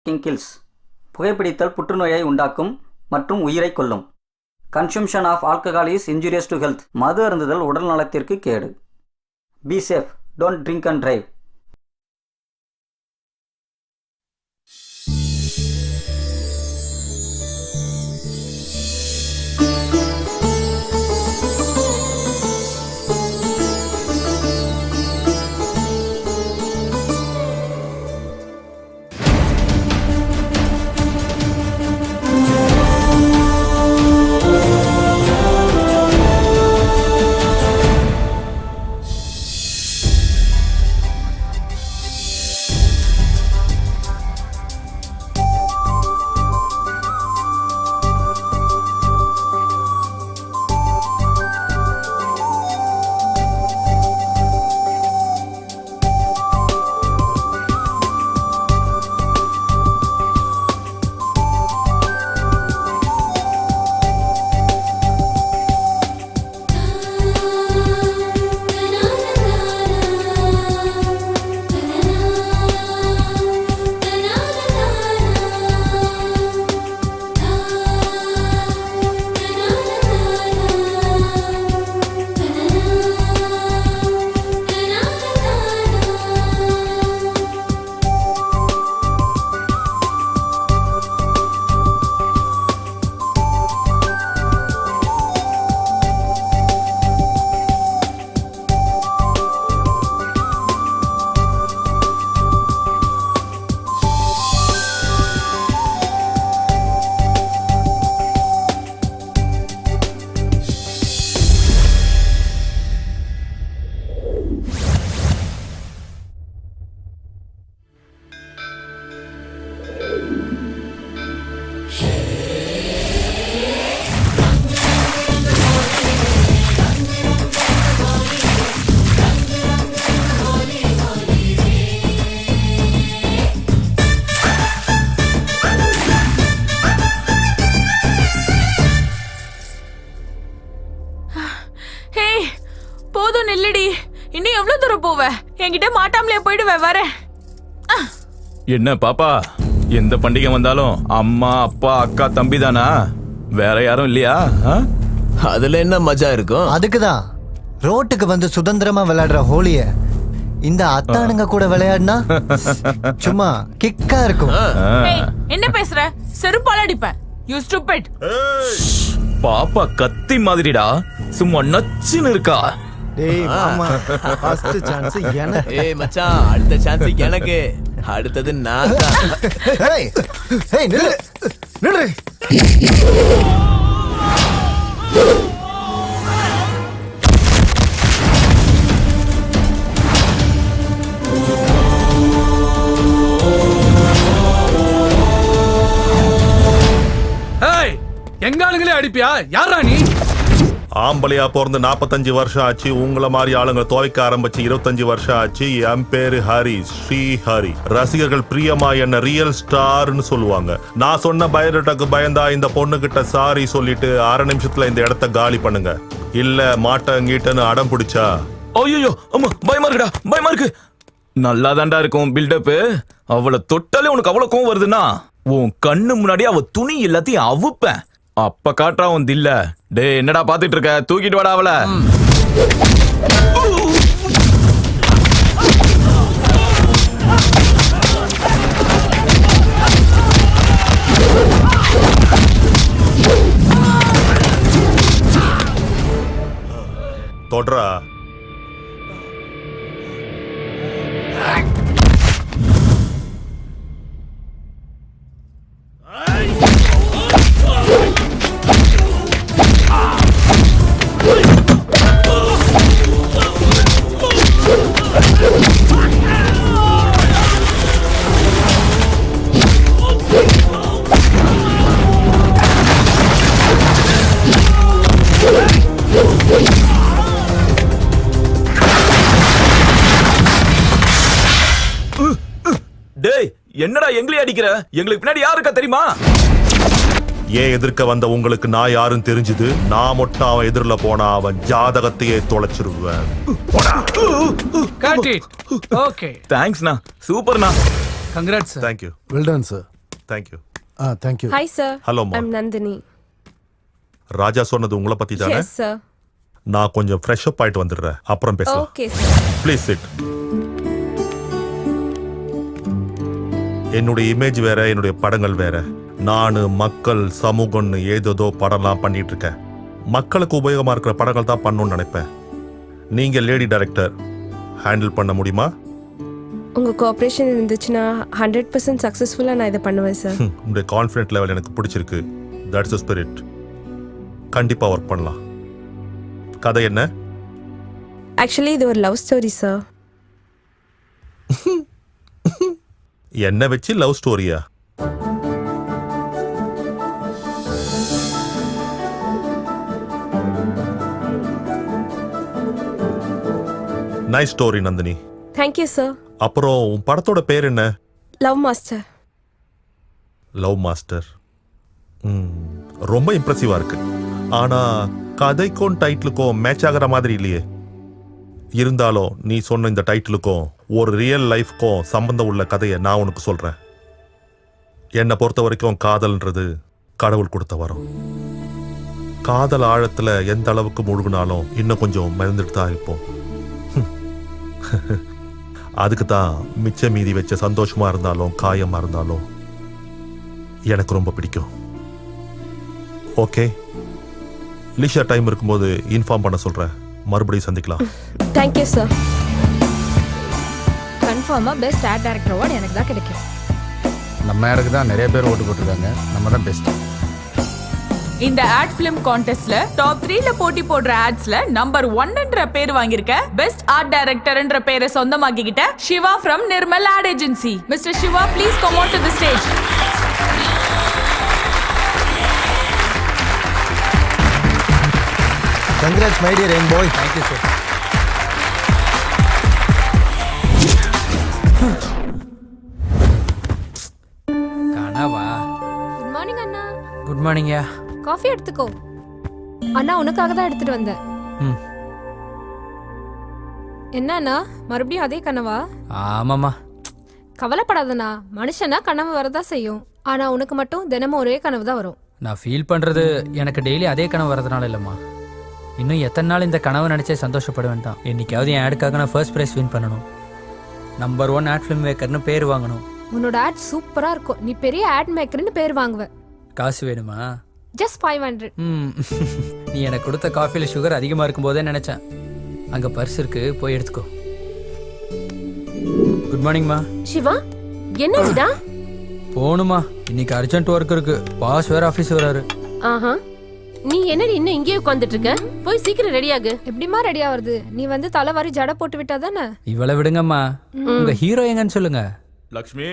Kills புகைப்பிடித்தல் புற்றுநோயை உண்டாக்கும் மற்றும் உயிரை கொல்லும். Consumption of alcohol is injurious to health. மது அருந்துதல் உடல் நலத்திற்கு கேடு. Be safe, don't drink and drive. போதும் நில்லடி. இன்னும் எவ்வளவு தூரம் போவ? என்கிட்ட மாட்டாமலே போயிடுவேன். வரேன். என்ன பாப்பா, எந்த பண்டிகை வந்தாலும் அம்மா அப்பா அக்கா தம்பி தானா? வேற யாரும் இல்லையா? அதுல என்ன மஜா இருக்கும்? அதுக்குதான் ரோட்டுக்கு வந்து சுதந்திரமா விளையாடுற ஹோலிய இந்த அத்தானுங்க கூட விளையாடினா சும்மா கிக்கா இருக்கும். என்ன பேசுற? செருப்பால அடிப்பேன். You stupid. பாப்பா கத்தி மாதிரிடா, சும்மா நச்சுன்னு இருக்கா. டேய் மாமா, ஃபர்ஸ்ட் சான்ஸ் எனக்கு. ஏய் மச்சான், அடுத்த சான்ஸ் எனக்கு. அடுத்தது நான் தான். ஏய் ஏய் நில்லு நில்லு. ஏய், எங்க ஆளுங்களே அடிப்பியா? யாரா நீ? ஆம்பளையா பிறந்து 45 வருஷம் ஆச்சு. உங்களை மாதிரி ஆளுங்க துவைக்க ஆரம்பிச்சு 25 வருஷம் ஆச்சு. என் பேரு ஹரி, ஸ்ரீ ஹரி. ரசிகர்கள் பிரியமா என்ன ரியல் ஸ்டார்னு சொல்லுவாங்க. நான் சொன்ன பயோடேட்டாக்கு பயந்தா இந்த பொண்ணு கிட்ட சாரி சொல்லிட்டு 1/2 நிமிஷத்துல இந்த இடத்த காலி பண்ணுங்க. இல்ல மாட்டங்கீட்டன்னு அடம் பிடிச்சா. ஐயோ அம்மா, பயமா இருக்குடா, பயமா இருக்கு. நல்லா தாண்டா இருக்கும் பில்டப். அவளை தொட்டாலே உனக்கு அவ்வளவு கோவம் வருதுன்னா உன் கண்ணு முன்னாடி அவ துணி எல்லாத்தையும் அவுப்பேன். அப்ப காட்டுறா உன் தில்ல. டே என்னடா பாத்துட்டு இருக்க? தூக்கிட்டு வாடா அவள. தொட்ரா. டேய் என்னடா எங்களே அடிக்கிற? எங்களுக்கு பின்னாடி யாரு இருக்கா தெரியுமா? ஏன் எதிர்க்க வந்த உங்களுக்கு நான் யாரும் தெரிஞ்சது? நான் மட்டும் அவன் எதிரில போனா அவன் ஜாதகத்தையே தொலைச்சிருவேன். Got it. Okay. தேங்க்ஸ்ண்ணா, சூப்பர்ண்ணா. Congrats, sir. Thank you. Well done, sir. Thank you. Thank you. Hi sir. Hello, ma. I'm Nandini. ராஜா சொன்னது உங்களை பத்தி தானே? Yes sir. நான் கொஞ்சம் ஃப்ரெஷ் அப் ஆயிட்டு வந்துடுறேன், அப்புறம் பேசலாம். Okay sir. Please sit. என்னுடைய இமேஜ் வேற, என்னுடைய படங்கள் வேற. நான் மக்கள் சமூகம்னு ஏதோ படம்லாம் பண்ணிட்டு இருக்கேன். மக்களுக்கு உபயோகமா இருக்கிற படங்கள் தான் பண்ணணும்னு நினைப்பேன். நீங்க லேடி டைரக்டர், ஹேண்டில் பண்ண முடியுமா? உங்க கோஆபரேஷன் இருந்துச்சுன்னா 100% சக்சஸ்ஃபுல்லா நான் இதை பண்ணுவேன் சார். உங்களுடைய கான்ஃபிடென்ட் லெவல் எனக்கு பிடிச்சிருக்கு. That's the spirit. கண்டிப்பா ஒர்க் பண்ணலாம். கதை என்ன? ஆக்சுவலி இது ஒரு லவ் ஸ்டோரி சார். என்ன வச்சு லவ் ஸ்டோரியா? Nice story Nandini. Thank you sir. அப்புறம் உன் படத்தோட பேர் என்ன? Love master. Love master. ரொம்ப இம்ப்ரெசிவா இருக்கு. ஆனா கதைக்கும் டைட்டிலுக்கும் மேட்ச் ஆகிற மாதிரி இல்லையே. இருந்தாலும் நீ சொன்ன இந்த டைட்டிலுக்கும் ஒரு ரியல் லைஃப்க்கும் சம்பந்தம் உள்ள கதையை நான் உனக்கு சொல்றேன். என்னை பொறுத்த வரைக்கும் காதல்ன்றது கடவுள் கொடுத்த வரம். காதல் ஆழத்துல எந்த அளவுக்கு முழுகினாலும் இன்னும் கொஞ்சம் மிதந்துட்டு தான் இருப்போம். அதுக்கு தான் மிச்ச மீதி வச்ச சந்தோஷமா இருந்தாலும் காயமா இருந்தாலும் எனக்கு ரொம்ப பிடிக்கும். ஓகே, லிஷா டைம் இருக்கும்போது இன்ஃபார்ம் பண்ண சொல்றேன். மறுபடியும் சந்திக்கலாம். Thank you sir. கன்ஃபார்மா பெஸ்ட் ஆர்ட் டைரக்டர் அவார்ட் எனக்கு தான் கிடைக்கும். நம்ம யாருக்கு தான் நிறைய பேர் ஓட்டு போட்டிருக்காங்க, நம்ம தான் பெஸ்ட். இந்த ஆட் ஃபிலிம் கான்டெஸ்ட்ல டாப் 3ல போட்டி போடுற ஆட்ஸ்ல நம்பர் 1ன்ற பேர் வாங்கியிருக்க பெஸ்ட் ஆர்ட் டைரக்டர்ன்ற பேரை சொந்தமாக்கிக்கிட்ட Siva from Nirmal ad agency. Mister Siva, please come on to the stage. Congrats my dear young boy. Thank you sir. கனவா? குட் மார்னிங் அண்ணா. குட் மார்னிங்யா. காஃபி எடுத்துக்கோ. அண்ணா உனக்காக தான் எடுத்துட்டு வந்தேன். ம். என்னண்ணா மறுபடியும் அதே கனவா? ஆமாம்மா. கவலைப்படாதண்ணா, மனுஷனா கனவு வரதா செய்யும். ஆனா உனக்கு மட்டும் தினமும் ஒரே கனவு தான் வரும். நான் ஃபீல் பண்ணுறது எனக்கு டெய்லி அதே கனவு வரதுனால இல்லைம்மா. இன்னும் எத்தனை நாள் இந்த கனவை நினச்சே சந்தோஷப்படுவேன் தான். என்னைக்காவது என் ஆடுக்காக நான் ஃபர்ஸ்ட் ப்ரைஸ் வின் பண்ணணும். நம்பர் 1 ஆட் ஃபிலிம் மேக்கர்னு பேர் வாங்கணும். உன்னோட ஆட் சூப்பரா இருக்கும். நீ பெரிய ஆட் மேக்கர்னு பேர் வாங்குவ. காசு வேணுமா? ஜஸ்ட் 500. நீ எனக்கு கொடுத்த காஃபியில் சுகர் அதிகமாக இருக்கும் போதே நினச்சேன். அங்கே பர்ஸ் இருக்கு, போய் எடுத்துக்கோ. குட் மார்னிங்மா. சிவா, என்னடா? போகணுமா, இன்னைக்கு அர்ஜென்ட் ஒர்க் இருக்கு. பாஸ் வேற ஆஃபீஸ் வராரு. ஆஹா, நீ என்னடி இன்னும் இங்கேயே உட்கார்ந்துட்டு இருக்க? போய் சீக்கிரம் ரெடி ஆகு. எப்படிமா ரெடி ஆவறது? நீ வந்து தலைவாரி ஜடை போட்டு விட்டா தானே? இவளை விடுங்கம்மா. உங்க ஹீரோ எங்கன்னு சொல்லுங்க. லக்ஷ்மி.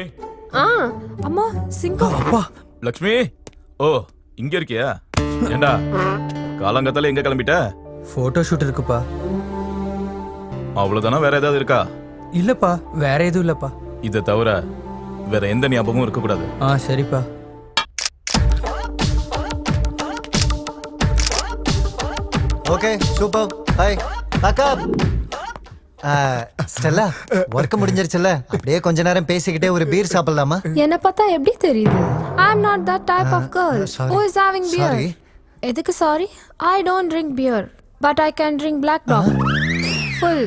அம்மா சிங்கம். அப்பா லக்ஷ்மி. ஓ, இங்க இருக்கியா? ஏண்டா காலங்கத்தால எங்க கிளம்பிட்ட? போட்டோ ஷூட் இருக்குப்பா. அவ்வளவுதானா, வேற ஏதாவது இருக்கா? இல்லப்பா, வேற எதுவும் இல்லப்பா. இதை தவிர வேற எந்த ஞாபகமும் இருக்க கூடாது. சரிப்பா. Okay, super. Hi pack up. Stella, work முடிஞ்சிருச்சுல, அப்படியே கொஞ்ச நேரம் பேசிக்கிட்டே ஒரு பீர் சாப்பிடலாமா? என்ன பார்த்தா எப்படி தெரியுது? I am not that type of girl who is having beer. Sorry. எதுக்கு sorry? I don't drink beer, but I can drink black dog. Full.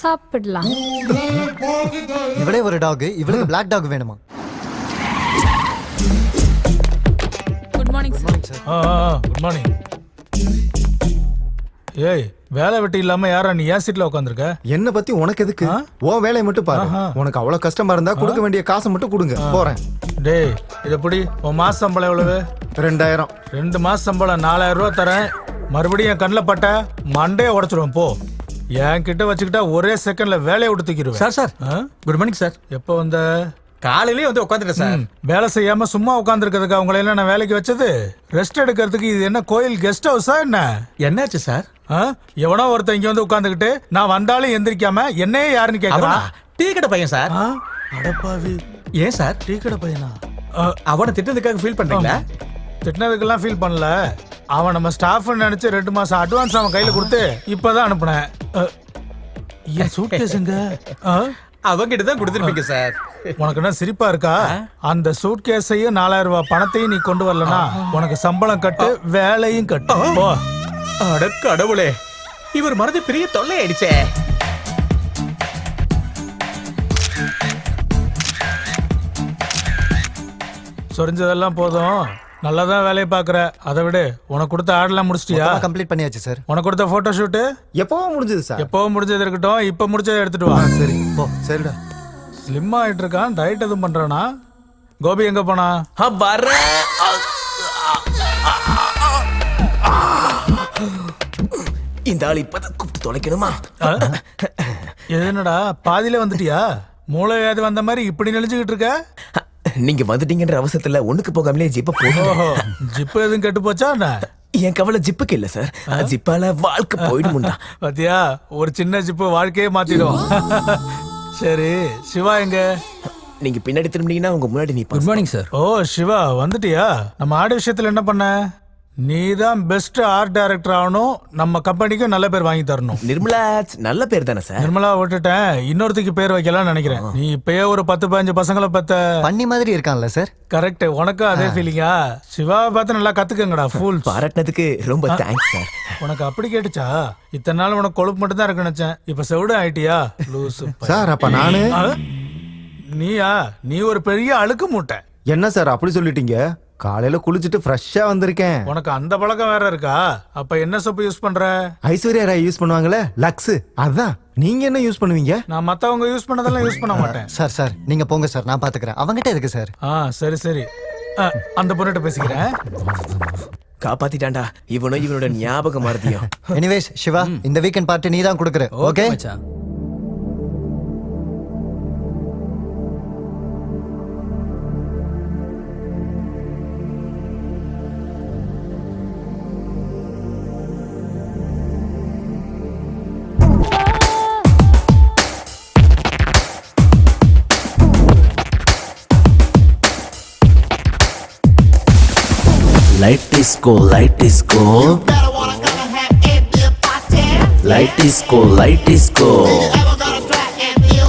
சாப்பிடலாம். இவளே ஒரு டாக், இவளுக்கு பிளாக் டாக் வேணுமா? Good morning sir. Good morning. ஏய், வேலை வெட்டி இல்லாம யாரா நீ ஏன் சீட்ல உட்காந்துருக்க? என்ன பத்தி உனக்கு எதுக்கு? உன் வேலையை மட்டும் பாரு. உனக்கு அவ்வளவு கஷ்டமா இருந்தா கொடுக்க வேண்டிய காசை மட்டும் கொடுங்க, போறேன். டேய், இது எப்படி? உன் மாச சம்பளம் எவ்வளவு? 2000. 2 மாச சம்பளம் 4000 ரூபா தரேன். மறுபடியும் என் கண்ணில் பட்ட மண்டையை உடச்சிருவேன். போ. என் கிட்ட வச்சுக்கிட்டா ஒரே செகண்ட்ல வேலையை விட்டு தூக்கிடுவேன். Sir good morning sir. எப்போ வந்த? காலையிலேயே வந்து உட்காந்துட்டேன் சார். வேலை செய்யாம சும்மா உட்காந்துருக்கிறதுக்கு அவங்கள எல்லாம் நான் வேலைக்கு வச்சது? ரெஸ்ட் எடுக்கிறதுக்கு இது என்ன கோயில் கெஸ்ட் ஹவுஸா என்ன? என்னாச்சு சார்? எவனோ ஒருத்தன் இங்க வந்து உட்காந்துக்கிட்டு நான் வந்தாலும் எந்திரிக்காம என்னையே யாருன்னு கேக்குறான். டீ கடை பையன் சார். அடப்பாவி. ஏன் சார்? டீ கடை பையனா? அவனை திட்டதுக்காக ஃபீல் பண்றீங்களா? திட்டினதுக்கெல்லாம் ஃபீல் பண்ணல. அவன் நம்ம ஸ்டாஃப் நினைச்சு 2 மாசம் அட்வான்ஸ் அவன் கையில கொடுத்து இப்பதான் அனுப்புனேன். என் சூட்கேஸுங்க அவங்கிட்ட தான் கொடுத்துருப்பீங்க சார். உனக்கு என்ன சிரிப்பா இருக்கா? அந்த சூட் கேஸையும் 4000 ரூபாய் பணத்தையும் நீ கொண்டு வரலனா உனக்கு சம்பளம் கட்டு, வேலையும் கட்டு. போ. அட கடவுளே, இவர் மனது பெரிய தொல்லை ஆயிடுச்சே. சொரிஞ்சதெல்லாம் போதும், நல்லாதான் வேலையை பாக்குற. அதை விடு, உனக்கு கொடுத்த ஆடெல்லாம் முடிச்சிட்டியா? கம்ப்ளீட் பண்ணியாச்சு சார். உனக்கு கொடுத்த போட்டோ ஷூட்டு எப்பவோ முடிஞ்சது சார். எப்பவும் முடிஞ்சது இருக்கட்டும், இப்ப முடிச்சதை எடுத்துட்டு வா. சரி போ. சரிடா. ஸ்லிம் ஆயிட்டு இருக்கான், டயட் எதுவும் பண்றானா? கோபி எங்க போனா? இந்த ஆள் இப்பதான் கூப்பிட்டு தொலைக்கணுமா? என்னடா பாதியில வந்துட்டியா? மூளை வியாதி வந்த மாதிரி இப்படி நெளிஞ்சுக்கிட்டு இருக்க? நீங்க வந்துட்டீங்கன்ற அவசரத்துல ஒண்ணுக்கு போகாமலே ஜிப்ப போட்டு. ஓஹோ, ஜிப்பு எதுவும் கெட்டு போச்சா என்ன? என் கவலை ஜிப்புக்கு இல்ல சார், ஜிப்பால வாழ்க்கை போயிடுமுண்டா. பாத்தியா, ஒரு சின்ன ஜிப்பு வாழ்க்கையே மாத்திடும். சரி, சிவா எங்க? நீங்க பின்னாடி திரும்பினீங்கன்னா உங்க முன்னாடி நீ. Good morning sir. ஓ சிவா, வந்துட்டியா? நம்ம ஆடு விஷயத்துல என்ன பண்ண? நீ தான் பெஸ்ட் ஆர்ட் டைரக்டர் ஆகணும், நம்ம கம்பெனிக்கும் நல்ல பேர் வாங்கி தரணும். நிர்மலா நல்ல பேர் தானே சார்? நிர்மலா விட்டுட்டேன், இன்னொருத்துக்கு பேர் வைக்கலாம்னு நினைக்கிறேன். நீ இப்பயே ஒரு 10-15 பசங்களை பத்த பண்ணி மாதிரி இருக்கான்ல சார்? கரெக்ட், உனக்கும் அதே ஃபீலிங்கா? சிவாவை பார்த்து நல்லா கத்துக்கங்கடா. ஃபூல் பாராட்டினதுக்கு ரொம்ப தேங்க்ஸ் சார். உனக்கு அப்படி கேட்டுச்சா? இத்தனை நாள் உனக்கு கொழுப்பு மட்டும் தான் இருக்கு நினைச்சேன், இப்ப செவிடு ஆயிட்டியா? லூசு பையன். சார் அப்ப நானு நீயா? நீ ஒரு பெரிய அழுக்கு மூட்டை. என்ன சார் அப்படி சொல்லிட்டீங்க? காலையில குளிச்சுட்டு ஃப்ரெஷ்ஷா வந்திருக்கேன். உனக்கு அந்த பழக்கம் வேற இருக்கா? அப்ப என்ன சோப்பு யூஸ் பண்ற? ஐஸ்வர்யா ராய் யூஸ் பண்ணுவாங்களே, லக்ஸ். அதான். நீங்க என்ன யூஸ் பண்ணுவீங்க? நான் மத்தவங்க யூஸ் பண்ணதெல்லாம் யூஸ் பண்ண மாட்டேன். சார் சார் நீங்க போங்க சார், நான் பாத்துக்கிறேன். அவங்கிட்ட இருக்கு சார். சரி சரி, அந்த பொண்ணுகிட்ட பேசிக்கிறேன். காப்பாத்திட்டான்டா இவனும் இவனோட ஞாபகம் மறதியும். எனிவேஸ் சிவா, இந்த வீக்கெண்ட் பார்ட்டி நீ தான் கொடுக்குற. ஓகே மச்சான். Light disco, light disco. You better wanna come and have a beer party. Light disco, light disco. Do you ever gonna try and feel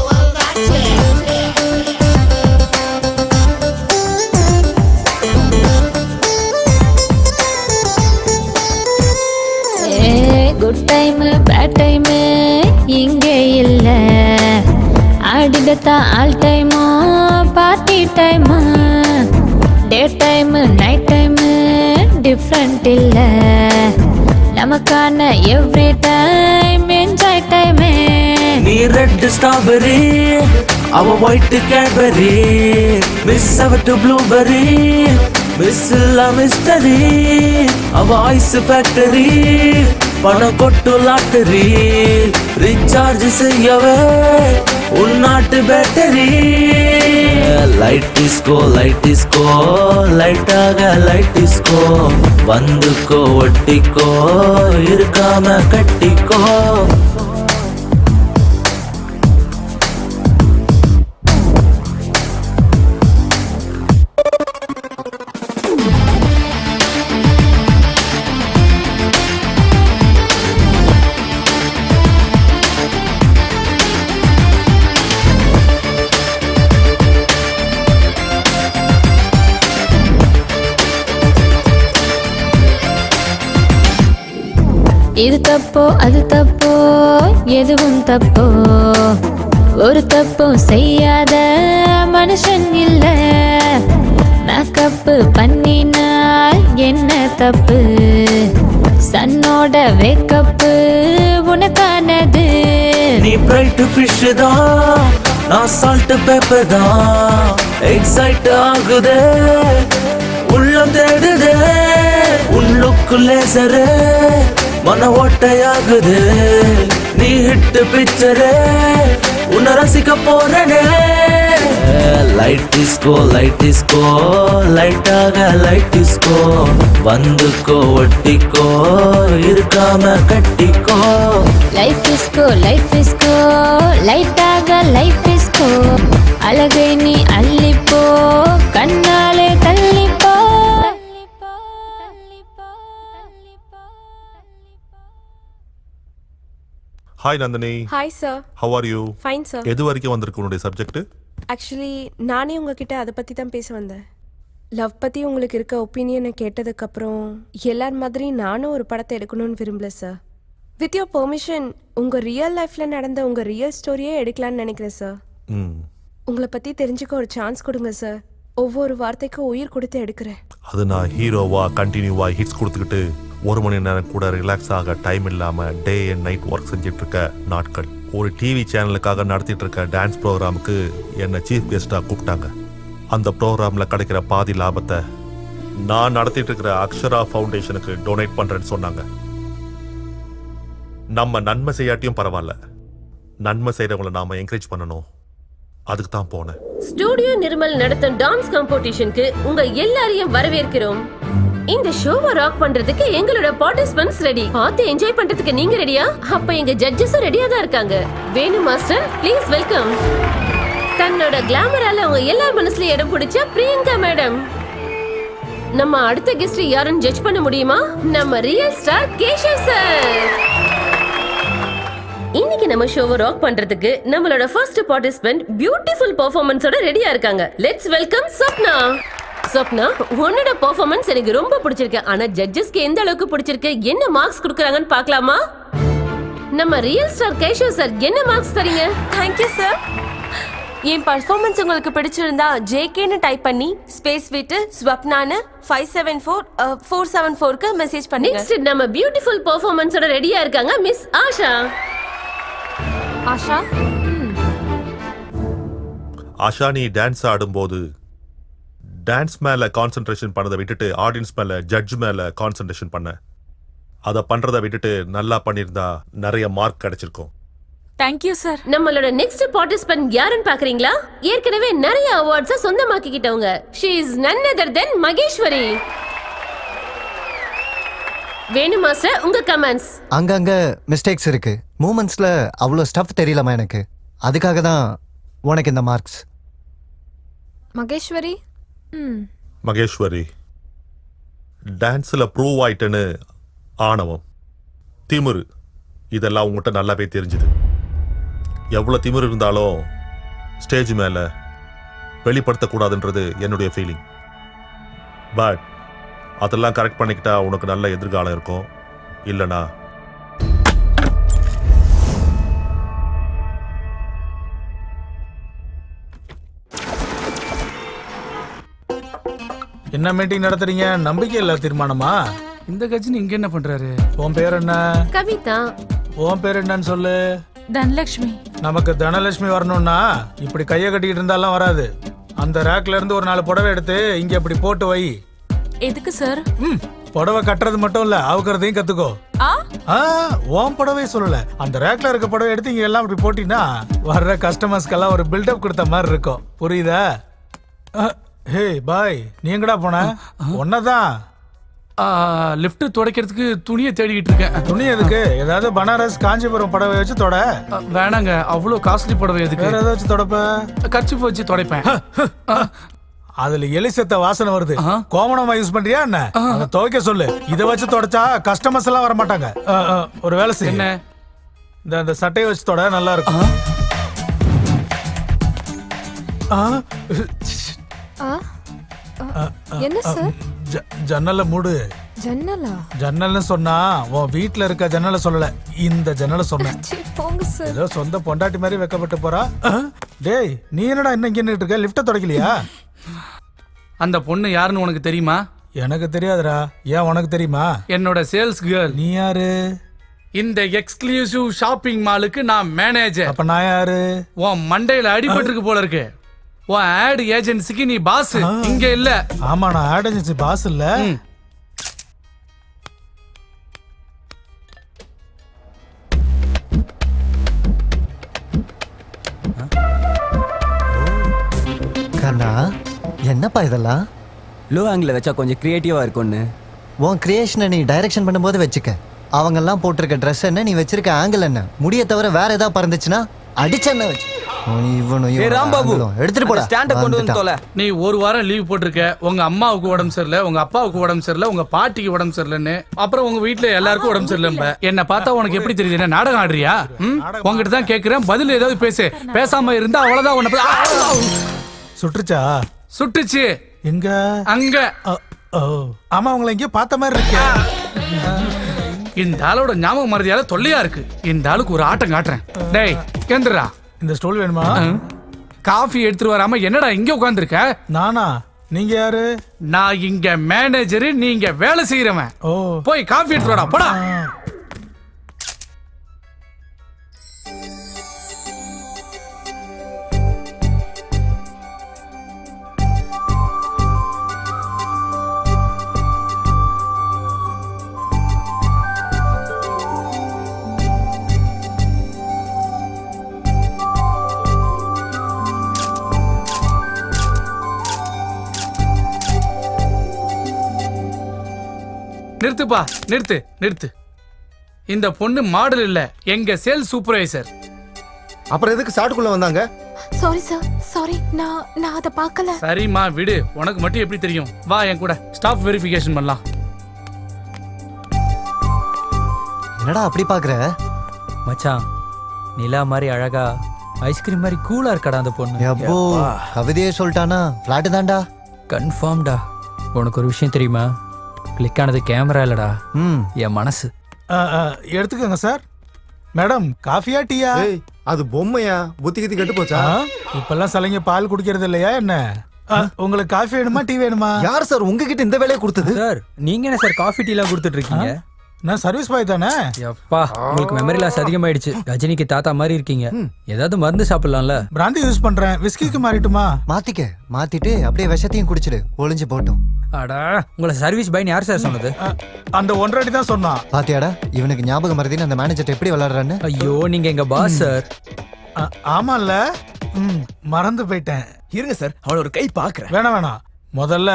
good time bad time இங்கே இல்ல, ஆடிடத்தான் all டைமோ party time. Day time night time different இல்ல, நமக்கான every time enjoy time. நீ red strawberry, அவ white Cadbury, miss அவட்டு blueberry, miss இல்ல மிஸ்டரி, அவ ஐஸ் ஃபேக்டரி, பணம் கொட்டு லாட்டரி, ரீசார்ஜ் செய்யவே உள்நாட்டு battery. Light disco, light disco, லைட்டாக லைட் டிஸ்கோ, வந்துக்கோ ஒட்டிக்கோ, இருக்காம கட்டிக்கோ. இது தப்போ அது தப்போ எதுவும் தப்போ, ஒரு தப்பும் செய்யாத மனுஷன் இல்ல. மேக்கப் பண்ணினால் என்ன தப்பு, சன்னோட வேக்கப்பு உனக்கானது. நீ பிரைட் ஃபிஷ் தான், நான் சால்ட் பேப்பர் தான், எக்ஸைட் ஆகுதே உள்ளம் தேடுதே, உள்ளுக்கு லேசரு மன ஓட்டையாகுது. நீ ஹிட் பிக்சரே, உன்னை ரசிக்க போறனே. லைட் டிஸ்கோ, லைட் டிஸ்கோ, லைட்டாக லைட் டிஸ்கோ, வந்துக்கோ ஒட்டிக்கோ, இருக்காம கட்டிக்கோ. லைஃப் இஸ்கோ, லைஃப் இஸ்கோ, லைட்டாக லைஃப் இஸ்கோ, அழகை நீ அள்ளிப்போ, கண்ணாலே தள்ளிப்போ. Hi Nandini. Hi sir. How are you? Fine sir. எது வரைக்கும் வந்திருக்கு உன்னுடைய சப்ஜெக்ட்? ஆக்சுவலி நானே உங்ககிட்ட அதை பற்றி தான் பேச வந்தேன். லவ் பற்றி உங்களுக்கு இருக்க ஒப்பீனியனை கேட்டதுக்கப்புறம் எல்லார் மாதிரி நானும் ஒரு படத்தை எடுக்கணும்னு விரும்பல சார். வித் யோர் பெர்மிஷன் உங்கள் ரியல் லைஃப்பில் நடந்த உங்கள் ரியல் ஸ்டோரியே எடுக்கலான்னு நினைக்கிறேன் சார். உங்களை பற்றி தெரிஞ்சுக்க ஒரு சான்ஸ் கொடுங்க சார். ஒவ்வொரு வார்த்தைக்கும் உயிர் கொடுத்து எடுக்கிறேன். அது நான் ஹீரோவா கண்டினியூவா ஹிட்ஸ் கொடுத்துக்கிட்டு 1 மணி நேரம் கூட ரிலாக்ஸ் ஆக டைம் இல்லாம டே அண்ட் நைட் ஒர்க் செஞ்சுட்டு இருக்க நாட்கள். ஒரு டிவி சேனலுக்காக நடத்திட்டு இருக்க டான்ஸ் ப்ரோக்ராமுக்கு என்னை சீஃப் கெஸ்டா கூப்பிட்டாங்க. அந்த ப்ரோக்ராம்ல கிடைக்கிற பாதி லாபத்தை நான் நடத்திட்டு இருக்கிற அக்ஷரா ஃபவுண்டேஷனுக்கு டொனேட் பண்றேன்னு சொன்னாங்க. நம்ம நன்மை செய்யாட்டியும் பரவாயில்ல, நன்மை செய்யறவங்களை நாம என்கரேஜ் பண்ணணும். அதுக்கு தான் போனேன். ஸ்டூடியோ நிர்மல் நடத்தும் டான்ஸ் காம்படிஷனுக்கு உங்க எல்லாரையும் வரவேற்கிறோம். இந்த ஷோவை ராக் பண்றதுக்கு எங்களோட பார்ட்டிசிபென்ட்ஸ் ரெடி. பார்த்து என்ஜாய் பண்றதுக்கு நீங்க ரெடியா? அப்ப எங்க ஜட்ஜஸும் ரெடியா தான் இருக்காங்க. வேணு மாஸ்டர் ப்ளீஸ் வெல்கம். தன்னோட கிளாமரால அவங்க எல்லார் மனசுலயும் இடம் பிடிச்ச பிரியங்கா மேடம். நம்ம அடுத்த கெஸ்ட் யாருன்னு ஜட்ஜ் பண்ண முடியுமா? நம்ம ரியல் ஸ்டார் கேஷவ் சார். இன்னைக்கு நம்ம ஷோவை ராக் பண்றதுக்கு நம்மளோட ஃபர்ஸ்ட் பார்ட்டிசிபென்ட் பியூட்டிஃபுல் பெர்ஃபார்மன்ஸோட ரெடியா இருக்காங்க. Let's welcome Swapna. ஸ்வப்னா, உன்னோட பெர்ஃபார்மன்ஸ் எனக்கு ரொம்ப பிடிச்சிருக்கு. ஆனா ஜட்ஜஸ்க்கு எந்த அளவுக்கு பிடிச்சிருக்கு, என்ன மார்க்ஸ் கொடுக்கறாங்கன்னு பார்க்கலாமா? நம்ம ரியல் ஸ்டார் கேஷவ் சார் என்ன மார்க்ஸ் தரீங்க? Thank you sir. என் பர்ஃபார்மன்ஸ் உங்களுக்கு பிடிச்சிருந்தா ஜேகேன்னு டைப் பண்ணி ஸ்பேஸ் விட்டு ஸ்வப்னான்னு 574-474க்கு மெசேஜ் பண்ணுங்க. நெக்ஸ்ட் நம்ம பியூட்டிஃபுல் பெர்ஃபார்மன்ஸோட ரெடியா இருக்காங்க மிஸ் ஆஷா. ஆஷா, ஆஷா, நீ டான்ஸ் ஆடும்போது டான்ஸ் மேல கான்சென்ட்ரேஷன் பண்ணதை விட்டுட்டு ஆடியன்ஸ் மேல ஜட்ஜ் மேல கான்சென்ட்ரேஷன் பண்ண. அதை பண்றதை விட்டுட்டு நல்லா பண்ணியிருந்தா நிறைய மார்க் கிடைச்சிருக்கும். Thank you sir. நம்மளோட நெக்ஸ்ட் பார்ட்டிசிபென்ட் யாருன்னு பாக்குறீங்களா? ஏற்கனவே நிறைய அவார்ட்ஸை சொந்தமாக்கிக்கிட்டவங்க. She is none other than Maheswari. Venu master, உங்க கமெண்ட்ஸ். அங்கங்க மிஸ்டேக்ஸ் இருக்கு. மூமெண்ட்ஸ்ல அவ்வளோ ஸ்டஃப் தெரியலமா எனக்கு. அதுக்காக தான் உனக்கு இந்த மார்க்ஸ். மகேஸ்வரி. மகேஸ்வரி, டான்ஸ்ல ப்ரூவ் ஆயிட்டேன்னு ஆணவம், திமிரு, இதெல்லாம் உங்ககிட்ட நல்லாவே தெரிஞ்சுது. எவ்வளவு திமிரு இருந்தாலும் ஸ்டேஜ் மேல வெளிப்படுத்தக்கூடாதுன்றது என்னுடைய ஃபீலிங். பட் அதெல்லாம் கரெக்ட் பண்ணிக்கிட்டா உனக்கு நல்ல எதிர்காலம் இருக்கும். இல்லனா என்ன மீட்டிங் நடத்துறீங்க? நம்பிக்கை இல்ல தீர்மானமா? இந்த கட்சி இங்க என்ன பண்றாரு? உன் பேர் என்ன? கவிதா. உன் பேர் என்னன்னு சொல்லு. தனலட்சுமி. நமக்கு தனலட்சுமி வரணும்னா இப்படி கையை கட்டிக்கிட்டு இருந்தாலாம் வராது. அந்த ரேக்ல இருந்து ஒரு 4 புடவை எடுத்து இங்க இப்படி போட்டு வை. எதுக்கு சார்? புடவை கட்டுறது மட்டும் இல்ல, அவுக்கிறதையும் கத்துக்கோ. உன் புடவை சொல்லல, அந்த ரேக்ல இருக்க புடவை எடுத்து இங்க எல்லாம் இப்படி போட்டீங்கன்னா வர்ற கஸ்டமர்ஸ்க்கெல்லாம் ஒரு பில்டப் கொடுத்த மாதிரி இருக்கும். புரியுதா? ஹே பாய், நீ எங்கடா போன? ஒன்னதான் லிஃப்ட் துடைக்கிறதுக்கு துணியை தேடிக்கிட்டு இருக்கேன். துணி எதுக்கு? ஏதாவது பனாரஸ் காஞ்சிபுரம் புடவை வச்சு தொட. வேணாங்க, அவ்வளோ காஸ்ட்லி புடவை எதுக்கு? வேற ஏதாவது வச்சு தொடப்ப? கர்ச்சீப் வச்சு துடைப்பேன். அதுல எலிசத்த வாசனை வருது. கோமணமா யூஸ் பண்றியா என்ன? அதை துவைக்க சொல்லு. இதை வச்சு தொடச்சா கஸ்டமர்ஸ் எல்லாம் வர மாட்டாங்க. ஒரு வேலை செய்ய. என்ன? இந்த சட்டையை வச்சு தொட, நல்லா இருக்கும். என்ன சார்? ஜன்னல மூடு. ஜன்னலா? ஜன்னல்னு சொன்னா உன் வீட்டுல இருக்க ஜன்னல சொல்லல, இந்த ஜன்னல சொன்னேன். போங்க சார். ஏதோ சொந்த பொண்டாட்டி மாதிரி வெக்கப்பட்டு போறா. டேய், நீ என்னடா இன்னும் இங்க நின்னுட்டு இருக்க? லிஃப்ட தொடக்கலையா? அந்த பொண்ணு யாருன்னு உனக்கு தெரியுமா? எனக்கு தெரியாதுடா. ஏன், உனக்கு தெரியுமா? என்னோட சேல்ஸ் கேர்ள். நீ யாரு? இந்த எக்ஸ்க்ளூசிவ் ஷாப்பிங் மாலுக்கு நான் மேனேஜர். அப்ப நான் யாரு? உன் மண்டையில அடிபட்டிருக்கு போல இருக்கு. உன் ஆட் ஏஜென்சிக்கு நீ பாஸ், இங்க இல்ல. ஆமா, நான் ஆட் ஏஜென்சி பாஸ் இல்ல. கண்ணா, என்னப்பா இதெல்லாம்? லோ ஆங்கிள் வச்சா கொஞ்சம் கிரியேட்டிவா இருக்கும்னு. உன் கிரியேஷனை நீ டைரக்ஷன் பண்ணும்போது வச்சுக்க. அவங்கெல்லாம் போட்டிருக்க ட்ரெஸ் என்ன, நீ வச்சிருக்க ஆங்கிள் என்ன, முடிய தவிர வேற ஏதாவது பறந்துச்சுன்னா அடிச்சென்ன வச்சு இவனையும் ஏய் ராம்பாபு, ஆண்களும். எடுத்துட்டு போடா ஸ்டாண்ட கொண்டு வந்து வந்துட்டான். தோல. நீ ஒரு வாரம் லீவ் போட்டிருக்க. உங்க அம்மாவுக்கு உடம்பு சரியில்லை, உங்க அப்பாவுக்கு உடம்பு சரியில்லை, உங்க பாட்டிக்கு உடம்பு சரியில்லைன்னு, அப்புறம் உங்க வீட்டுல எல்லாருக்கும் உடம்பு சரியில்லை. என்ன பார்த்தா உனக்கு எப்படி தெரியுது? என்ன நாடகம் ஆடுறியா? உங்ககிட்ட தான் கேக்குறேன், பதில் ஏதாவது பேசு. பேசாம இருந்தா அவ்வளவுதான். உன்னை சுட்டுச்சா? சுட்டுச்சு. எங்க? அங்க. ஆமா, உங்களை எங்கேயோ பார்த்த மாதிரி இருக்கு. இந்த ஆளோட ஞாபக மறதியால தொல்லையா இருக்கு. இந்த ஆளுக்கு ஒரு ஆட்டம் காட்டுறேன். டேய் கேந்துடா. இந்த ஸ்டோல் வேணுமா? காஃபி எடுத்துட்டு வராம என்னடா இங்க உட்கார்ந்திருக்க? நானா? நீங்க யாரு? நான் இங்க மேனேஜர், நீங்க வேலை செய்யறவன். போய் காஃபி எடுத்துட்டு வாடா, போடா. நிறுத்துப்பா, நிறுத்து நிறுத்து. இந்த பொண்ணு மாடல் இல்ல, எங்க சேல் சூப்பர்வைசர். அப்புறம் எதுக்கு சாட்டுக்குள்ள வந்தாங்க? Sorry sir, sorry. நான் அதை பார்க்கல. சரிம்மா விடு, உனக்கு மட்டும் எப்படி தெரியும்? வா என் கூட ஸ்டாஃப் வெரிஃபிகேஷன் பண்ணலாம். என்னடா அப்படி பாக்குற? மச்சான், நிலா மாதிரி அழகா, ஐஸ்கிரீம் மாதிரி கூலா இருக்கடா அந்த பொண்ணு. எப்போ கவிதையே சொல்லிட்டானா? பிளாட் தான்டா. கன்ஃபார்ம்டா. உனக்கு ஒரு விஷயம் தெரியுமா? கிளிக் ஆனது கேமரா இல்லடா, என் மனசு. எடுத்துக்கோங்க சார். மேடம், காஃபியா டீயா? அது பொம்மையா? புத்தி கித்தி கெட்டு போச்சா? இப்பெல்லாம் சலைங்க பால் குடிக்கிறது இல்லையா என்ன? உங்களுக்கு காஃபி வேணுமா டீ வேணுமா? யார் சார் உங்ககிட்ட இந்த வேலையை கொடுத்தது? சார் நீங்க என்ன சார் காஃபி டீ எல்லாம் கொடுத்துட்டு இருக்கீங்க? நான் சர்வீஸ் பாய் தானே. எப்பா, உங்களுக்கு மெமரி லாஸ் அதிகமாயிடுச்சு. ரஜினிக்கு தாத்தா மாதிரி இருக்கீங்க. ஏதாவது மருந்து சாப்பிடலாம்ல? பிராந்தி யூஸ் பண்றேன். விஸ்கிக்கு மாறிட்டுமா? மாத்திட்டு அப்படியே விஷத்தையும் குடிச்சிடு, ஒளிஞ்சு போட்டும். அடா, உங்களை சர்வீஸ் பையன் யார் சார் சொன்னது? அந்த ஒன்றரை தான் சொன்னான். பாத்தியாடா, இவனுக்கு ஞாபகம் மறதின்னு அந்த மேனேஜர் எப்படி விளையாடுறான்னு. ஐயோ, நீங்க எங்க பாஸ் சார். ஆமால, மறந்து போயிட்டேன். இருங்க சார், அவள ஒரு கை பாக்குறேன். வேணாம் வேணாம், முதல்ல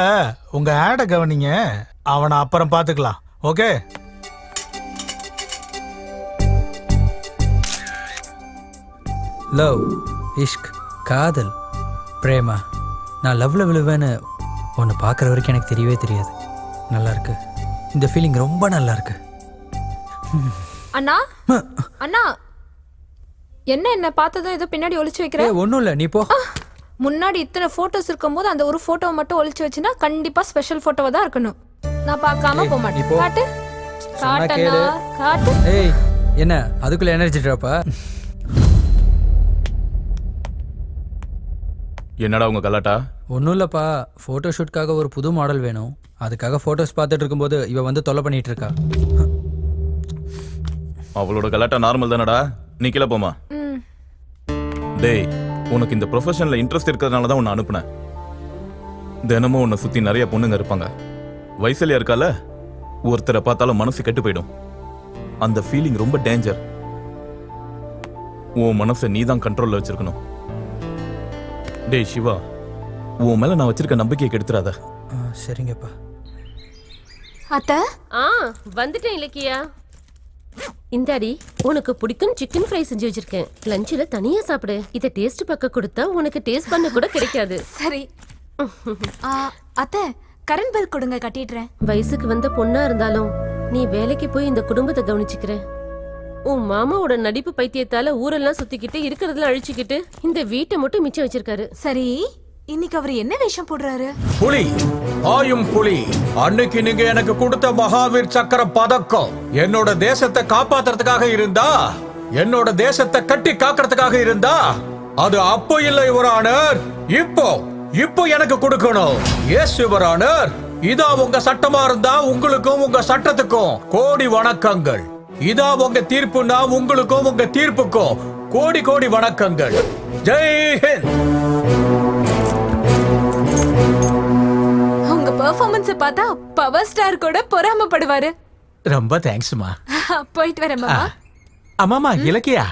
உங்க ஆட கவனிங்க, அவனை அப்புறம் பாத்துக்கலாம். ஓகே? லவ், இஷ்க், காதல், பிரேமா. நான் லவ்ல விழுவேன்னு ஒன்று பார்க்குற வரைக்கும் எனக்கு தெரியவே தெரியாது. நல்லா இருக்கு, இந்த ஃபீலிங் ரொம்ப நல்லா இருக்கு. அண்ணா, அண்ணா, என்ன பார்த்ததும் ஏதோ பின்னாடி ஒளிச்சு வைக்கிற? ஒன்றும் இல்லை, நீ போ. முன்னாடி இத்தனை போட்டோஸ் இருக்கும்போது அந்த ஒரு போட்டோவை மட்டும் ஒளிச்சு வச்சுன்னா கண்டிப்பா ஸ்பெஷல் போட்டோவா தான் இருக்கணும். நான் பார்க்காம போக மாட்டேன். காட்டு காட்டனா, காட்டு. ஏய், என்ன அதுக்குள்ள எனர்ஜி ட்ராப்பா? என்னடா உங்க கலாட்டா? ஒன்றும் இல்லைப்பா, ஃபோட்டோ ஷூட்காக ஒரு புது மாடல் வேணும். அதுக்காக ஃபோட்டோஸ் பார்த்துட்டு இருக்கும்போது இவ வந்து தொல்லை பண்ணிட்டு இருக்கா. அவளோட கலாட்டா நார்மல் தானடா. நீ கீழே போமா. டேய், உனக்கு இந்த ப்ரொஃபஷன்ல இன்ட்ரெஸ்ட் இருக்கிறதுனால தான் உன்னை அனுப்புனேன். தினமும் உன்னை சுத்தி நிறைய பொண்ணுங்க இருப்பாங்க. வயசுலயா இருக்கால, ஒருத்தரை பார்த்தாலும் மனசு கெட்டு போயிடும். அந்த ஃபீலிங் ரொம்ப டேஞ்சர். உன் மனசை நீ தான் கண்ட்ரோல்ல வச்சிருக்கணும். டேய் சிவா, உன் மேல நான் வச்சிருக்க நம்பிக்கையை கெடுத்துறாத. சரிங்கப்பா. அத்தை, வந்துட்டேன் இலக்கியா. இந்தாடி, உனக்கு பிடிக்கும் சிக்கன் ஃப்ரை செஞ்சு வச்சிருக்கேன். லஞ்சில தனியா சாப்பிடு. இதை டேஸ்ட் பக்க கொடுத்தா உனக்கு டேஸ்ட் பண்ண கூட கிடைக்காது. சரி. அத்தை, கரண்ட் பில் கொடுங்க, கட்டிடுறேன். வயசுக்கு வந்த பொண்ணா இருந்தாலும் நீ வேலைக்கு போய் இந்த குடும்பத்தை கவனிச்சுக்கிற. உன் மாமாவோட நடிப்பு பைத்தியத்தால ஊரெல்லாம் சுத்திக்கிட்டு இருக்கிறதுல அழிச்சுக்கிட்டு இந்த வீட்டை மட்டும் மிச்சம் வச்சிருக்காரு. சரி, இன்னைக்கு அவர் என்ன வேஷம் போடுறாரு? புலி, ஆயும் புலி. அன்னைக்கு நீங்க எனக்கு கொடுத்த மகாவீர் சக்கர பதக்கம் என்னோட தேசத்தை காப்பாத்துறதுக்காக இருந்தா, என்னோட தேசத்தை கட்டி காக்கிறதுக்காக இருந்தா, அது அப்போ இல்லை யுவர் ஆனர். இப்போ எனக்கு கொடுக்கணும். Yes your honour. இதா உங்க சட்டமா இருந்தா உங்களுக்கும் உங்க சட்டத்துக்கும் கோடி வணக்கங்கள். இதா உங்க தீர்ப்புனா உங்களுக்கும் உங்க தீர்ப்புக்கும் கோடி கோடி வணக்கங்கள். ஜெய் ஹிந்த். உங்க பெர்ஃபார்மன்ஸ் பார்த்தா பவர் ஸ்டார் கூட பொறாமப்படுவாரு. ரொம்ப தேங்க்ஸ்மா. போயிட்டு வரேன் மாமா. அம்மாமா இலக்கியா,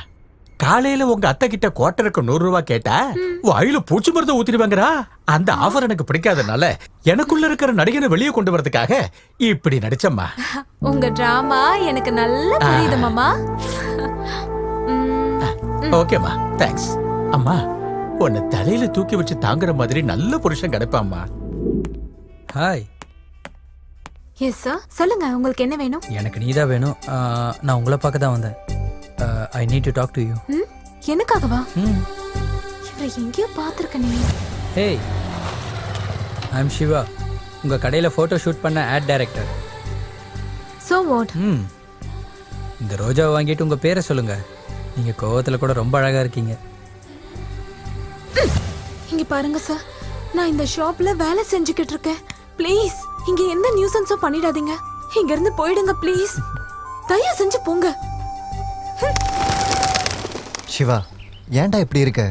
காலையில உங்க அத்தை கிட்ட குவார்டருக்கு 100 ரூபாய் கேட்டா வாயில பூச்சி மருந்து ஊத்திடுவாங்கடா. அந்த ஆஃபர் எனக்கு பிடிக்காதனால எனக்குள்ள இருக்கிற நடிகனை வெளியே கொண்டு வரதுக்காக இப்படி நடிச்சம்மா. உங்க டிராமா எனக்கு நல்லா புரியுது மாமா. ஓகேமா, தேங்க்ஸ். அம்மா உன்னை தலையில தூக்கி வச்சு தாங்குற மாதிரி நல்ல புருஷன் கிடைப்பாம்மா. ஹாய். எஸ் சார், சொல்லுங்க உங்களுக்கு என்ன வேணும்? எனக்கு நீதான் வேணும். நான் உங்களை பார்க்க தான் வந்தேன். I need to talk to you. எனக்காகவா? இவரை எங்கேயோ பார்த்துருக்கேன். Hey, I am Siva. உங்கள் கடையில் ஃபோட்டோ ஷூட் பண்ண ஆட் டைரக்டர். So what? இந்த ரோஜாவை வாங்கிட்டு உங்கள் பேரை சொல்லுங்கள். நீங்கள் கோவத்தில் கூட ரொம்ப அழகாக இருக்கீங்க. இங்க பாருங்க சார், நான் இந்த ஷாப்ல வேலை செஞ்சுக்கிட்டு இருக்கேன். ப்ளீஸ் இங்க எந்த நியூசன்ஸும் பண்ணிடாதீங்க. இங்க இருந்து போயிடுங்க ப்ளீஸ். தயவு செஞ்சு போங்க. சிவா, ஏன்டா இப்படி இருக்க?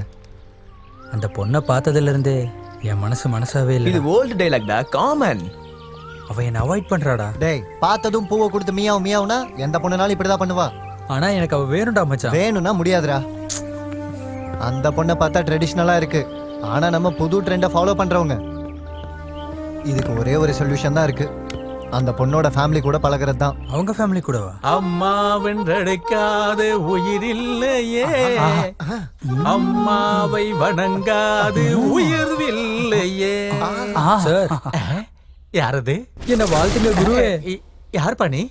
அந்த பொண்ணை பார்த்ததுலேருந்தே என் மனசாவே இல்லை. இது ஓல்டு டைலாக்டா, காமன். அவ என்னை அவாய்ட் பண்றாடா. டேய், பார்த்ததும் பூவை கொடுத்து மியாவுனா எந்த பொண்ணுனாலும் இப்படிதான் பண்ணுவா. ஆனா எனக்கு அவ வேணும்டா மச்சான். வேணும்னா முடியாதுடா. அந்த பொண்ணை பார்த்தா ட்ரெடிஷ்னலா இருக்கு, ஆனா நம்ம புது ட்ரெண்டை ஃபாலோ பண்றவங்க. இதுக்கு ஒரே ஒரு சொல்யூஷன் தான் இருக்கு, அந்த பொண்ணோட ஃபேமிலி கூட பழகிறது தான். அவங்க ஃபேமிலி கூடவா? அம்மா வென்றெடுக்காத உயிரில்லையே, அம்மாவை வணங்காது உயர்வில்லையே. சார், யாரது? என்ன வாழ்த்துங்க குருவே. யார் பண்ணி?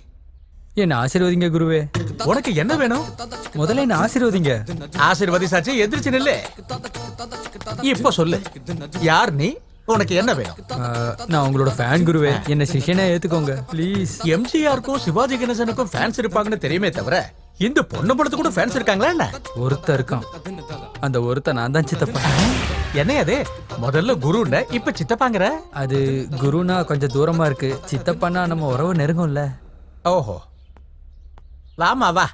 என்ன ஆசீர்வதிங்க குருவே. உனக்கு என்ன வேணும்? முதல்ல என்ன ஆசீர்வதிங்க. ஆசீர்வதிசாச்சு, எந்திரிச்சு நில்லு. இப்ப சொல்லு, யார் நீ? உனக்கு என்ன வேணும்? நான் உங்களோட ஃபேன் குருவே. என்ன சிஷ்யனா ஏத்துக்கோங்க ப்ளீஸ். எம்ஜிஆருக்கும் சிவாஜி கணேசனுக்கும் ஃபேன்ஸ் இருப்பாங்கன்னு தெரியுமே தவிர இந்த பொண்ணு படத்து கூட ஃபேன்ஸ் இருக்காங்களா என்ன? ஒருத்தன் இருக்கான். அந்த ஒருத்தன் நான் தான் சித்தப்பா. என்ன அது? முதல்ல குருன்னு இப்ப சித்தப்பாங்கற? அது குருனா கொஞ்சம் தூரமா இருக்கு, சித்தப்பானா நம்ம உறவு நெருங்கும்ல. ஓஹோ, வாமா வா.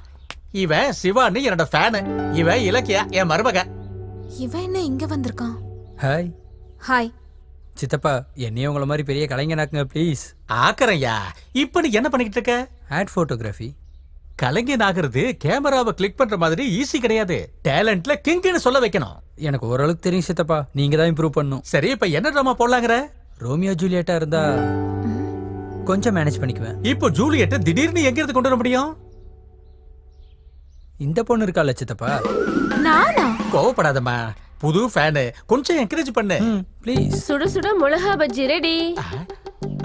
இவன் சிவானி என்னோட ஃபேனு. இவன் இலக்கியா என் மருமக. இவன் என்ன இங்க வந்திருக்கான்? ஹாய். ஹாய். சித்தப்பா, என்னையும் உங்களை மாதிரி பெரிய கலைஞனாக்குங்க ப்ளீஸ். ஆக்கறையா? இப்ப நீ என்ன பண்ணிக்கிட்டு இருக்க? Ad photography. கலைஞன் ஆகிறது கேமராவை கிளிக் பண்ற மாதிரி ஈஸி கிடையாது. டேலண்ட்ல கிங்னு சொல்ல வைக்கணும். எனக்கு ஓரளவுக்கு தெரியும் சித்தப்பா, நீங்க தான் இம்ப்ரூவ் பண்ணும். சரி, இப்ப என்ன ட்ராமா போடலாங்கற? ரோமியோ ஜூலியட்டா இருந்தா கொஞ்சம் மேனேஜ் பண்ணிக்குவேன். இப்போ ஜூலியட்டை திடீர்னு எங்க இருந்து கொண்டு வர முடியும்? இந்த பொண்ணு இருக்கால சித்தப்பா. நானா? கோவப்படாதம்மா, புது ஃபேனு, கொஞ்சம் என்கரேஜ் பண்ணு ப்ளீஸ். சுட சுட மிளகா பஜ்ஜி ரெடி.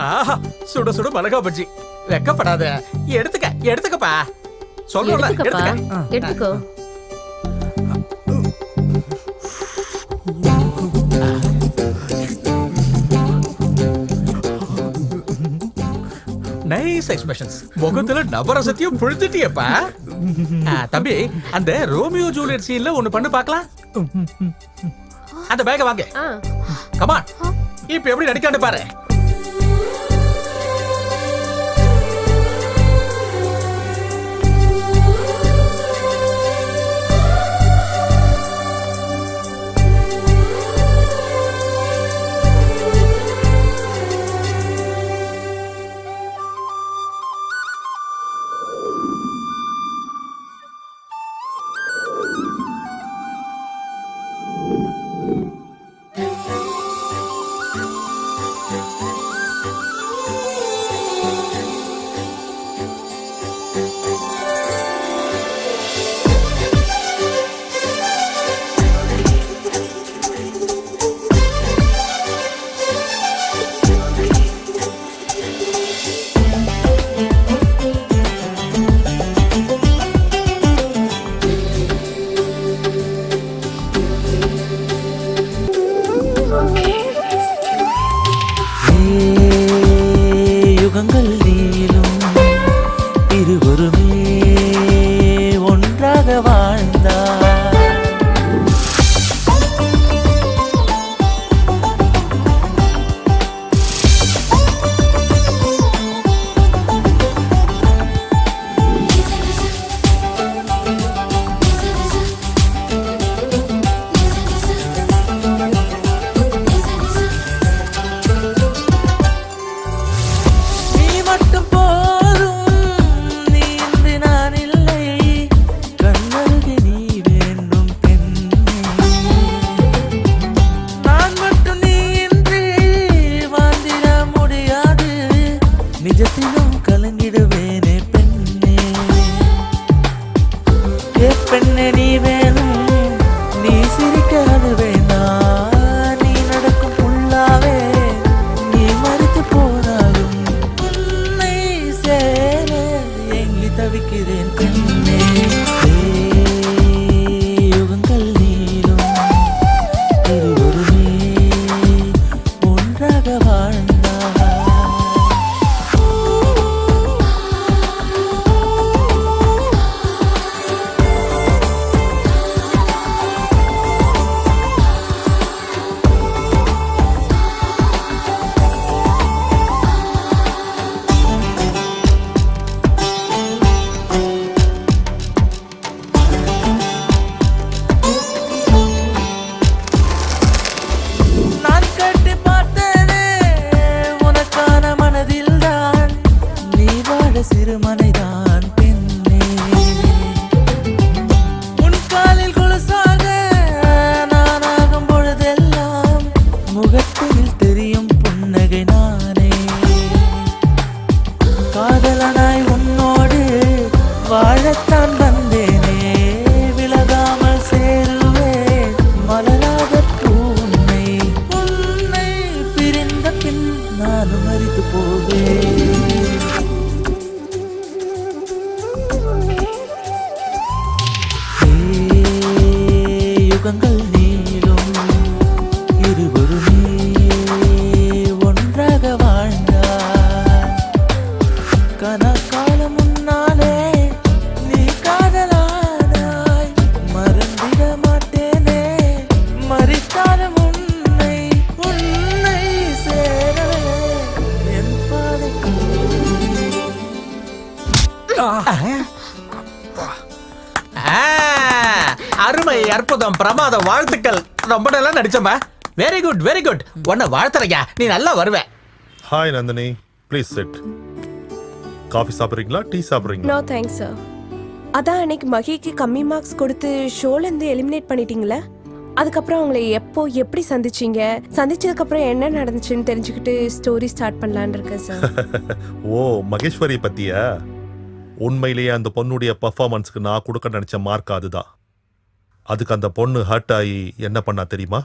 ஆஹா, சுட சுட மிளகா பஜ்ஜி. வெக்கப்படாத, எடுத்துக்கப்பா. சொல்றல, எடுத்துக்கோ. Nice expressions. முகத்துல நவரசத்தையும் புழுத்திட்டியப்பா. தம்பி, அந்த ரோமியோ ஜூலியட் சீன்ல ஒன்னு பண்ணு பார்க்கலாம். அந்த பேக்க வாங்க. கமான், இப்ப எப்படி நடிக்கான்னு பாரு. யுகங்கள் நீளும் இருவருமே ஒன்றாக வாழ்ந்தார். நீ மட்டும் வாழ்ந்தாள். நான் கட்டி பார்த்தேனே உனக்கான மனதில்தான், நீ வாழ சிறுமனைதான் பெண்ணே. உன் காலில் கொலுசாக நானாகும் பொழுதெல்லாம் முகத்தில் தெரியும் புன்னகை நானே. காதலனாய் உன்னோடு வாழத்தான் வந்தேனே, விலகாமல் சேருவேன் மலராக பூனை. உன்னை பிரிந்த பின் நானும் மரித்து போவேன். யுகங்கள் நீளும் இருவருமே ஒன்றாக வாழ்ந்தார். கனகாலம் முன்னாலே நீ காதலானாய், மறந்திட மாட்டேனே மறித்தாலும் உன்னை உன்னை சேரவே என் பாதை. அருமை, அற்புதம், பிரமாதம், வாழ்த்துக்கள். ரொம்ப நல்லா நடிச்சமா. Very good, very good. உன்னை வாழ்த்துறையா, நீ நல்லா வருவ. Hi Nandini, please sit. Coffee சாப்பிட்றீங்களா, டீ சாப்பிட்றீங்களா? No thanks sir. அதான் அன்னைக்கு மகிக்கு கம்மி மார்க்ஸ் கொடுத்து ஷோலேருந்து எலிமினேட் பண்ணிட்டீங்களே, அதுக்கப்புறம் அவங்களை எப்போ எப்படி சந்திச்சீங்க, சந்திச்சதுக்கப்புறம் என்ன நடந்துச்சுன்னு தெரிஞ்சுக்கிட்டு ஸ்டோரி ஸ்டார்ட் பண்ணலான்னு இருக்கேன் சார். ஓ, மகேஸ்வரி பத்தியா? உண்மையிலேயே அந்த பொண்ணுடைய பர்ஃபார்மன்ஸ்க்கு நான் கொடுக்க நினைச்ச மார்க் அதுதான். அதுக்கு அந்த பொண்ணு ஹர்ட் ஆகி என்ன பண்ணா தெரியுமா?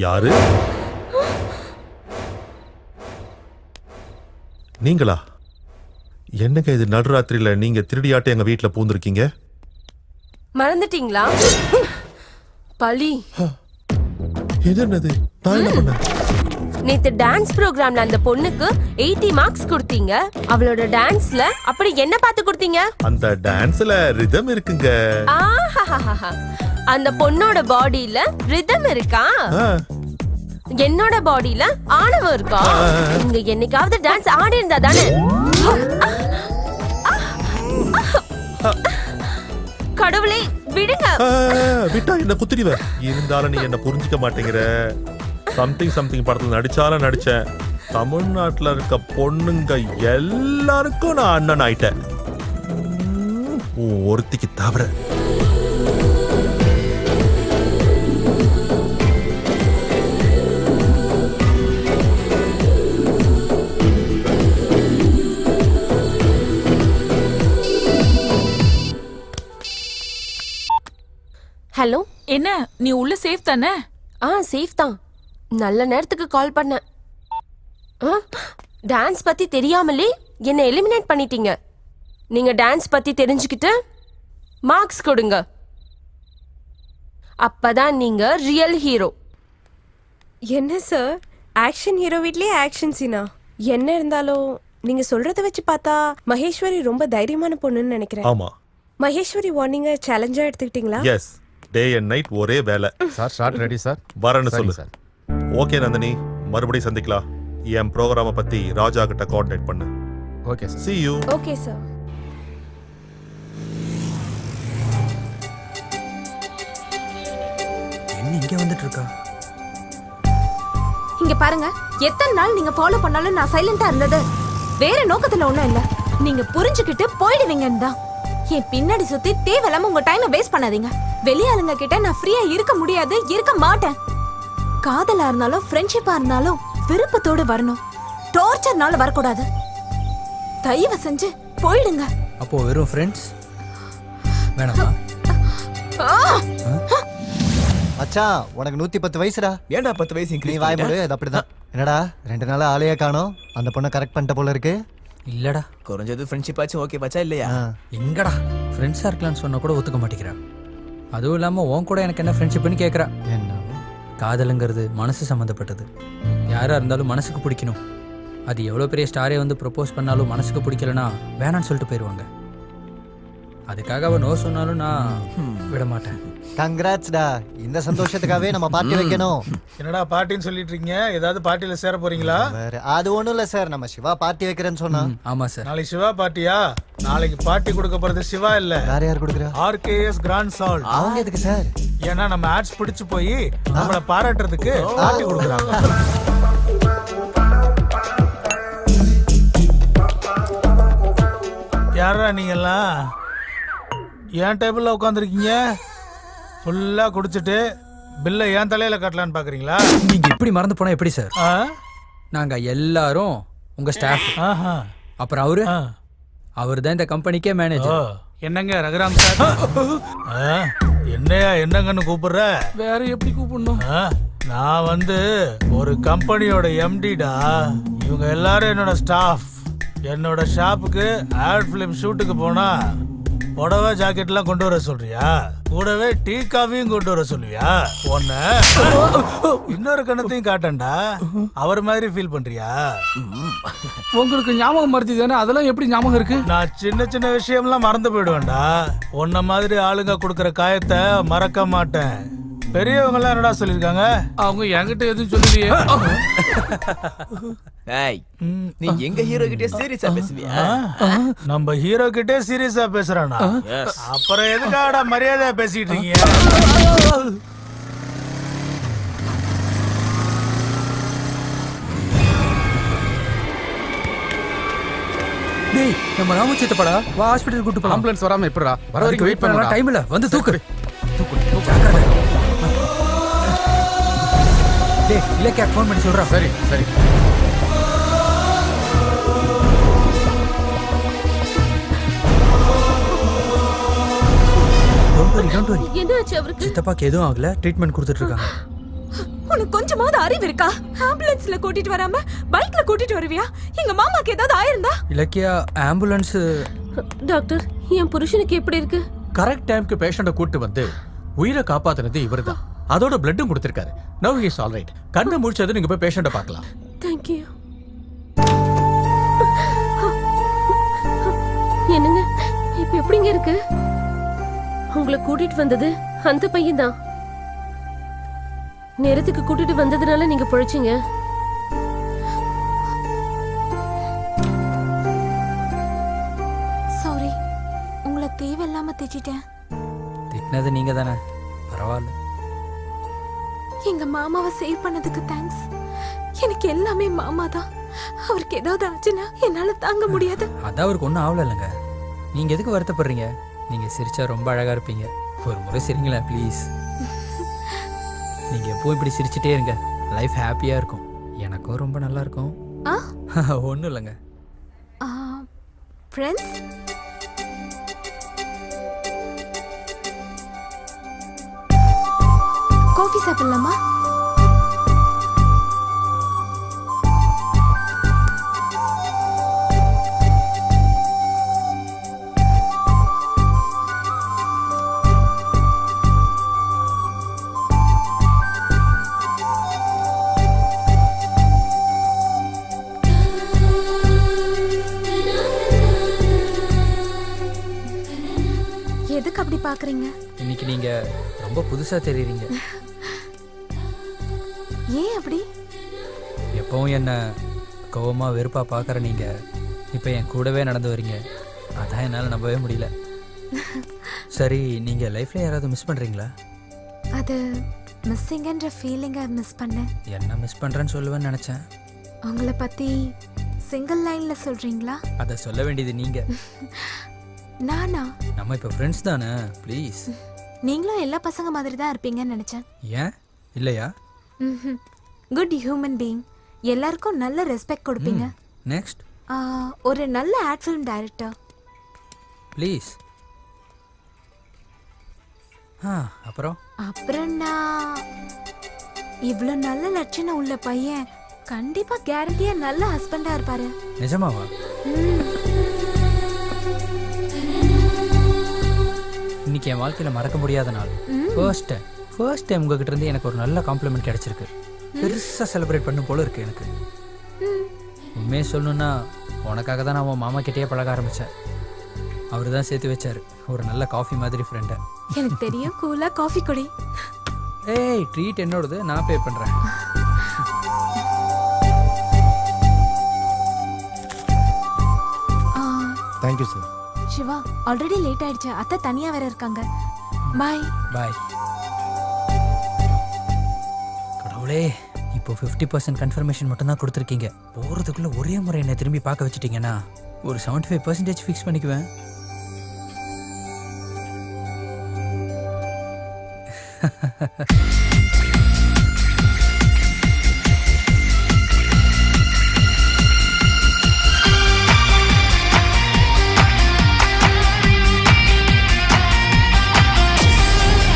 யாரு? நீங்களா? என்னங்க இது, நடுராத்திரியில நீங்க திருடியாட்ட எங்க வீட்டுல பூந்திருக்கீங்க? மறந்துட்டீங்களா? பழி. இது என்னது? நான் என்ன பண்ணேன்? நேத்து டான்ஸ் ப்ரோக்ராம்ல அந்த பொண்ணுக்கு 80 மார்க்ஸ் கொடுத்தீங்க. அவளோட டான்ஸ்ல அப்படி என்ன பார்த்து கொடுத்தீங்க? அந்த டான்ஸ்ல ரிதம் இருக்குங்க. ஆஹாஹாஹா. அந்த பொண்ணோட பாடியில ரிதம் இருக்கா? என்னோட பாடியில ஆணவம் இருக்கா? நீங்க என்னைக்காவது டான்ஸ் ஆடி இருந்தா தானே? கடவுளே விடுங்க. விட்டா என்ன குத்திடுவ. இருந்தாலும் நீ என்ன புரிஞ்சுக்க மாட்டேங்கிற. சம்திங் படத்துல நடிச்சாலும் நடிச்சேன். தமிழ்நாட்டுல இருக்க பொண்ணுங்க எல்லாருக்கும் நான் அண்ணன் ஆயிட்டேன், ஒருத்திக்கு தவிர. ஹலோ, என்ன நீ உள்ள சேஃப் தானே? சேஃப் தான். நல்ல நேரத்துக்கு கால் பண்ணேன். டான்ஸ் பத்தி தெரியாமலே என்ன எலிமினேட் பண்ணிட்டீங்க. நீங்க டான்ஸ் பத்தி தெரிஞ்சுக்கிட்டு மார்க்ஸ் கொடுங்க. அப்பதான் நீங்க ரியல் ஹீரோ. என்ன சார், ஆக்ஷன் ஹீரோ வீட்லயே ஆக்ஷன் சீனா? என்ன இருந்தாலும் நீங்க சொல்றத வச்சு பார்த்தா மகேஸ்வரி ரொம்ப தைரியமான பொண்ணுன்னு நினைக்கிறேன். ஆமா. மகேஸ்வரி வார்னிங்க சேலஞ்சா எடுத்துக்கிட்டீங்களா? எஸ், டே அண்ட் நைட் ஒரே வேலை. Sir shot ready sir. வரேன்னு சொல்லு சார். ஓகே நந்தினி, மறுபடியும் சந்திக்கலாம். என் ப்ரோக்ராம பத்தி ராஜா கிட்ட கோஆர்டினேட் பண்ணு. Okay sir. See you. Okay sir. என்ன இங்கே வந்துட்டு இருக்கா? இங்க பாருங்க, எத்தனை நாள் நீங்க ஃபாலோ பண்ணாலும் நான் சைலண்டா இருந்தது வேற நோக்கத்துல ஒண்ணும் இல்ல. நீங்க புரிஞ்சுக்கிட்டு போயிடுவீங்கன்னு தான். என் பின்னாடி சுத்தி தேவையில்லாம உங்க டைமை வேஸ்ட் பண்ணாதீங்க. வெளியாளுங்க கிட்ட நான் ஃப்ரீயா இருக்க முடியாது, இருக்க மாட்டேன். காதலா இருந்தாலும் ஃப்ரெண்ட்ஷிப்பா இருந்தாலும் விருப்பத்தோடு வரணும், டார்ச்சர்னால வரக்கூடாது. தயவு செஞ்சு போயிடுங்க. அப்போ வெறும் ஃப்ரெண்ட்ஸ் வேணாமா? மச்சான், உனக்கு 110 வயசுடா. ஏன்டா 10 வயசு நீ வாய் மூடு. அது அப்படிதான். என்னடா 2 நாளா ஆளையே காணோம்? அந்த பொண்ணை கரெக்ட் பண்ணிட்ட போல இருக்கு. இல்லடா. குறைஞ்சது ஃப்ரெண்ட்ஷிப் ஆச்சு ஓகே பச்சா இல்லையா? எங்கடா ஃப்ரெண்ட்ஸாக இருக்கலாம்னு சொன்னா கூட ஒத்துக்க மாட்டேங்கிறா. அதுவும் இல்லாமல் உன் கூட எனக்கு என்ன ஃப்ரெண்ட்ஷிப்னு கேட்குறா. என்ன காதலுங்கிறது மனசு சம்மந்தப்பட்டது. யாராக இருந்தாலும் மனசுக்கு பிடிக்கணும். அது எவ்வளோ பெரிய ஸ்டாரே வந்து ப்ரப்போஸ் பண்ணாலும் மனசுக்கு பிடிக்கலனா வேணான்னு சொல்லிட்டு போயிடுவாங்க. அதுக்காக அவள் நோ சொன்னாலும் நான் விட மாட்டேன். கங்க்ராட்ஸ்டா. இந்த சந்தோஷத்துக்காகவே நம்ம பார்ட்டி வைக்கணும். என்னடா பார்ட்டின்னு சொல்லிட்டு இருக்கீங்க? ஏதாவது பார்ட்டியில சேர போறீங்களா? வேற அது ஒண்ணும் இல்ல சார், நம்ம சிவா பார்ட்டி வைக்கிறேன்னு சொன்னா. ஆமாம் சார். நாளைக்கு சிவா பார்ட்டியா? நாளைக்கு பார்ட்டி கொடுக்க போறது சிவா இல்ல, வேற யார் கொடுக்குறா? RKS grand salt. அவங்க எதுக்கு சார்? ஏன்னா நம்ம ஆட்ஸ் பிடிச்சு போய் நம்மள பாராட்டுறதுக்கு பார்ட்டி கொடுக்குறாங்க. யாரா நீங்கெல்லாம் என் டேபிள்ல உட்காந்துருக்கீங்க? ஃபுல்லா குடிச்சிட்டு பில்லை என் தலையில கட்டலான்னு பாக்குறீங்களா? நீங்க இப்படி மறந்து போனா எப்படி சார்? ஆ? நாங்க எல்லாரும் உங்க ஸ்டாஃப். ஆஹா. அப்புறம் அவர் தான் இந்த கம்பெனிக்கே ஓ, மேனேஜர். என்னங்க ரகுராம் சார்? என்னையா என்னங்கன்னு கூப்பிடுற? வேற எப்படி கூப்பிடணும்? நான் வந்து ஒரு கம்பெனியோட MDடா. இவங்க எல்லாரும் என்னோட ஸ்டாஃப். என்னோட ஷாப்புக்கு ஆட் ஃபிலிம் ஷூட்டுக்கு போனா புடவை ஜாக்கெட்லாம் கொண்டு வர சொல்றியா? கூடவே டீ காஃபியும் கொண்டு வர சொல்லுவியா? ஒன்னு இன்னொரு கணத்தையும் காட்டண்டா. அவர் மாதிரி ஃபீல் பண்றியா? உங்களுக்கு ஞாபகம் மறதி தானே, அதெல்லாம் எப்படி ஞாபகம் இருக்கு? நான் சின்ன சின்ன விஷயம்லாம் மறந்து போயிடுவேன்டா. உன்ன மாதிரி ஆளுங்க கொடுக்கற காயத்தை மறக்க மாட்டேன். பெரியவங்க எல்லாம் என்னடா சொல்லிருக்காங்க? அவங்க என்கிட்ட எதுவும் சொல்லலையே. ஏய், நீ எங்க ஹீரோ கிட்டே சீரியஸா பேசுவியா? நம்ம ஹீரோ கிட்டே சீரியஸா பேசுறானா? அப்புறம் எதுக்காடா மரியாதையா பேசிட்டு இருக்கீங்க? டேய், நம்ம ராமு சித்தப்படா, வா ஹாஸ்பிடல் கூட்டி போலாம். ஆம்புலன்ஸ் வராம எப்படிடா? வர வரைக்கும் வெயிட் பண்ணலாம். டைம் இல்ல, வந்து தூக்கு. டேய், இலக்கியா ஃபோன் பண்ணி சொல்றா. சரி சரி. Don't worry. என்னாச்சு அவருக்கு? சித்தப்பாக்கு எதுவும் ஆகல, ட்ரீட்மெண்ட் கொடுத்துட்டு இருக்காங்க. உனக்கு கொஞ்சமாவது அறிவு இருக்கா? ஆம்புலன்ஸ்ல கூட்டிட்டு வராம பைக்ல கூட்டிட்டு வருவியா? எங்க மாமாக்கு ஏதாவது ஆயிருந்தா? இலக்கியா, ஆம்புலன்ஸ். டாக்டர், என் புருஷனுக்கு எப்படி இருக்கு? கரெக்ட் டைம்க்கு பேஷண்ட கூட்டி வந்து உயிரை காப்பாத்துனது இவர்தான். அதோட பிளட்டும் கொடுத்திருக்காரு. Now he is all right. கண்ணை முடிச்சது நீங்க போய் பேஷண்ட பார்க்கலாம். Thank you. என்னங்க இப்ப எப்படிங்க இருக்கு? உங்களை கூட்டிட்டு வந்தது அந்த பையன் தான். நேரத்துக்கு கூட்டிட்டு வந்ததுனால நீங்க பொழைச்சீங்க. சாரி, உங்களை தேவையில்லாம திட்டிட்டேன். திட்டினது நீங்க தானே, பரவாயில்ல. எங்க மாமாவை சேவ் பண்ணதுக்கு தேங்க்ஸ். எனக்கு எல்லாமே மாமா தான். அவருக்கு ஏதாவது ஆச்சுன்னா என்னால தாங்க முடியாது. அதான் அவருக்கு ஒன்றும் ஆகல இல்லைங்க. நீங்க எதுக்கு வருத்தப்படுறீங்க? நீங்க சிரிச்சா ரொம்ப அழகா இருப்பீங்க. ஒரு முறை சிரிங்களேன் ப்ளீஸ். நீங்க எப்பவும் இப்படி சிரிச்சிட்டே இருங்க, லைஃப் ஹாப்பியா இருக்கும். எனக்கும் ரொம்ப நல்லா இருக்கும். ஒன்றும் இல்லைங்க. ஃப்ரெண்ட்ஸ், காஃபி சாப்பிடலாமா? எதுக்கு அப்படி பாக்குறீங்க? இன்னைக்கு நீங்க ரொம்ப புதுசா தெரியுறீங்க. ஏன் அப்படி? எப்பவும் என்ன கோவமா வெறுப்பா பார்க்குற நீங்க இப்போ என் கூடவே நடந்து வரீங்க. அதான் என்னால் நம்பவே முடியல. சரி, நீங்க லைஃப்ல யாராவது மிஸ் பண்றீங்களா? அது மிஸ்ஸிங்கன்ற ஃபீலிங்கை மிஸ் பண்ணேன். என்ன மிஸ் பண்றேன்னு சொல்லுவேன்னு நினைச்சேன். உங்களை பத்தி சிங்கிள் லைன்ல சொல்றீங்களா? அதை சொல்ல வேண்டியது நீங்க. நானா? நம்ம இப்போ ஃப்ரெண்ட்ஸ் தானே, ப்ளீஸ். நீங்களும் எல்லா பசங்க மாதிரி தான் இருப்பீங்கன்னு நினைச்சேன். ஏன் இல்லையா? Good human being. எல்லாருக்கும் நல்ல ரெஸ்பெக்ட் கொடுப்பீங்க. நெக்ஸ்ட், ஒரு நல்ல ஆட் ஃபிலிம் டைரக்டர். ப்ளீஸ். அப்புறம் நான் இவ்வளோ நல்ல லட்சணம் உள்ள பையன் கண்டிப்பா கேரண்டியா நல்ல ஹஸ்பண்டா இருப்பாரு. நிஜமாவா? இன்னைக்கு என் வாழ்க்கையில மறக்க முடியாத நாள். ஃபர்ஸ்ட் டைம் உங்ககிட்ட இருந்து எனக்கு ஒரு நல்ல காம்ப்ளிமெண்ட் கிடைச்சிருக்கு. பெருசா செலிப்ரேட் பண்ணும் போல இருக்கு எனக்கு. உண்மையை சொல்லணும்னா உனக்காக தான் நான் உன் மாமா கிட்டேயே பழக ஆரம்பித்தேன். அவர் தான் சேர்த்து வச்சார் ஒரு நல்ல காஃபி மாதிரி ஃப்ரெண்டை. எனக்கு தெரியும், கூலா காஃபி குடி. ஏய், ட்ரீட் என்னோடது, நான் பே பண்ணுறேன். Thank you sir. Shiva, already late ஆயிடுச்சு. அத்தை தனியா வேற இருக்காங்க. பாய். பாய். கடவுளே, இப்போ 50% கன்ஃபர்மேஷன் மட்டும் தான் கொடுத்துருக்கீங்க. போகிறதுக்குள்ளே ஒரே முறை என்னை திரும்பி பார்க்க வச்சுட்டீங்கன்னா ஒரு 75% ஃபிக்ஸ் பண்ணிக்குவேன்.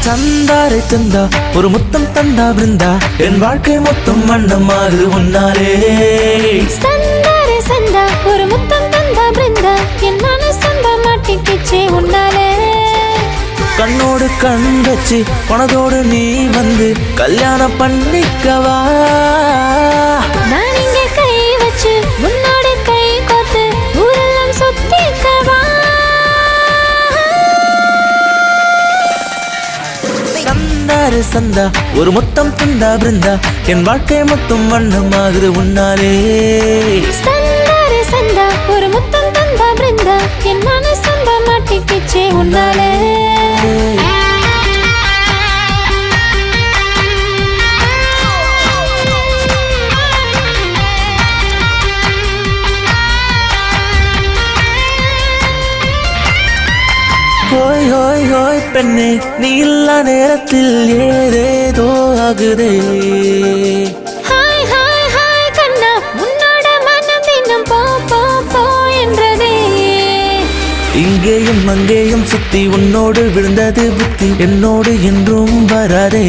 சந்தாரை தந்தா ஒரு முத்தம் தந்தா பிருந்தா என் வாழ்க்கை மொத்தம் வண்ணமாகுது உன்னாலே. சந்தாரே சந்தா ஒரு முத்தம் தந்தா பிருந்தா என் மனசந்த மாட்டிக்கிச்சே உன்னாலே. கண்ணோடு கண் வச்சு பணத்தோடு நீ வந்து கல்யாணம் பண்ணிக்கவா. நான் இங்கே கை வச்சு முன்னோடு கை கோத்து ஊரெல்லாம் சுத்திக்கவா. சந்தாரு சந்தா ஒரு முத்தம் தந்தா பிருந்தா என் வாழ்க்கை மொத்தம் வண்ணமாகுது உன்னாலே. சந்தாரே சந்தா ஒரு முத்தம் தந்தா பிருந்தா என் மனசந்த மாட்டிக்கிச்சே உன்னாலே. ஹோய் ஹோய் ஹோய் பெண்ணே, நீ இல்லா நேரத்தில் ஏதேதோ ஆகுதே. ஹாய் ஹாய் ஹாய் கண்ணா, உன்னோட மனம் தினம் போ போ போ என்றதே. இங்கேயும் அங்கேயும் சுத்தி உன்னோடு விழுந்தது புத்தி என்னோடு என்றும் வராதே.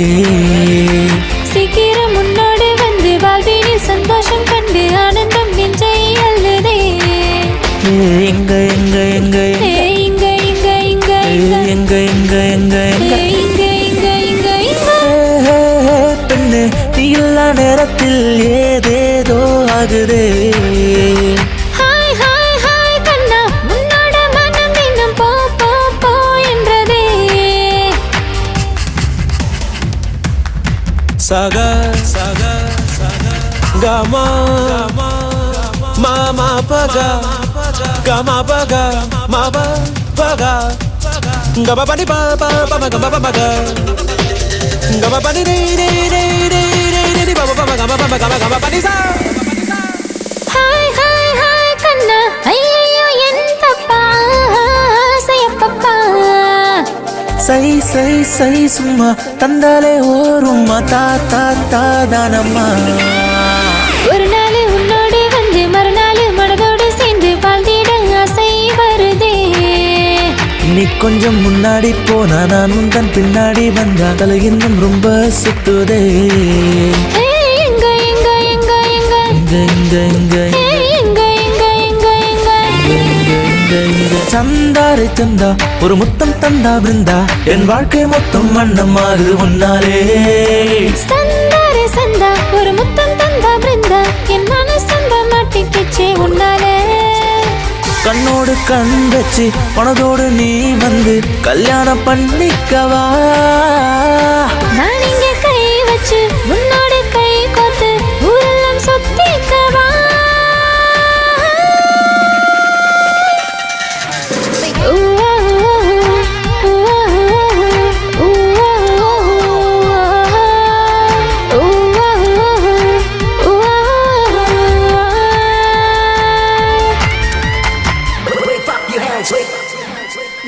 சீக்கிரம் உன்னோடு வந்து வாழ்வினில் சந்தோஷம் கண்டு ஆனந்தம் நெஞ்சை அள்ளுதே. எங்க எங்க எங்க இங்க இங்க இங்க எங்க எங்க எங்க எங்க இங்க இங்க இங்க இங்க. பெண்ணே, நீ இல்லா நேரத்தில் ஏதேதோ ஆகுதே. ஹாய் ஹாய் ஹாய் கண்ணா, உன்னோட மனம் தினம் போ போ போ என்றதே. சக சக கமா மாமா பக கமா பக மாப பக கப பனி ப ப ப கப ப பக கப பனி ரே ரே ரே ரே ரே ரே பப பப கப பப கப கப பனி சா. ஹாய் ஹாய் ஹாய் கண்ணா, ஐயோ என் தப்பா செய்யப்பப்பா. சை சை சை சும்மா தந்தாலே ஓரும்மா தா தா தா தானம்மா. ஒரு நாள் உன்னோடு வந்து மறுநாள் மனதோடு சேர்ந்து வாழ்ந்திட ஆசை வருதே. நீ கொஞ்சம் முன்னாடி போனா நான் உந்தன் பின்னாடி வந்தா தலை இன்னும் ரொம்ப சுத்துதே. எங்க எங்க எங்க எங்க இங்க இங்க இங்க எங்க எங்க எங்க எங்க. சந்தாரை தந்தா ஒரு முத்தம் தந்தா பிருந்தா என் வாழ்க்கை மொத்தம் வண்ணமாகுது உன்னாலே. சந்தாரே சந்தா ஒரு முத்தம் தந்தா பிருந்தா என் மனசந்த மாட்டிக்கிச்சே உன்னாலே. கண்ணோடு கண் வச்சு பணத்தோடு நீ வந்து கல்யாணம் பண்ணிக்கவா. நான் இங்கே கை வச்சு உன்னோடு கை கோத்து ஊரெல்லாம் சுத்திக்கவா.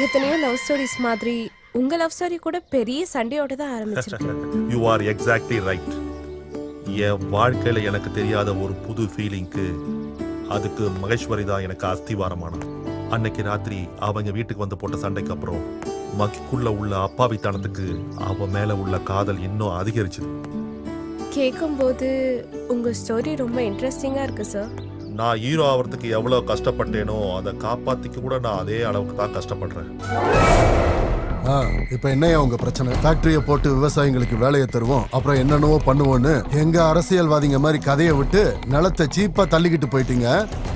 எத்தனையோ லவ் ஸ்டோரிஸ் மாதிரி உங்க லவ் ஸ்டோரி கூட பெரிய சண்டையோட தான் ஆரம்பிச்சிருக்கு. You are exactly right. என் வாழ்க்கையில எனக்கு தெரியாத ஒரு புது ஃபீலிங்க்கு அதுக்கு மகேஸ்வரி தான் எனக்கு அஸ்திவாரமானா. அன்னைக்கு ராத்திரி அவங்க வீட்டுக்கு வந்து போட்ட சண்டைக்கு அப்புறம் மகிக்குள்ள உள்ள அப்பாவித்தனத்துக்கு அவ மேல உள்ள காதல் இன்னும் அதிகரிச்சுது. கேட்கும்போது உங்கள் ஸ்டோரி ரொம்ப இன்ட்ரெஸ்டிங்காக இருக்குது சார். நான் ஹீரோ ஆகிறதுக்கு எவ்வளவு கஷ்டப்பட்டேனோ அதை காப்பாத்திக்க கூட நான் அதே அளவுக்கு தான் கஷ்டப்படுறேன். இப்ப என்னையா உங்க பிரச்சனை? ஃபேக்டரியை போட்டு விவசாயிகளுக்கு வேலையை தருவோம், அப்புறம் என்னென்னவோ பண்ணுவோன்னு எங்க அரசியல்வாதிங்க மாதிரி கதையை விட்டு நிலத்தை சீப்பா தள்ளிக்கிட்டு போயிட்டீங்க.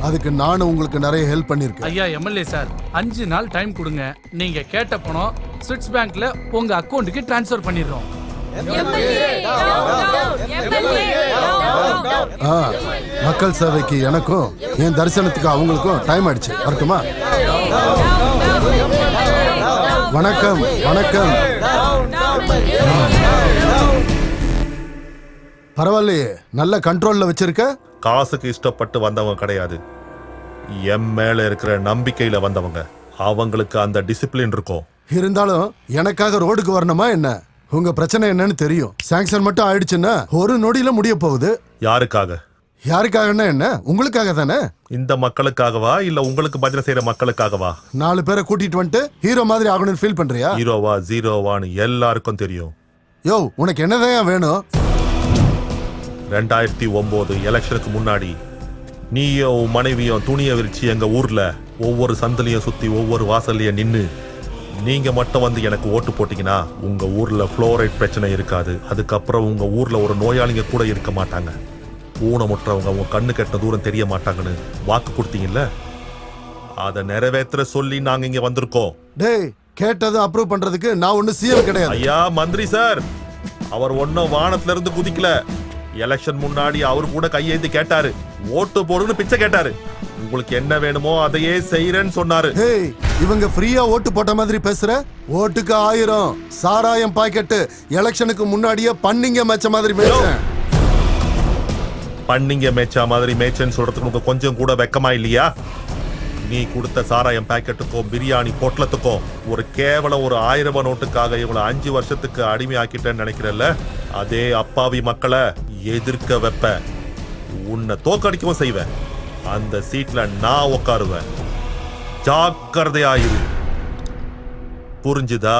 அதுக்கு நானும் உங்களுக்கு நிறைய ஹெல்ப் பண்ணிருக்கேன். ஐயா எம்எல்ஏ சார், 5 நாள் டைம் கொடுங்க. நீங்க கேட்ட பணம் ஸ்விட்ச் பேங்க்ல உங்க அக்கவுண்ட்டுக்கு டிரான்ஸ்ஃபர் பண்ணிடுறோம். மக்கள் சேவைக்கு எனக்கும் என் தரிசனத்துக்கு அவங்களுக்கும் டைம் ஆயிடுச்சு. வரட்டுமா? வணக்கம் வணக்கம். பரவாயில்லையே, நல்ல கண்ட்ரோல்ல வச்சிருக்க. காசுக்கு இஷ்டப்பட்டு வந்தவங்க கிடையாது, என் மேல இருக்கிற நம்பிக்கையில வந்தவங்க. அவங்களுக்கு அந்த டிசிப்ளின் இருக்கும். இருந்தாலும் எனக்காக ரோடுக்கு வரணுமா என்ன? உங்க பிரச்சனை என்னன்னு தெரியும். சாங்ஷன் மட்டும் ஆயிடுச்சுன்னா ஒரு நொடியில முடிய போகுது. யாருக்காக? யாருக்காகன்னா என்ன? உங்களுக்காக தானே. இந்த மக்களுக்காகவா இல்ல உங்களுக்கு பஜனை செய்யற மக்களுக்காகவா? 4 பேரை கூட்டிட்டு வந்துட்டு ஹீரோ மாதிரி ஆகணும்னு ஃபீல் பண்றியா? ஹீரோவா ஜீரோவான்னு எல்லாருக்கும் தெரியும். யோ, உனக்கு என்னதான் வேணும்? 2009 எலெக்ஷனுக்கு முன்னாடி நீயும் உன் மனைவியும் துணியை விரிச்சு எங்க ஊர்ல ஒவ்வொரு சந்தலையும் சுத்தி ஒவ்வொரு வாசல்லையும் நின்னு நீங்க மட்டும் வந்து எனக்கு ஓட்டு போட்டீங்கன்னா உங்க ஊர்ல புளோரைட் பிரச்சனை இருக்காது. அதுக்கப்புறம் உங்க ஊர்ல ஒரு நோயாளிங்க கூட இருக்க மாட்டாங்க. ஊனமுற்றவங்க உங்க கண்ணு கெட்ட தூரம் தெரிய மாட்டாங்கன்னு வாக்கு கொடுத்தீங்கல்ல, அதை நிறைவேற்ற சொல்லி நாங்க இங்க வந்திருக்கோம். டேய், கேட்டதை அப்ரூவ் பண்றதுக்கு நான் ஒண்ணு சிஎம் கிடையாது. ஐயா மந்திரி சார், அவர் ஒன்னும் வானத்துல இருந்து குதிக்கல. எலெக்ஷன் முன்னாடி அவர் கூட கையேந்தி கேட்டாரு, ஓட்டு போடுன்னு பிச்சை கேட்டாரு. உங்களுக்கு என்ன வேணுமோ அதையே செய்யறேன்னு சொன்னாரு. ஹேய், இவங்க ஃப்ரீயா ஓட்டு போட்ட மாதிரி பேசுற. ஓட்டுக்கு 1000 சாராயம் பாக்கெட்டு எலெக்ஷனுக்கு முன்னாடியே பண்ணிங்க மேட்ச மாதிரி மேய்ச்சேன். பண்ணிங்க மேய்ச்சா மாதிரி மேய்ச்சேன்னு சொல்றதுக்கு உங்களுக்கு கொஞ்சம் கூட வெக்கமா இல்லையா? நீ கொடுத்த சாராயம் பாக்கெட்டுக்கும் பிரியாணி பொட்டலத்துக்கும் ஒரு கேவலம் ஒரு 1000 ரூபாய் நோட்டுக்காக இவ்வளவு 5 வருஷத்துக்கு அடிமை ஆக்கிட்டேன்னு நினைக்கிறல்ல, அதே அப்பாவி மக்களை எதிர்க்க வைப்ப, உன்னை தோக்கடிக்கவும் செய்வேன். அந்த சீட்ல நான் உட்காருவேன். ஜாக்கிரதையாயிரு, புரிஞ்சுதா?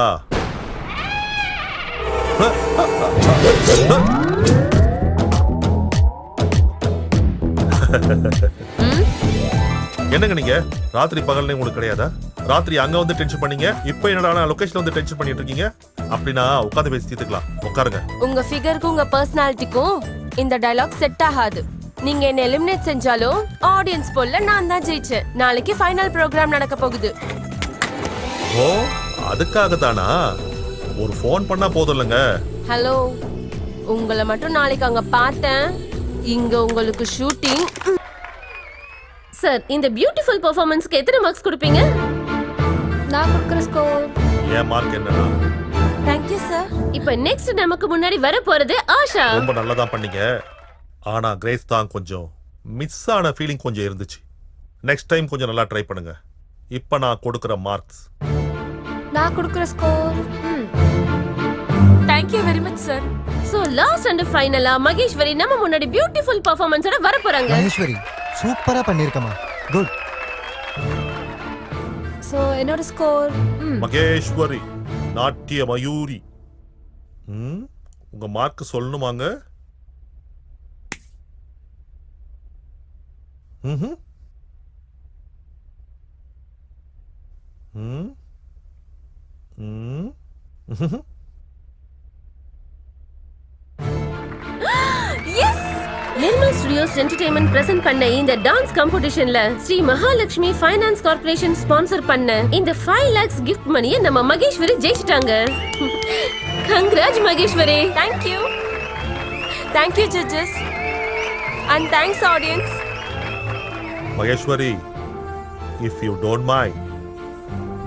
என்னங்க நீங்க ராத்திரி பகல்னே உங்களுக்கு கிடையாதா? ராத்திரி அங்க வந்து டென்ஷன் பண்ணீங்க, இப்போ என்னடா லொகேஷன்ல வந்து டென்ஷன் பண்ணிட்டு இருக்கீங்க? அப்படின்னா உட்காந்து பேசி தீர்த்துக்கலாம். உட்காருங்க. உங்க ஃபிகருக்கும் உங்க பர்சனாலிட்டிக்கும் இந்த டயலாக் செட் ஆகாது. நீங்க என்ன எலிமினேட் செஞ்சாலும் ஆடியன்ஸ் போல்ல நான் தான் ஜெயிச்சேன். நாளைக்கு ஃபைனல் ப்ரோக்ராம் நடக்க போகுது. ஓ, அதுக்காக தானா? ஒரு ஃபோன் பண்ணா போதும் இல்லங்க. ஹலோ, உங்களை மட்டும் நாளைக்கு அங்க பார்த்தேன். இங்க உங்களுக்கு ஷூட்டிங். சார், இந்த பியூட்டிஃபுல் பெர்ஃபார்மன்ஸ்க்கு எத்தனை மார்க்ஸ் கொடுப்பீங்க? நான் கொடுக்குற ஸ்கோர். என் மார்க் என்னன்னா? Thank you sir. இப்போ நெக்ஸ்ட் நமக்கு முன்னாடி வர போறது ஆஷா. ரொம்ப நல்லதா பண்ணீங்க. ஆனா கிரேஸ் தான் கொஞ்சம் மிஸ் ஆன ஃபீலிங் கொஞ்சம் இருந்துச்சு. நெக்ஸ்ட் டைம் கொஞ்சம் நல்லா ட்ரை பண்ணுங்க. இப்போ நான் கொடுக்குற மார்க்ஸ். நான் கொடுக்குற score. Thank you very much sir. So last and ஃபைனலா மகேஸ்வரி நம்ம முன்னாடி பியூட்டிஃபுல் பெர்ஃபார்மன்ஸோட வர போறாங்க. மகேஸ்வரி சூப்பரா பண்ணிருக்கமா. குட். சோ என்னோட ஸ்கோர் மகேஸ்வரி நாட்டிய மயூரி. உங்க மார்க் சொல்லணுமாங்க? நிர்மல் ஸ்டுடியோஸ் என்டர்டெயின்மெண்ட் பிரசன்ட் பண்ண இந்த டான்ஸ் காம்படிஷன்ல Sri Mahalakshmi finance corporation sponsor பண்ண இந்த 5 lakhs gift மணியை நம்ம மகேஸ்வரி ஜெயிச்சிட்டாங்க. Congrats Maheswari. Thank you. Thank you judges and thanks audience. Maheswari, if you don't mind,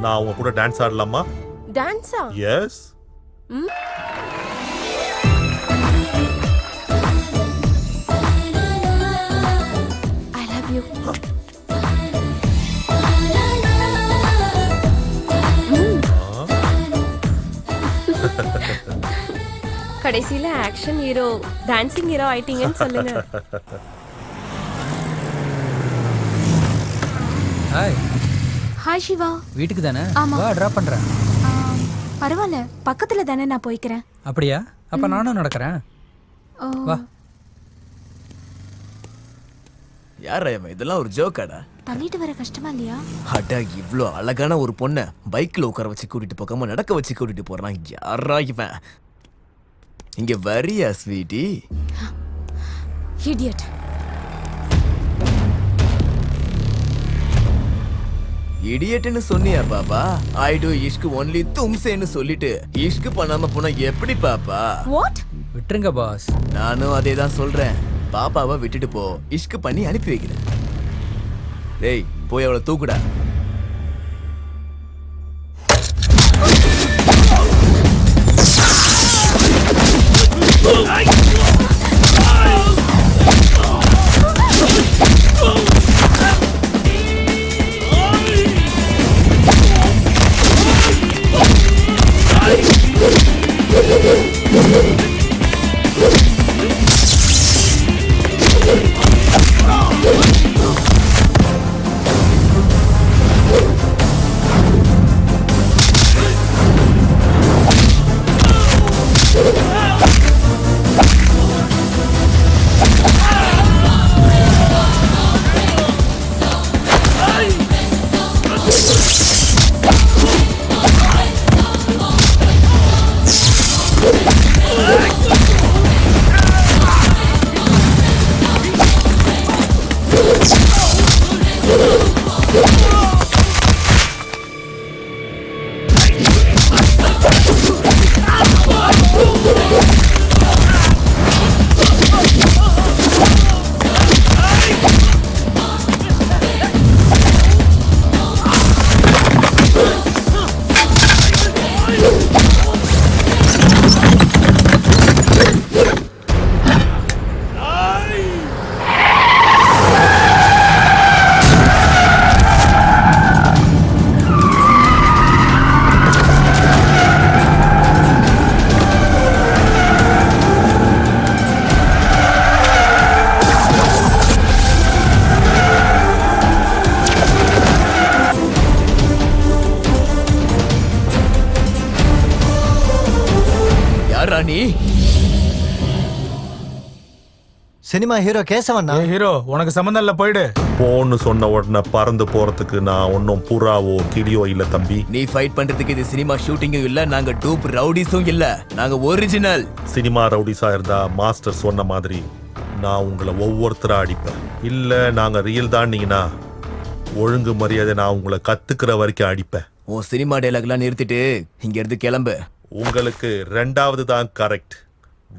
நான் உங்க கூட டான்ஸ் ஆடலாமா? டான்ஸா? எஸ். I love you. கடைசியில ஆக்ஷன் ஹீரோ டான்சிங் ஹீரோ ஆயிட்டீங்கன்னு சொல்லுங்க. ஹாய். ஹாய் சிவா. வீட்டுக்கு தானே? ஆமா. வா, டிராப் பண்றேன். பரவாயில்ல, பக்கத்துல தானே, நான் போய்க்கிறேன். அப்படியா? அப்ப நானும் நடக்கிறேன். வா. யாரா இவன்? இதெல்லாம் ஒரு ஜோக்காடா? தள்ளிட்டு வர கஷ்டமா இல்லையா? அடா, இவ்ளோ அழகான ஒரு பொண்ண பைக்ல உட்கார வச்சு கூட்டிட்டு போகாம நடக்க வச்சு கூட்டிட்டு போறான். யாரா இவன்? இங்க வரியா ஸ்வீட்டி? இடியட். இடியட்னு சொன்னியா பாப்பா? ஐ டு இஷ்க் ஒன்லி தும்சேன்னு சொல்லிட்டு இஷ்க் பண்ணாம போனா எப்படி பாப்பா? வாட்? விட்டுருங்க பாஸ். நானும் அதே தான் சொல்றேன். பாப்பாவை விட்டுட்டு போ, இஷ்க் பண்ணி அனுப்பி வைக்கிறேன். டேய், போய் அவளை தூக்குடா. ராணி, சினிமா ஹீரோ கேசவன். ஹீரோ உனக்கு சம்மந்தம் இல்ல, போயிடு. போன்னு சொன்ன உடனே பறந்து போறதுக்கு நான் ஒன்னும் புறாவோ கிளியோ இல்ல தம்பி. நீ ஃபைட் பண்றதுக்கு இது சினிமா ஷூட்டிங்கும் இல்ல, நாங்க டூப் ரவுடிஸும் இல்ல, நாங்க ஒரிஜினல். சினிமா ரவுடிஸா இருந்தா மாஸ்டர் சொன்ன மாதிரி நான் உங்களை ஒவ்வொருத்தரா அடிப்பேன். இல்ல நாங்க ரியல் தான்னீங்கன்னா ஒழுங்கு மரியாதை நான் உங்களை கத்துக்கிற வரைக்கும் அடிப்பேன். உன் சினிமா டைலாக்லாம் நிறுத்திட்டு இங்க இருந்து கிளம்பு. உங்களுக்கு ரெண்டாவது தான் கரெக்ட்.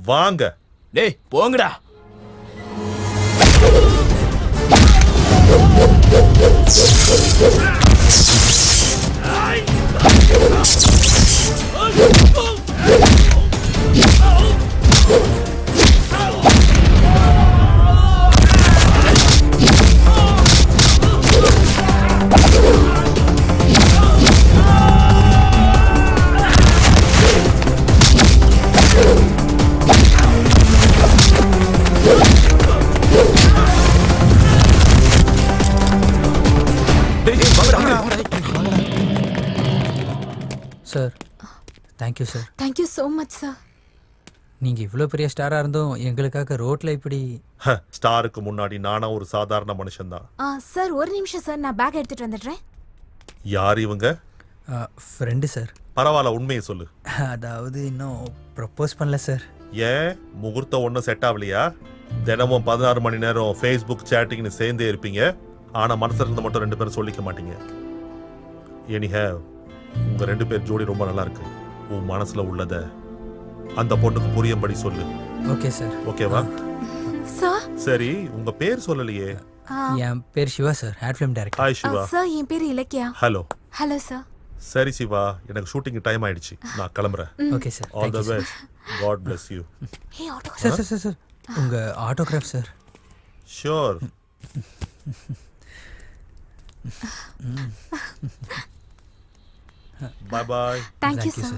வாங்க. டேய் போங்கடா. Sir, thank you sir. Thank you so much sir. நீங்கள் இவ்வளோ பெரிய ஸ்டாராக இருந்தும் எங்களுக்காக ரோட்டில் இப்படி. ஸ்டாருக்கு முன்னாடி நானா ஒரு சாதாரண மனுஷன்தான். சார் ஒரு நிமிஷம் சார், நான் பேக் எடுத்துட்டு வந்துடுறேன். யார் இவங்க? Friend sir. பரவாயில்ல, உண்மையை சொல்லு. அதாவது இன்னும் ப்ரப்போஸ் பண்ணல சார். ஏன் முகூர்த்தம் ஒன்றும் செட் ஆகலையா? தினமும் 16 மணி நேரம் ஃபேஸ்புக் சேட்டிங்னு சேர்ந்தே இருப்பீங்க, ஆனால் மனசுல இருந்து மட்டும் 2 பேரும் சொல்லிக்க மாட்டீங்க. எனிஹேவ், உங்க 2 பேர் ஜோடி ரொம்ப நல்லா இருக்கு. உன் மனசுல உள்ளத அந்த பொண்ணுக்கு புரியும்படி சொல்லு. Okay sir. ஓகேவா? சார். சரி, உங்க பேர் சொல்லலையே. என் பேர் Siva sir, ad film director. Hi Siva. Sir என் பேர் இலக்கியா. ஹலோ. Hello sir. சரி சிவா, எனக்கு ஷூட்டிங் டைம் ஆயிடுச்சு, நான் கிளம்புறேன். Okay sir. All the best. God bless you. Sir sir sir sir, உங்க autograph sir. Sure. Bye bye. Thank you, sir.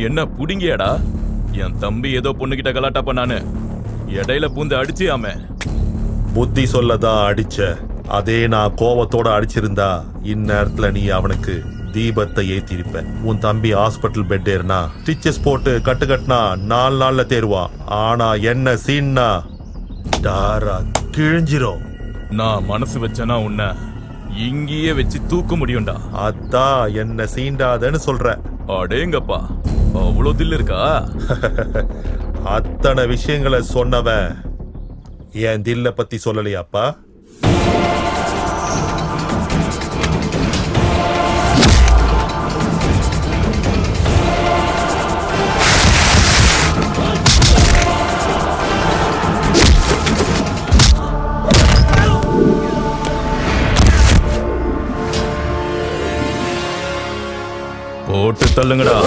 என்ன புடிங்கியாடா? என் தம்பி ஏதோ பொண்ணுகிட்ட கலாட்டா பண்ணானு இடையில பூந்து அடிச்சியாமே. புத்தி சொல்லதான் அடிச்ச. அதே நான் கோவத்தோட அடிச்சிருந்தா இந்நேரத்துல நீ அவனுக்கு தீபத்தை ஏத்திருப்ப. உன் தம்பி ஹாஸ்பிட்டல் பெட் ஏறினா ஸ்டிச்சஸ் போட்டு கட்டுனா 4 நாள்ல தேருவான். ஆனா என்ன சீன்னா டாரா கிழிஞ்சிரும். நான் மனசு வச்சனா உன்னை இங்கேயே வச்சு தூக்க முடியும்டா. அதான் என்ன சீண்டாதன்னு சொல்ற. அடேங்கப்பா, அவ்வளோ தில் இருக்கா? அத்தனை விஷயங்களை சொன்னவன் என் தில்ல பத்தி சொல்லலையாப்பா? போட்டு தள்ளுங்கடா.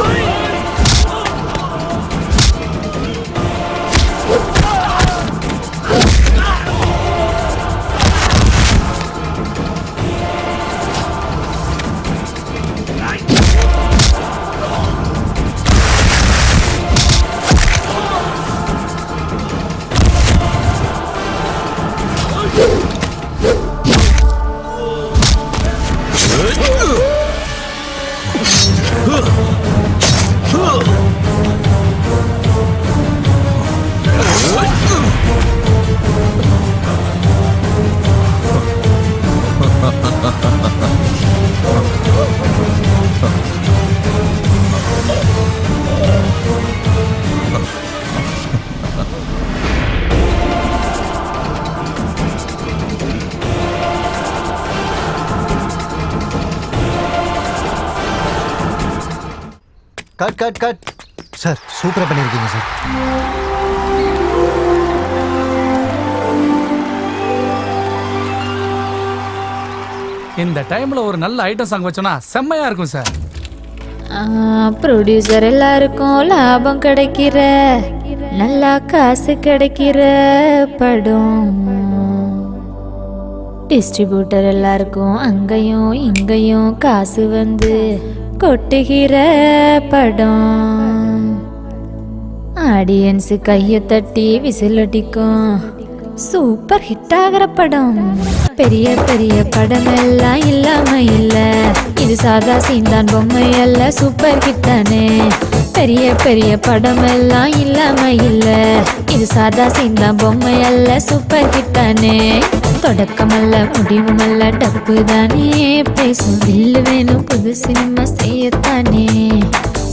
கட் கட் கட் சார், சூப்பராக பண்ணியிருக்கீங்க சார். இந்த டைம்ல ஒரு நல்ல ஐட்டம் சாங் வச்சோன்னா செம்மையா இருக்கும் சார். ப்ரொடியூசர் எல்லாருக்கும் லாபம் கிடைக்கிற நல்லா காசு கிடைக்கிற படம், டிஸ்ட்ரிபியூட்டர் எல்லாருக்கும் அங்கேயும் இங்கேயும் காசு வந்து கொட்டுகிற படம், ஆடியன்ஸ் கையை தட்டி விசில் அடிக்கும் சூப்பர் ஹிட் ஆகிற படம். பெரிய பெரிய படம் எல்லாம் இல்லாம இல்ல, இது சாதா சீந்தான் பொம்மை அல்ல, சூப்பர் ஹிட் தானே. பெரிய பெரிய படம் எல்லாம் இல்லாம இல்ல, இது சாதா சீந்தான் பொம்மை அல்ல, சூப்பர் ஹிட் தானே. தொடக்கமல்ல முடிவுமல்ல டப்பு தானே, பேசும் வில்லு வேணும் புது சினிமா செய்யத்தானே.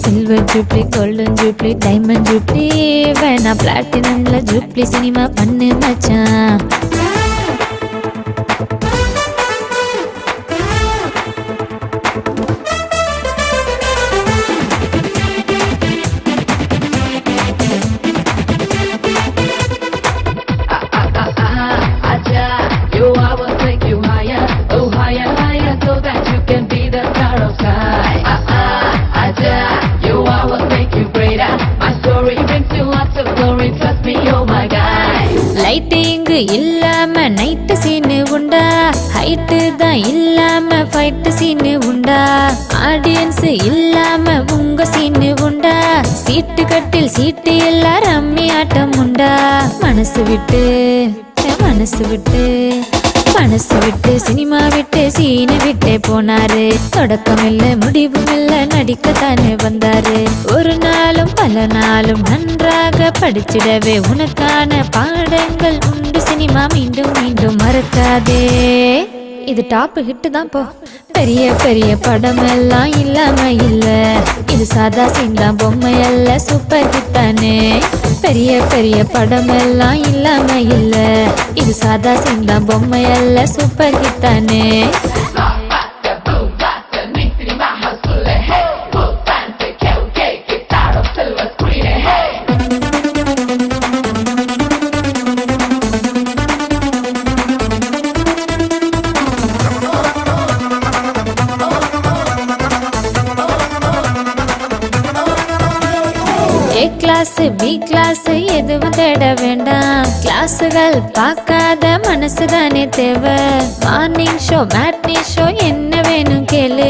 Silver jubilee, golden jubilee, diamond jubilee வேணா, பிளாட்டினம்ல ஜூப்ளி சினிமா பண்ணு மச்சான். லைட்டிங்கு இல்லாம நைட்டு சீனு உண்டா, ஹைட்டு தான் இல்லாம ஃபைட்டு சீனு உண்டா, ஆடியன்ஸ் இல்லாம உங்க சீனு உண்டா, சீட்டு கட்டில் சீட்டு எல்லாம் ரம்மி ஆட்டம் உண்டா. மனசு விட்டு மனசு விட்டு மனசு விட்டு சினிமா விட்டு சீனை விட்டே போனாரு. தொடக்கம் இல்ல முடிவும் இல்ல நடிக்கத்தானே வந்தாரு. ஒரு நாளும் பல நாளும் நன்றாக படிச்சிடவே உனக்கான பாடங்கள் உண்டு சினிமா, மீண்டும் மீண்டும் மறக்காதே. இது டாப் ஹிட் தான் போ. பெரிய பெரிய படம் எல்லாம் இல்லாம இல்ல, இது சாதா சீந்தான் பொம்மை அல்ல, சூப்பர் ஹிட் தானே. பெரிய பெரிய படம் எல்லாம் இல்லாம இல்ல, இது சாதா சீந்தான் பொம்மை அல்ல, சூப்பர் ஹிட் தானே. ஏ கிளாஸ் பி கிளாஸ் எதுவும் தேட வேண்டாம், கிளாஸுகள் பார்க்காத மனசு தானே தேவை. மார்னிங் ஷோ மேட்னி ஷோ என்ன வேணும் கேளு,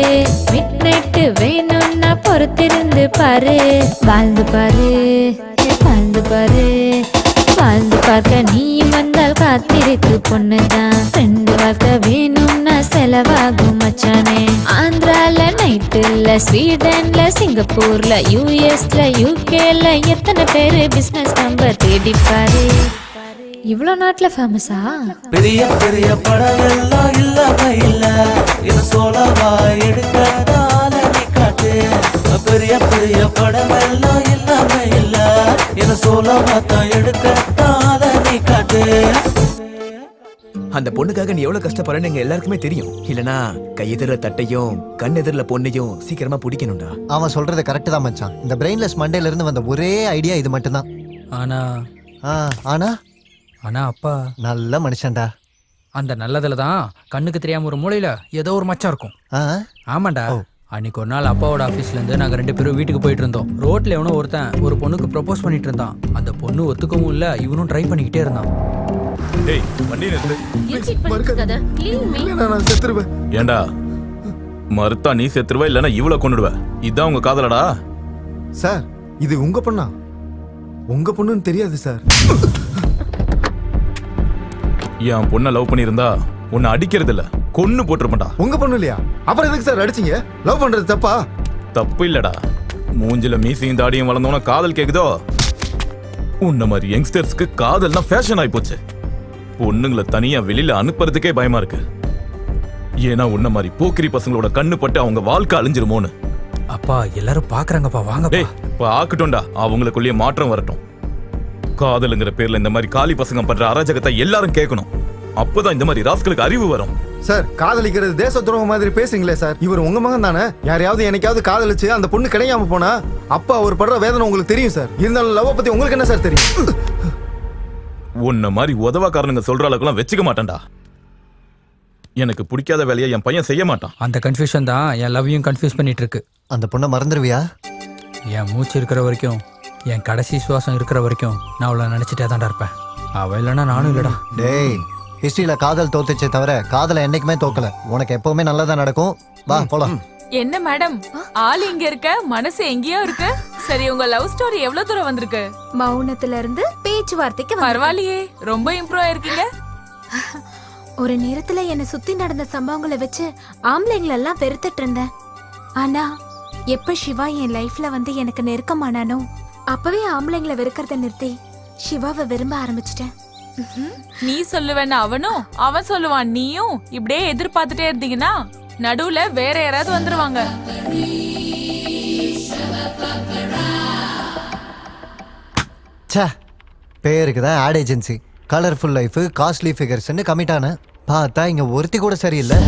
மிட் நைட்டு வேணும்னா பொறுத்திருந்து பாரு, வாழ்ந்து பாரு, வாழ்ந்து பாரு, வாழ்ந்து பார்க்க நீ வந்தால் காத்திருக்கு பொண்ணுதான். ரெண்டு வார்த்தை வேணும்னா செலவாகும் மச்சானே. ஆந்திரால நைட்டுல, ஸ்வீடன்ல, சிங்கப்பூர்ல, யூஎஸ்ல, யூகேல எத்தனை பேரு பிசினஸ் நம்பர் தேடி பாரு. இவ்வளோ நாட்டுல ஃபேமஸா? பெரிய பெரிய படம் எல்லாம் இல்லாம இல்ல, இது சோழவா எடுக்காதால நீ காட்டு. பெரிய பெரிய படம் எல்லாம் இல்லாம இல்ல, இது சோழவா தான் எடுக்காதால நீ காட்டு. அந்த பொண்ணுக்காக நீ எவ்வளவு கஷ்டப்படுறன்னு எங்க எல்லாருக்குமே தெரியும். இல்லனா கையெதிர தட்டையும் கண் எதிரில பொண்ணையும் சீக்கிரமா பிடிக்கணும்டா. அவன் சொல்றது கரெக்ட் தான் மச்சான். இந்த பிரெயின்லெஸ் மண்டையில இருந்து வந்த ஒரே ஐடியா இது மட்டும்தான். ஆனா ஆனா ஆனா அப்பா நல்ல மனுஷன்டா. அந்த நல்லதுல தான் கண்ணுக்கு தெரியாம ஒரு மூலையில ஏதோ ஒரு மச்சம் இருக்கும். ஆமாண்டா. அன்னைக்கு ஒரு நாள் அப்பாவோட ஆஃபீஸ்ல இருந்து நாங்க 2 பேரும் வீட்டுக்கு போயிட்டு இருந்தோம். ரோட்ல எவனோ ஒருத்தன் ஒரு பொண்ணுக்கு ப்ரப்போஸ் பண்ணிட்டு இருந்தான். அந்த பொண்ணு ஒத்துக்கவும் இல்ல, இவனும் ட்ரை பண்ணிக்கிட்டே இருந்தான். டேய் வண்டி நிறுத்து. நான் செத்துருவேன். ஏண்டா மறுத்தா நீ செத்துருவ, இல்லனா இவள கொன்னுடுவ. இதான் உங்க காதலடா? சார் இது உங்க பொண்ணா? உங்க பொண்ணுன்னு தெரியாது சார். என் பொண்ணை லவ் பண்ணியிருந்தா உன்னை அடிக்கிறது இல்ல, கொன்னு போட்டிருப்பா. உங்க பொண்ணு இல்லையா? அப்புறம் எதுக்கு சார் அடிச்சீங்க? லவ் பண்றது தப்பா? தப்பு இல்லடா. மூஞ்சில மீசையும் தாடியும் வளர்ந்தோன்னா காதல் கேக்குதோ? உன்ன மாதிரி யங்ஸ்டர்ஸ்க்கு காதல்னா ஃபேஷன் ஆகி போச்சு. பொண்ணுங்களை தனியா வெளியில அனுப்புறதுக்கே பயமா இருக்கு. ஏன்னா உன்ன மாதிரி போக்கிரி பசங்களோட கண்ணு பட்டு அவங்க வாழ்க்கை அழிஞ்சிருமோன்னு. அப்பா எல்லாரும் பாக்குறாங்கப்பா, வாங்க. டேய் பாக்கட்டும்டா, அவங்களுக்குள்ளேயே மாற்றம் வரட்டும். காதலுங்கிற பேர்ல இந்த மாதிரி காலி பசங்க பண்ற அராஜகத்தை எல்லாரும் கேட்கணும். அப்பதான் இந்த மாதிரி ராஸ்களுக்கு அறிவு வரும். சார் காதலிக்கிறது தேச துரோகம் மாதிரி பேசுறீங்களே சார். இவர் உங்க மகன் தானே? யாரையாவது என்னைக்காவது காதலிச்சு அந்த பொண்ணு கிடைக்காம போனா அப்பா அவர் படுற வேதனை உங்களுக்கு தெரியும் சார். இருந்தாலும் லவ் பத்தி உங்களுக்கு என்ன சார் தெரியும்? உன்ன மாதிரி உதவாக்காரனுங்க சொல்ற அளவுக்குலாம் வச்சுக்க மாட்டேன்டா. எனக்கு பிடிக்காத வேலையை என் பையன் செய்ய மாட்டான். அந்த கன்ஃபியூஷன் தான் என் லவ்வையும் கன்ஃபியூஸ் பண்ணிட்டு இருக்கு. அந்த பொண்ணை மறந்துடுவியா? என் மூச்சு இருக்கிற வரைக்கும், என் கடைசி சுவாசம் இருக்கிற வரைக்கும் நான் அவளை நினைச்சிட்டே தான்டா இருப்பேன். அவ இல்லைன்னா நானும் இல்லடா. டேய் ஹிஸ்டரியில காதல் தோத்துச்சே தவிர காதலை என்னைக்குமே தோக்கல. உனக்கு எப்பவுமே நல்லதா நடக்கும். வா போலாம். என்ன மேடம், ஆள் இங்க இருக்க, மனசு எங்கேயோ இருக்கு. சரி, உங்க லவ் ஸ்டோரி எவ்வளவு தூரம் வந்திருக்கு? மௌனத்துல இருந்து பேச்சுவார்த்தைக்கு பரவாயில்லையே, ரொம்ப இம்ப்ரூவ் ஆயிருக்கீங்க. ஒரு நேரத்துல என்ன சுத்தி நடந்த சம்பவங்களை வச்சு ஆம்பளைங்களை எல்லாம் வெறுத்துட்டு இருந்தேன். ஆனா எப்ப சிவா என் லைஃப்ல வந்து எனக்கு நெருக்கமானானோ அப்பவே ஆம்பளைங்களை வெறுக்கிறத நிறுத்தி சிவாவை விரும்ப ஆரம்பிச்சிட்டேன். நீ சொல்லுவேன்னு அவனும், அவன் சொல்லுவான் நீயும். இப்படியே எதிர்பார்த்துட்டே இருந்தீங்கன்னா நடுவுல வேற யாராவது வந்துருவாங்க. பேருக்கு தான் ad agency, colourful life, costly ஃபிகர்ஸ்ன்னு கமிட் ஆன பார்த்தா இங்க ஒருத்தி கூட சரியில்லை.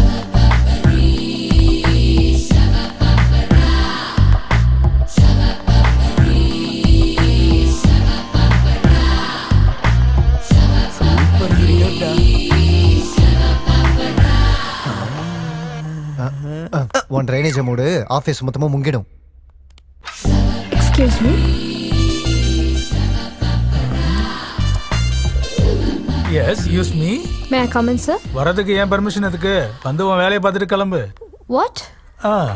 ஒன் ட்ரைனேஜ் மூடு ஆஃபீஸ் மொத்தமா முங்கிடும். Excuse me. எஸ் யூஸ் me. May I come in sir? வரதுக்கு ஏன் பெர்மிஷன் எதுக்கு? வந்து உன் வேலையை பார்த்துட்டு கிளம்பு. What?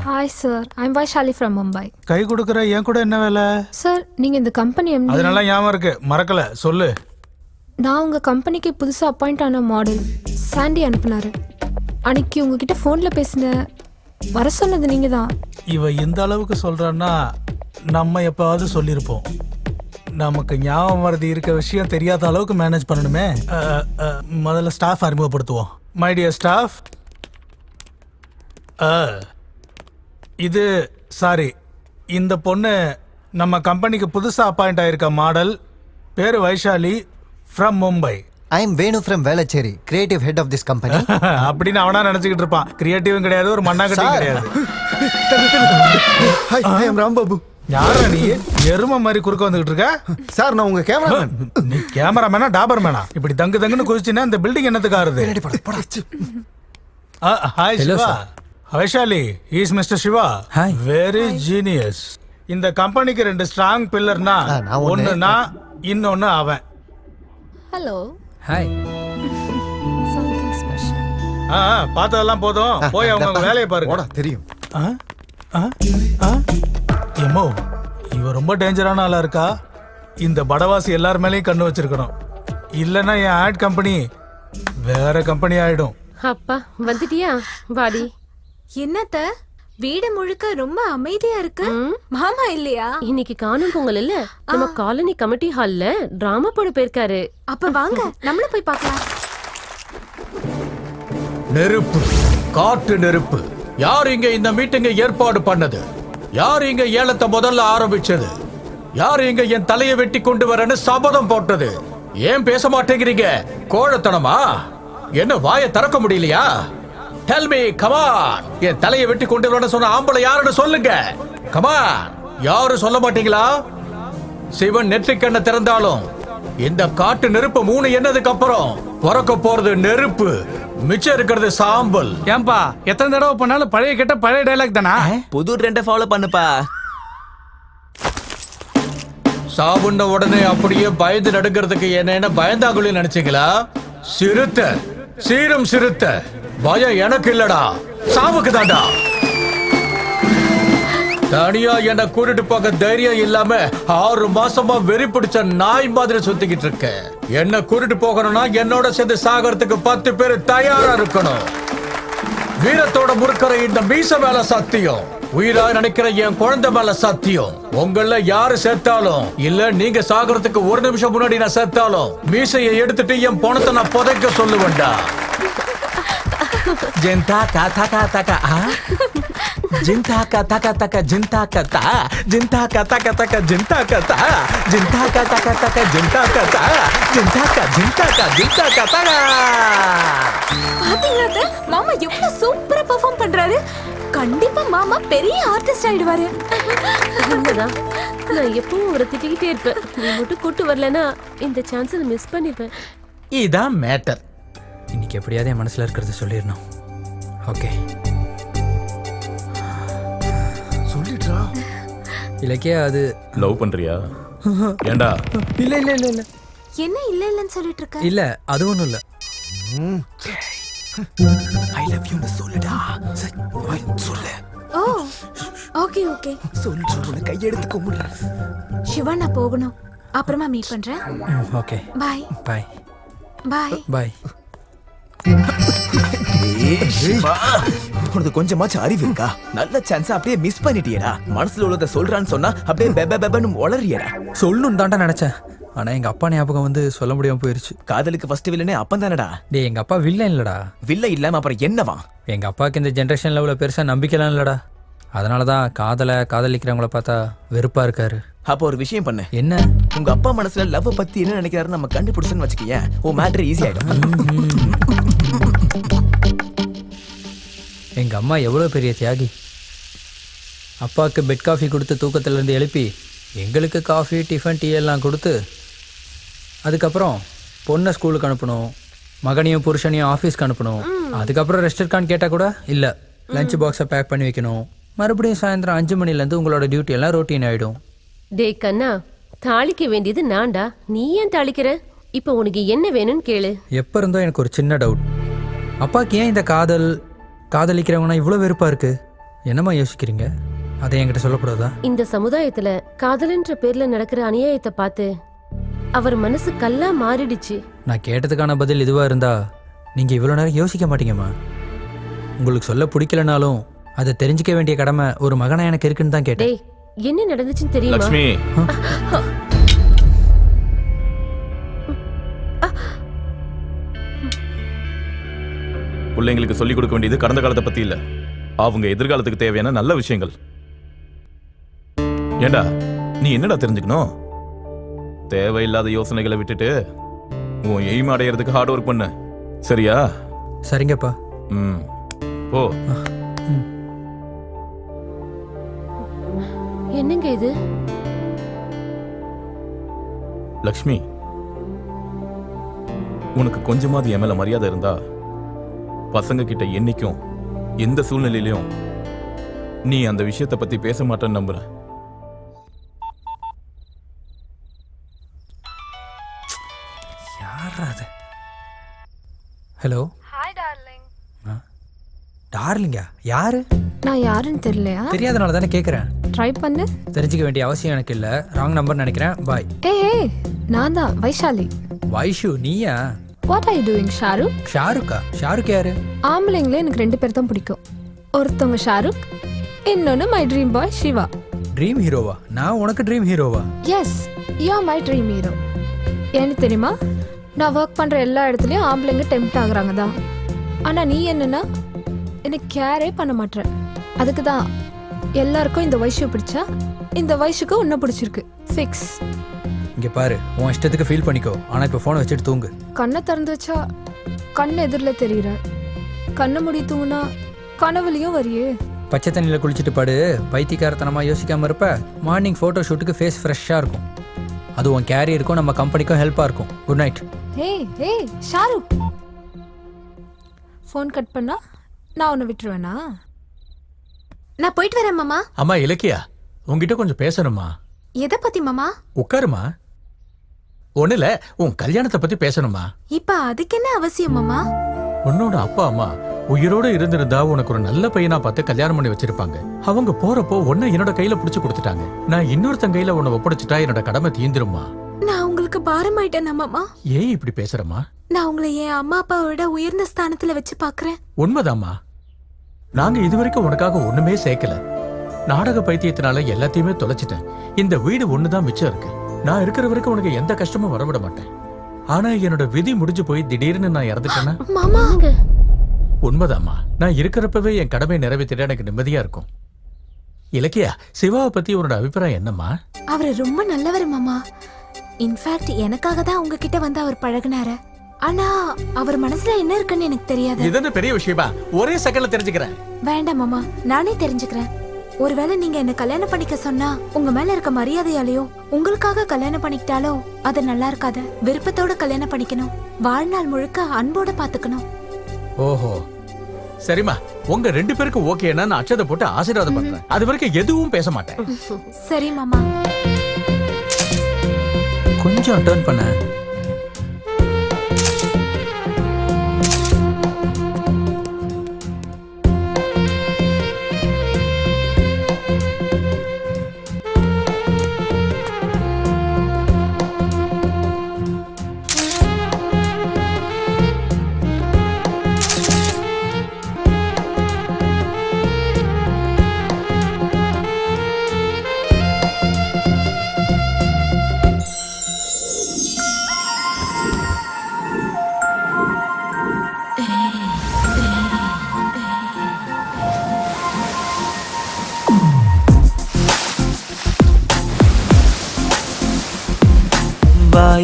Hi sir, I am Vaishali from Mumbai. கை கொடுக்குற என் கூட என்ன வேலை? சார் நீங்க இந்த கம்பெனி எம்டி. அதனால ஞாபகம் இருக்கு, மறக்கல, சொல்லு. நான் உங்க கம்பெனிக்கு புதுசா அப்பாயிண்ட் ஆன மாடல் சாண்டி அனுப்புனாரு. அன்னைக்கு உங்ககிட்ட ஃபோன்ல பேசின, வர சொன்னது நீங்க தான். இவ இந்த அளவுக்கு சொல்றான்னா நம்ம எப்பாவது சொல்லியிருப்போம். நமக்கு ஞாபகம் மறதி இருக்க விஷயம் தெரியாத அளவுக்கு மேனேஜ் பண்ணணுமே. முதல்ல ஸ்டாஃப் அறிமுகப்படுத்துவோம். மை டியர் ஸ்டாஃப், இது சாரி, இந்த பொண்ணு நம்ம கம்பெனிக்கு புதுசா அப்பாயிண்ட் ஆயிருக்க மாடல். பேரு Vaishali, from Mumbai. I am Venu from Velachery, creative head of this company. அப்படின்னு அவனா நினைச்சுக்கிட்டு இருப்பான். கிரியேட்டிவும் கிடையாது, ஒரு மண்ணாங்கட்டியும் கிடையாது. Hi, I am Rambabu. யாரா நீ? எரும மாதிரி குறுக்க வந்துகிட்டு இருக்க? சார் நான் உங்க கேமராமேன். நீ கேமராமேனா டாபர் மேனா? இப்படி தங்கு தங்குன்னு குதிச்சுன்னா இந்த பில்டிங் என்னத்துக்கு ஆறுது? Hi Shiva. Vaishali, he is Mr. Shiva. Hi. Very genius. இந்த கம்பெனிக்கு 2 ஸ்ட்ராங் பில்லர்னா, ஒன்னு நான், இன்னொன்னு அவன். ஹலோ. ஹாய். Something special. பார்த்ததெல்லாம் போதும், போய் அவங்க வேலையை பாருங்க. தெரியும். எம்மோ இவ ரொம்ப டேஞ்சரான ஆளா இருக்கா. இந்த படவாசி எல்லார் மேலேயும் கண்ணு வச்சிருக்கணும். இல்லைன்னா என் ஆட் கம்பெனி வேற கம்பெனி ஆயிடும். அப்பா வந்துட்டியா? வாடி. என்னத்த வீடு முழுக்க ரொம்ப அமைதியா இருக்கு. மாமா இல்லையா? இன்னைக்கு காணும் பொங்கல் இல்ல, நம்ம காலனி கமிட்டி ஹால்ல டிராமா போட போயிருக்காரு. அப்ப வாங்க நம்மளும் போய் பார்க்கலாம். நெருப்பு, காட்டு நெருப்பு. யார் இங்க இந்த மீட்டிங்கை ஏற்பாடு பண்ணது? யார் இங்க ஏலத்தை முதல்ல ஆரம்பிச்சது? யார் இங்க என் தலையை வெட்டி கொண்டு வரேன்னு சபதம் போட்டது? ஏன் பேச மாட்டேங்கிறீங்க? கோழத்தனமா? என்ன வாயை திறக்க முடியலையா? Tell me, come on. என் தலையை வெட்டி கொண்டு வரேன்னு சொன்ன ஆம்பளை யாருன்னு சொல்லுங்க. கமான். யாரும் சொல்ல மாட்டீங்களா? சிவன் நெற்றிக்கண்ணை திறந்தாலும் இந்த காட்டு நெருப்பு 3 என்னதுக்கு அப்புறம் பிறக்க போறது நெருப்பு, மிச்சம் இருக்கிறது சாம்பல். ஏன்பா எத்தனை தடவை பண்ணாலும் பழைய கேட்ட பழைய டைலாக் தானா? புது ட்ரெண்டை ஃபாலோ பண்ணுப்பா. சாவுண்ட உடனே அப்படியே பயந்து நடுங்கிறதுக்கு என்ன பயந்தாங்குழி நினைச்சீங்களா? சிறுத்தை, சீரும் சிறுத்தை. பயம் எனக்கு இல்லடா, சாவுக்கு தாண்டா. தனியா என்ன கூட்டிட்டு போக தைரியம் இல்லாம 6 மாசமா வெறி பிடிச்ச நாய் மாதிரி சுத்திக்கிட்டு இருக்க. என்ன கூட்டிட்டு போகணும்னா என்னோட சேர்ந்து சாகறதுக்கு 10 பேர் தயாரா இருக்கணும். வீரத்தோட முறுக்கிற இந்த மீச மேல சத்தியம், உயிரா நினைக்கிற என் குழந்தை மேல சத்தியம். உங்கள யாரு சேர்த்தாலும் இல்ல நீங்க சாகறதுக்கு 1 நிமிஷம் முன்னாடி நான் சேர்த்தாலும் மீசையை எடுத்துட்டு என் பணத்தை நான் புதைக்க சொல்லுவேன்டா. ஜென்தா கா தா தா ஜிந்தா கா தா தா ஜிந்தா கா தா ஜிந்தா கா தா தா ஜிந்தா கா தா ஜிந்தா கா தா தா ஜிந்தா கா தா ஜிந்தா கா ஜிந்தா கா தா. பாத்தீங்களா மாமா எவ்வளவு சூப்பரா பெர்ஃபார்ம் பண்றாரு. கண்டிப்பா மாமா பெரிய ஆர்டிஸ்ட் ஆயிடுவாரு. உண்மைதான். நான் எப்பவும் அவரை திட்டிக்கிட்டே இருப்பேன். நீ மட்டும் கூட்டு வரலன்னா இந்த சான்ஸை மிஸ் பண்ணிப்பேன். இதான் மேட்டர். இன்னைக்கு எப்படியாவது என் மனசில் இருக்கிறத சொல்லிடணும். ஓகே சொல்லிடுறா. இலக்கியா, அது லவ் பண்றியா? ஏண்டா? இல்ல இல்ல இல்ல இல்ல என்ன இல்ல இல்லன்னு சொல்லிட்டு இருக்க? இல்ல, அது ஒண்ணும் இல்ல. ஐ லவ் யூ சொல்லுடா. சொல்லு. ஓ ஓகே ஓகே சொல்லு. கையெடுத்து கும்பிடு. சிவா, நான் போகணும். அப்புறமா மீட் பண்றேன். ஓகே பாய் பாய் பாய் பாய். உனக்கு கொஞ்சமாச்சும் அறிவு இருக்கா? நல்ல சான்ஸ் அப்படியே மிஸ் பண்ணிட்டியடா. மனசுல உள்ளத சொல்றான்னு சொன்னா அப்படியே பெப பெபன்னு உளறியடா. சொல்லணும் தாண்டா நினைச்சேன். ஆனா எங்க அப்பா ஞாபகம் வந்து சொல்ல முடியாம போயிருச்சு. காதலுக்கு ஃபர்ஸ்ட் வில்லனே அப்பன் தானடா. டேய், எங்க அப்பா வில்லன் இல்லடா. வில்ல இல்லாம அப்புறம் என்னவா? எங்க அப்பாவுக்கு இந்த ஜென்ரேஷன் லெவல பெருசா நம்பிக்கைலாம் இல்லடா. அதனாலதான் காதலிக்கிறவங்கள பார்த்தா வெறுப்பா இருக்காரு. அப்போ ஒரு விஷயம் பண்ணு. என்ன? உங்க அப்பா மனசுல லவ் பத்தி என்ன நினைக்கிறாரு நம்ம கண்டுபிடிச்சோன்னு வச்சுக்கீங்க, ஓ மேட்டர் ஈஸி ஆயிடும். எங்க அம்மா எவ்வளவு பெரிய தியாகி. அப்பாவுக்கு பெட் காஃபி கொடுத்து தூக்கத்திலேருந்து எழுப்பி எங்களுக்கு காஃபி டிஃபன் டீ எல்லாம் கொடுத்து அதுக்கப்புறம் பொண்ணை ஸ்கூலுக்கு அனுப்பணும், மகனையும் புருஷனையும் ஆஃபீஸ்க்கு அனுப்பணும். அதுக்கப்புறம் ரெஸ்ட் இருக்கான்னு கேட்டால் கூட இல்லை, லஞ்ச் பாக்ஸை பேக் பண்ணி வைக்கணும். மறுபடியும் சாயந்தரம் 5 மணிலேருந்து உங்களோட டியூட்டி எல்லாம் ரொட்டீன் ஆகிடும். டே கண்ணா, தாளிக்க வேண்டியது நான்டா, நீ ஏன் தாளிக்கிற? இப்போ உனக்கு என்ன வேணும்னு கேளு. எப்போ இருந்தோ எனக்கு ஒரு சின்ன டவுட். அப்பாவுக்கு ஏன் இந்த காதலிக்கிறவங்கன்னா இவ்வளோ வெறுப்பாக இருக்கு? என்னம்மா யோசிக்கிறீங்க? அதை என்கிட்ட சொல்லக்கூடாதா? இந்த சமுதாயத்துல காதலன்ற பேர்ல நடக்கிற அநியாயத்தை பார்த்து அவர் மனசு கல்லா மாறிடுச்சு. நான் கேட்டதுக்கான பதில் இதுவாக இருந்தா நீங்கள் இவ்வளோ நேரம் யோசிக்க மாட்டீங்கம்மா. உங்களுக்கு சொல்ல பிடிக்கலனாலும் அதை தெரிஞ்சுக்க வேண்டிய கடமை ஒரு மகனா எனக்கு இருக்குன்னு தான் கேட்டேன். டேய், என்ன நடந்துச்சுன்னு தெரியுமா? லக்ஷ்மி, பிள்ளைங்களுக்கு சொல்லிக் கொடுக்க வேண்டியது கடந்த காலத்தை பத்தி இல்ல, அவங்க எதிர்காலத்துக்கு தேவையான நல்ல விஷயங்கள். ஏண்டா, நீ என்னடா தெரிஞ்சுக்கணும்? தேவையில்லாத யோசனைகளை விட்டுட்டு உன் எய்ம் அடையிறதுக்கு ஹார்ட் ஒர்க் பண்ணு, சரியா? சரிங்கப்பா. ம், ஓ. என்னங்க இது? லக்ஷ்மி, உனக்கு கொஞ்சமாவது என் மேல மரியாதை இருந்தா பசங்க கிட்ட என்னைக்கும் எந்த சூழ்நிலையிலும் நீ அந்த விஷயத்தை பத்தி பேச மாட்டேன்னு நம்புற. ஹலோ. Hi darling. டார்லிங்கா? யாரு? நான் யாருன்னு தெரியலையா? தெரியாதனால தானே கேட்குறேன். ட்ரை பண்ணு. தெரிஞ்சுக்க வேண்டிய அவசியம் எனக்கு இல்லை. ராங் நம்பர் நினைக்கிறேன். பாய். ஏய் நான் தான் வைஷாலி. வைஷு நீயா? What are you doing Shahrukh? ஷாருக்கா? ஷாருக் யாரு? ஆம்பளைங்களே எனக்கு 2 பேர் தான் பிடிக்கும். ஒருத்தவங்க ஷாருக், இன்னொன்னு my dream boy Shiva. Dream ஹீரோவா? நான் உனக்கு ட்ரீம் ஹீரோவா? Yes, you are my dream hero. ஏன்னு தெரியுமா, நான் ஒர்க் பண்ணுற எல்லா இடத்துலையும் ஆம்பளைங்க டெம்ப்ட் ஆகுறாங்க தான். ஆனால் நீ என்னன்னா எனக்கு கேரே பண்ண மாட்டேற. அதுக்கு தான் எல்லாருக்கும் இந்த வயசு பிடிச்சா இந்த வயசுக்கு உன்னை பிடிச்சிருக்கு. ஃபிக்ஸ். இங்கே பாரு, உன் இஷ்டத்துக்கு ஃபீல் பண்ணிக்கோ. ஆனால் இப்போ ஃபோனை வச்சுட்டு தூங்கு. கண்ணை திறந்து வச்சா கண் எதிரில் தெரியுற, கண்ணை முடி தூங்குனா கனவுலையும் வரியே. பச்சை தண்ணியில் குளிச்சுட்டு படு. பைத்தியக்காரத்தனமாக யோசிக்காமல் இருப்ப. மார்னிங் ஃபோட்டோ ஷூட்டுக்கு ஃபேஸ் ஃப்ரெஷ்ஷாக இருக்கும். அது உன் கேரியருக்கும் நம்ம கம்பெனிக்கும் ஹெல்ப்பாக இருக்கும். Good night. ஏய் ஷாருக், ஃபோன் கட் பண்ணா நான் உன்னை விட்டுருவேனா? நான் போயிட்டு வரேன் மாமா. அம்மா இலக்கியா, உன்கிட்ட கொஞ்சம் பேசணுமா? எதை பத்தி மாமா? உட்காருமா. ஒண்ணுல உன் கல்யாணத்தை பத்தி பேசணுமா? இப்ப அதுக்கு என்ன அவசியம் மாமா? உன்னோட அப்பா அம்மா உயிரோட இருந்திருந்தா உனக்கு ஒரு நல்ல பையனா பார்த்து கல்யாணம் பண்ணி வச்சிருப்பாங்க. அவங்க போறப்போ உன்னை என்னோட கையில புடிச்சு கொடுத்துட்டாங்க. நான் இன்னொருத்தன் கையில உன்னை ஒப்படைச்சிட்டா என்னோட கடமை தீந்துருமா? நான் உங்களுக்கு பாரமாயிட்டேனா மாமா? ஏன் இப்படி பேசுறமா? நான் உங்களை என் அம்மா அப்பாவை விட உயர்ந்த ஸ்தானத்துல வச்சு பாக்குறேன். உண்மைதாம்மா. நாங்க இதுவரைக்கும் உனக்காக ஒண்ணுமே சேர்க்கல. நாடக பைத்தியத்தினால எல்லாத்தையுமே தொலைச்சிட்டேன். இந்த வீடு ஒண்ணுதான் மிச்சம் இருக்கு. நான் இருக்கிற வரைக்கும் உனக்கு எந்த கஷ்டமும் வரவிட மாட்டேன். ஆனா என்னோட விதி முடிஞ்சு போய் திடீர்னு நான் இறந்துட்டேன்னா? மாமா உண்மைதாம்மா. நான் இருக்கிறப்பவே என் கடமையை நிறைவேற்றிட எனக்கு நிம்மதியா இருக்கும். இலக்கியா, சிவாவை பத்தி உன்னோட அபிப்பிராயம் என்னம்மா? அவரு ரொம்ப நல்லவர் மாமா. இன்ஃபேக்ட் எனக்காக தான் உங்ககிட்ட வந்து அவர் பழகுனாரு. ஆனா அவர் மனசுல என்ன இருக்குன்னு எனக்கு தெரியாது. இது என்ன பெரிய விஷயமா? ஒரே செகண்ட்ல தெரிஞ்சுக்கிறேன். வேண்டாம் மாமா, நானே தெரிஞ்சுக்கிறேன். ஒருவேளை நீங்க என்ன கல்யாணம் பண்ணிக்க சொன்னா உங்க மேல இருக்க மரியாதையாலேயோ உங்களுக்காக கல்யாணம் பண்ணிக்கிட்டாலோ அது நல்லா இருக்காது. விருப்பத்தோட கல்யாணம் பண்ணிக்கணும். வாழ்நாள் முழுக்க அன்போட பாத்துக்கணும். ஓஹோ, சரிம்மா. உங்க 2 பேருக்கு ஓகேன்னா நான் அச்சதை போட்டு ஆசீர்வாதம் பண்றேன். அது வரைக்கும் எதுவும் பேச மாட்டேன். சரி மாமா. கொஞ்சம் டர்ன் பண்ண.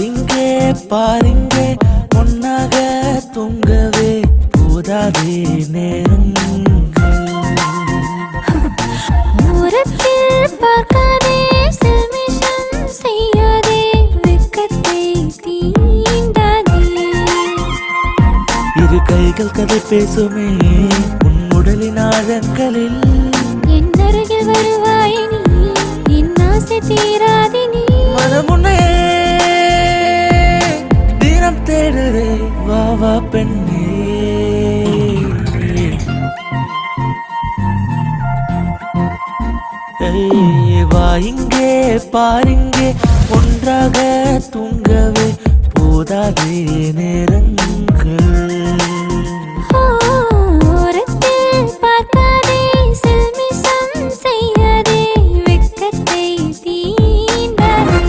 இங்கே பாருங்க, ஒன்னாக தூங்கவே போதாதே நேரங்கள். தூரத்தில் பார்க்காதே, செல்மிஷம் செய்யாதே, வெட்கத்தை தீண்டாதே. இரு கைகள் கதை பேசுமே உன் உடலின் ஆழங்களில். என் அருகில் வருவாய் நீ, என் ஆசை தீராதே நீ. மனமுன்னே தினம் தேடுதே, வா வா பெண்ணே. வா இங்கே பாருங்கே, ஒன்றாக தூங்கவே போதாதே நேரங்கள். ஓரத்தில் பார்க்காதே, செல்மிஷம் செய்யாதே, வெட்கத்தை தீண்டாதே.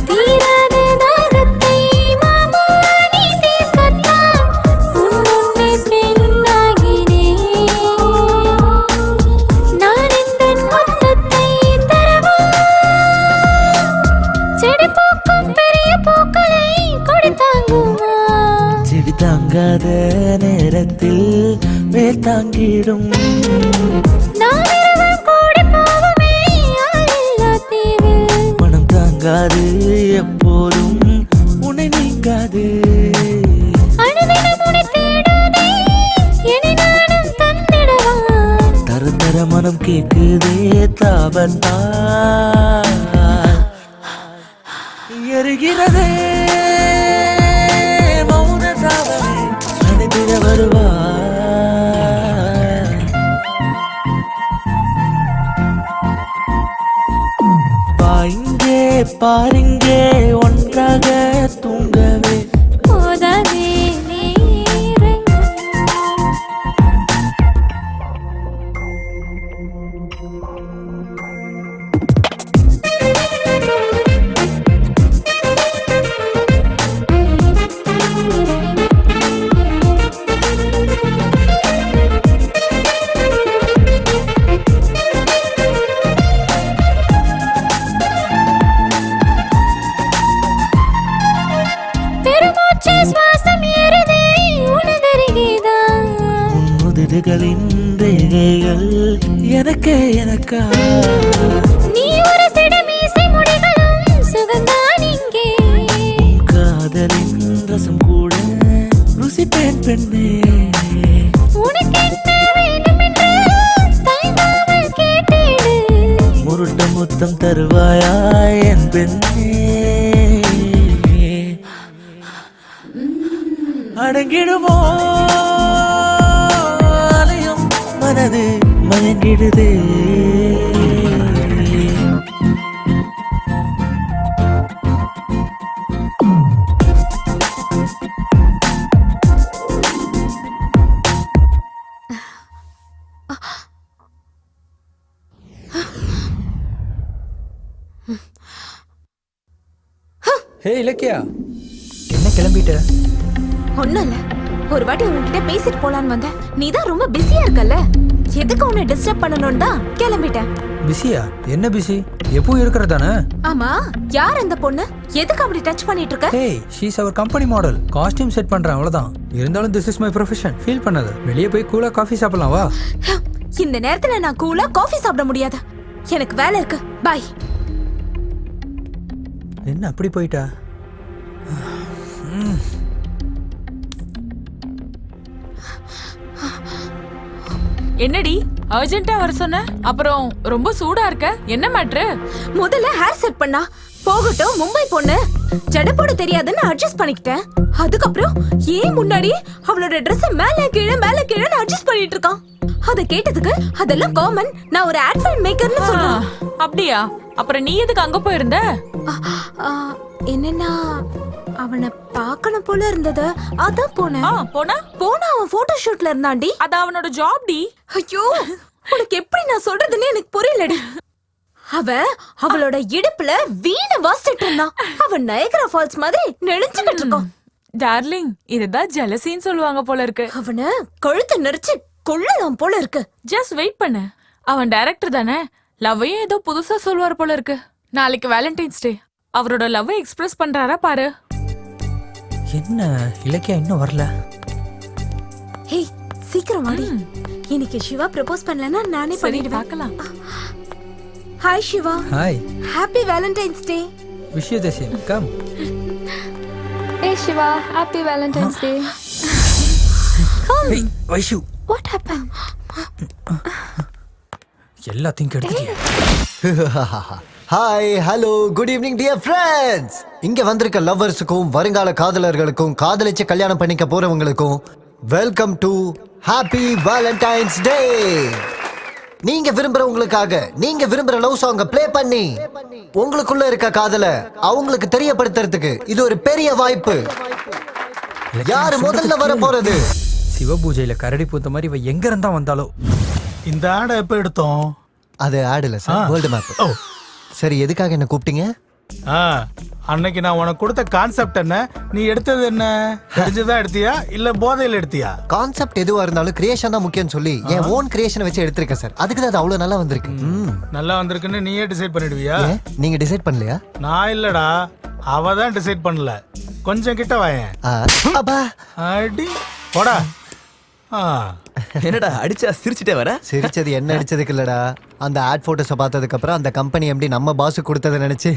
தீராத தாகத்தை மாமா நீ தீர்க்கத்தான் உன் முன்னே பெண்ணாகினேன். நான் இந்த மொத்தத்தை தரவா, செடி பூக்கும் பெரிய பூக்களை கொடி தாங்குமா. செடி தாங்காத நேரத்தில் வேர் தாங்கிடும். நான் இரவல் கூடி போவோமே ஆளில்லா தீவில். மனம் தாங்காது எப்போதும் உன்னை நீங்காது. அணுதினம் உன்னை தேடாதே, என்னை நானும் தந்திடவா. தர தர மனம் கேக்குதே தாபத்தா எரிகிறதே. பாருங்கே ஒன்றாக தூங்கவே போதாதே நேரங்கள். பெருமூச்சு சுவாசம் ஏறுதே உனதருகேதான். உன்னுதடுகளின் ரேகைகள் எனக்கே எனக்கா நீ ஒரு சிடமீசை முடிகளும் சுகந்தான் இங்கே. காதலின் ரசம் கூட ருசிப்பேன் பெண்ணே உனக்கு என்ன வேண்டும் என்று தயங்காமல் கேட்டேடு. முருட்ட முத்தம் தருவாயா என் பெண்ணே அடங்கிடுமோ அலையும் மனது மயங்கிடுதே ஹே இலக்கியா, என்ன கிளம்பிட்ட? ஒண்ணும் இல்ல, ஒரு வாட்டி உன்கிட்ட பேசிட்டு போலான்னு வந்தேன். நீ தான் ரொம்ப பிஸியா இருக்கல்ல, எதுக்கு உன்னை டிஸ்டர்ப் பண்ணணும்னு தான் கிளம்பிட்டேன். பிஸியா? என்ன பிஸி? எப்பவும் இருக்கிறதானே? ஆமா, யார் அந்த பொண்ணு? எதுக்கு அப்படி டச் பண்ணிட்டு இருக்க? ஹே, she's our company model. Costume set பண்றேன், அவ்வளவுதான். இருந்தாலும் this is my profession. Feel பண்ணாத. வெளியே போய் கூலா காஃபி சாப்பிடலாம் வா. இந்த நேரத்துல நான் கூலா காஃபி சாப்பிட முடியாது, எனக்கு வேலை இருக்கு. பை. என்ன அப்படி போயிட்டா? என்னடி அர்ஜென்ட்டா வர சொன்ன? அப்புறம் ரொம்ப சூடா இருக்க, என்ன மேட்ரு? முதல்ல ஹேர் செட் பண்ணா போகட்டும், மும்பை பொண்ணு ஜடை போட தெரியாதுன்னு அட்ஜஸ்ட் பண்ணிக்கிட்டேன். அதுக்கப்புறம் ஏன் முன்னாடி அவளோட ட்ரெஸ் மேல கீழே அட்ஜஸ்ட் பண்ணிட்டு இருக்கான். அத கேட்டதுக்கு அதெல்லாம் காமன், நான் ஒரு ஆட் ஃபில்ம் மேக்கர்னு சொல்றேன். அப்படியா? அப்புறம் நீ எதுக்கு அங்க போயிருந்த? என்னன்னா அவனை பார்க்கணும் போல இருந்தது, அதான் போனேன். போனா அவன் போட்டோ ஷூட்ல இருந்தாண்டி. அது அவனோட ஜாப் டி. ஐயோ, உனக்கு எப்படி நான் சொல்றதுன்னு எனக்கு புரியலடி. அவளோட இடுப்புல வீண வாசிட்டு இருந்தான். அவன் நயகரா ஃபால்ஸ் மாதிரி நெளிஞ்சுக்கிட்டு இருக்கான். டார்லிங், இதுதான் ஜெலசின்னு சொல்லுவாங்க போல இருக்கு. அவனை கழுத்தை நெரிச்சு கொள்ளலாம் போல இருக்கு. ஜஸ்ட் வெயிட் பண்ணு, அவன் டைரக்டர் தானே, லவ்வையும் ஏதோ புதுசா சொல்லுவார் போல இருக்கு. நாளைக்கு வேலண்டைன்ஸ் டே, அவரோட லவ்வை எக்ஸ்பிரஸ் பண்றாரா பாரு. என்ன இலக்கியா இன்னும் வரல? ஹே, சீக்கிரம் வாடி. இன்னைக்கு சிவா ப்ரப்போஸ் பண்ணலன்னா நானே பண்ணிடுவேன். பார்க்கலாம். Hi Shiva. Hi. Happy Valentine's day. Wish you the same. Come. Hey Shiva, happy Valentine's Day. Come. Hey, Vaishu. What happened? எல்லாத்தையும் கெடுத்துட்டியா? Hi, hello, good evening dear friends. இங்க வந்திருக்க லவ்வர்ஸுக்கும் வருங்கால காதலர்களுக்கும் காதலிச்சு கல்யாணம் பண்ணிக்க போறவங்களுக்கும் welcome to happy Valentine's day. நீங்க விரும்புறவங்களுக்காக நீங்க விரும்புற லவ் சாங்க ப்ளே பண்ணி உங்களுக்குள்ள இருக்க காதல அவங்களுக்கு தெரியப்படுத்துறதுக்கு இது ஒரு பெரிய வாய்ப்பு. யாரு முதல்ல வர போறது? சிவபூஜையில கரடி பூத்த மாதிரி இவ எங்க இருந்தா வந்தாலோ. இந்த ஆடை எப்ப எடுத்தோம்? அது ஆட் இல்ல சார், வேர்ல்டு மேப். சரி, எதுக்காக என்ன கூப்பிட்டீங்க? அன்னைக்கு நான் உனக்கு கொடுத்த கான்செப்ட் என்ன, நீ எடுத்தது என்ன? தெரிஞ்சுதான் எடுத்தியா இல்ல போதையில எடுத்தியா? கான்செப்ட் எதுவா இருந்தாலும் கிரியேஷன் தான் முக்கியம்னு சொல்லி என் ஓன் கிரியேஷனை வச்சு எடுத்திருக்கேன் சார். அதுக்கு தான் அது அவ்வளவு நல்லா வந்திருக்கு. நல்லா வந்திருக்குன்னு நீயே டிசைட் பண்ணிடுவியா? நீங்க டிசைட் பண்ணலையா? நான் இல்லடா, அவ தான் டிசைட் பண்ணல. கொஞ்சம் கிட்ட வாயேன். அடி போடா. என்னடா அடிச்சா சிரிச்சிட்டே வர? சிரிச்சது என்ன அடிச்சதுக்கு இல்லடா, அந்த ஆட் போட்டோஸை பார்த்ததுக்கு அப்புறம் அந்த கம்பெனி எம்டி நம்ம பாஸ் கொடுத்ததை நினைச்சு.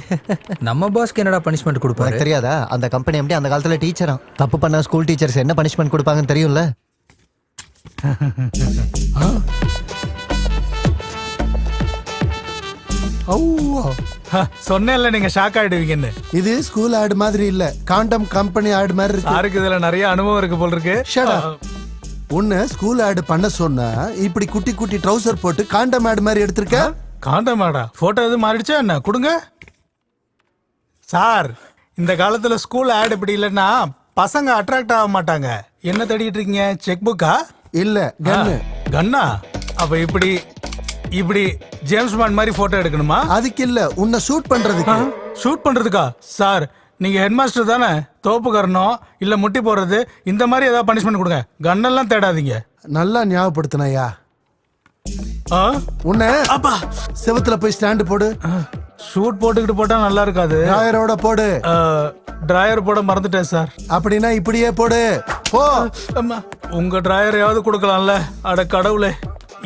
நம்ம பாஸ்க்கு என்னடா பனிஷ்மெண்ட் கொடுப்பாரு? தெரியாதா? அந்த கம்பெனி எம்டி அந்த காலத்துல டீச்சரா. தப்பு பண்ண ஸ்கூல் டீச்சர்ஸ் என்ன பனிஷ்மெண்ட் கொடுப்பாங்கன்னு தெரியும்ல. சொன்னேன்ல நீங்க ஷாக் ஆயிடுவீங்கன்னு. இது ஸ்கூல் ஆட் மாதிரி இல்ல, காண்டம் கம்பெனி ஆட் மாதிரி இருக்கு. யாருக்கு இதுல நிறைய அனுபவம் இருக்கு போல இருக்கு. உன்னை ஸ்கூல் ஆட் பண்ண சொன்னா இப்படி குட்டி குட்டி ட்ரவுசர் போட்டு காண்டம் ஆட் மாதிரி எடுத்திருக்க. காண்டம் ஆடா? போட்டோ எதுவும் மாறிடுச்சா என்ன? கொடுங்க. சார் இந்த காலத்துல ஸ்கூல் ஆட் இப்படி இல்லைன்னா பசங்க அட்ராக்ட் ஆக மாட்டாங்க. என்ன தேடிட்டு இருக்கீங்க? செக் புக்கா? இல்ல கன்னு. கன்னா? அப்ப இப்படி இப்படி ஜேம்ஸ் பாண்ட் மாதிரி போட்டோ எடுக்கணுமா? அதுக்கு இல்ல, உன்னை ஷூட் பண்றதுக்கு. ஷூட் பண்றதுக்கா? சார் நீங்க ஹெட் மாஸ்டர் தானே? தோப்புக்கறணும் இல்ல முட்டி போடுறது இந்த மாதிரி ஏதாவது பனிஷ்மெண்ட் கொடுங்க. கன்னெல்லாம் தேடாதீங்க. நல்லா ஞாபகப்படுத்தினயா. ஆ? உன்னை அப்பா செவுத்துல போய் ஸ்டாண்டு போடு. ஷூட் போட்டுக்கிட்டு போட்டா நல்லா இருக்காது. டிராயரோட போடு. டிராயர் போட மறந்துட்டேன் சார். அப்படின்னா இப்படியே போடு. போ. அம்மா, உங்க டிராயரையாவது கொடுக்கலாம்ல. அட கடவுளே,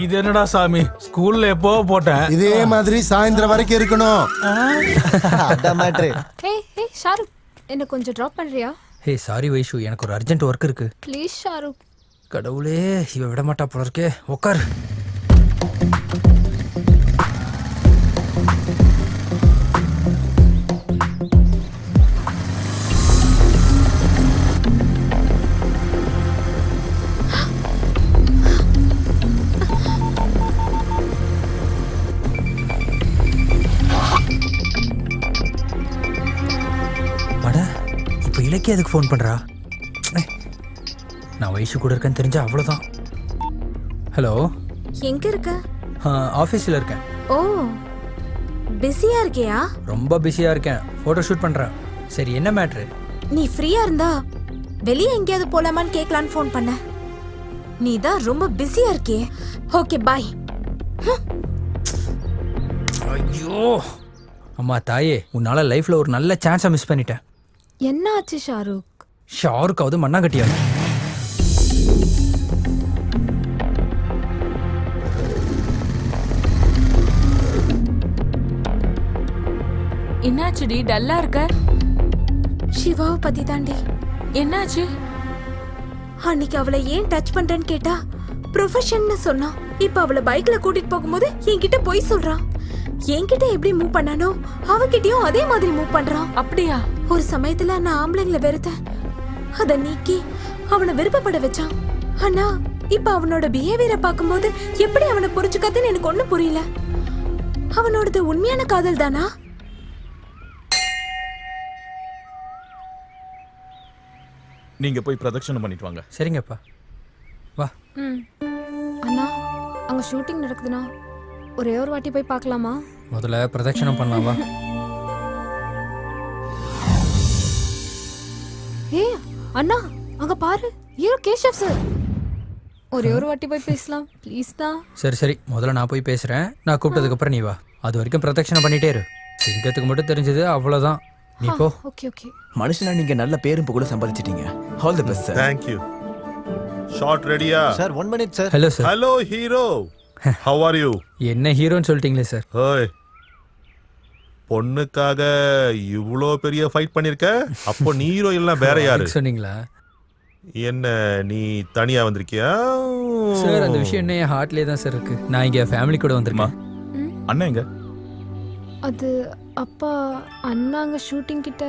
இது என்னடா சாமி, ஸ்கூல்ல எப்போ போட்டேன். இதே மாதிரி சாயந்தரம் வரைக்கும் இருக்கணும். அதான் மேட்ரு. ஹே ஷாருக், என்ன கொஞ்சம் ட்ராப் பண்றியா? ஹே சாரி வைஷு, எனக்கு ஒரு அர்ஜென்ட் ஒர்க் இருக்கு. ப்ளீஸ் ஷாருக். கடவுளே, இவ விட மாட்டா போல இருக்கே. உட்கார். இலக்கிய எதுக்கு ஃபோன் பண்ணுறா? நான் வயசு கூட இருக்கேன்னு தெரிஞ்சா அவ்வளோதான். ஹலோ, எங்க இருக்க? ஆஃபீஸில் இருக்கேன். ஓ, பிஸியா இருக்கியா? ரொம்ப பிஸியாக இருக்கேன், ஃபோட்டோ ஷூட் பண்ணுறேன். சரி, என்ன மேட்ரு? நீ ஃப்ரீயா இருந்தா வெளியே எங்கேயாவது போலாமான்னு கேட்கலான்னு ஃபோன் பண்ண. நீ தான் ரொம்ப பிஸியா இருக்கியே. Okay bye. ஐயோ அம்மா தாயே, உன்னால லைஃப்ல ஒரு நல்ல சான்ஸை மிஸ் பண்ணிட்டேன். என்ன ஆச்சு ஷாருக்? ஷாருக்காவது மண்ணாங்கட்டியா? என்னாச்சுடி டல்லா இருக்க? சிவாவை பத்தி தாண்டி. என்னாச்சு? அன்னைக்கு அவளை ஏன் டச் பண்றேன்னு கேட்டா ப்ரொஃபஷன்னு சொன்னா. இப்ப அவளை பைக்ல கூட்டிட்டு போகும்போது என்கிட்ட போய் சொல்றான். என்கிட்ட எப்படி மூவ் பண்ணானோ அவகிட்டயும் அதே மாதிரி மூவ் பண்றான். அப்படியா? ஒரு சமயத்துல நான் ஆம்பளைங்களை வெறுத்தேன், அத நீக்கி அவனை விருப்பப்பட வச்சான். ஆனா இப்ப அவனோட பிஹேவியரை பார்க்கும்போது எப்படி அவனை புரிஞ்சுக்காதுன்னு எனக்கு ஒண்ணும் புரியல. அவனோடது உண்மையான காதல் தானா? நீங்க போய் பிரதட்சணம் பண்ணிட்டு வாங்க. சரிங்கப்பா, வா. அண்ணா, அங்க ஷூட்டிங் நடக்குதுண்ணா, ஒரே ஒரு வாட்டி போய் பார்க்கலாமா? முதல்ல பிரதட்சணம் பண்ணலாம், வா. ஏ அண்ணா, அங்க பாரு, ஹீரோ கேஷவ் சார். ஒரே ஒரு வாட்டி போய் பேசலாம் ப்ளீஸ் தான். சரி சரி, முதல்ல நான் போய் பேசுறேன். நான் கூப்பிட்டதுக்கு அப்புறம் நீ வா. அது வரைக்கும் பிரதட்சணம் பண்ணிட்டே இரு. சிங்கத்துக்கு மட்டும் தெரிஞ்சது அவ்வளவுதான். நீ போ. Okay okay. மனுஷனா நீங்க நல்ல பேரும் புகழும் சம்பாதிச்சிட்டீங்க. All the best sir. Thank you. Shot ரெடியா? Sir 1 minute sir. Hello sir. Hello hero, how are you? என்ன ஹீரோன்னு சொல்லிட்டீங்களே சார். ஹேய், பொண்ணுக்காக இவ்ளோ பெரிய ஃபைட் பண்ணிருக்க. அப்போ நீ ஹீரோ இல்ல வேற யாரு சொன்னீங்களா? என்ன நீ தனியா வந்திருக்கியா? சார் அந்த விஷயம் என்ன என் ஹார்ட்லயே தான் சார் இருக்கு. நான் இங்க ஃபேமிலி கூட வந்திருக்கேன். அண்ணா எங்க? அது அப்பா, அண்ணாங்க ஷூட்டிங் கிட்ட.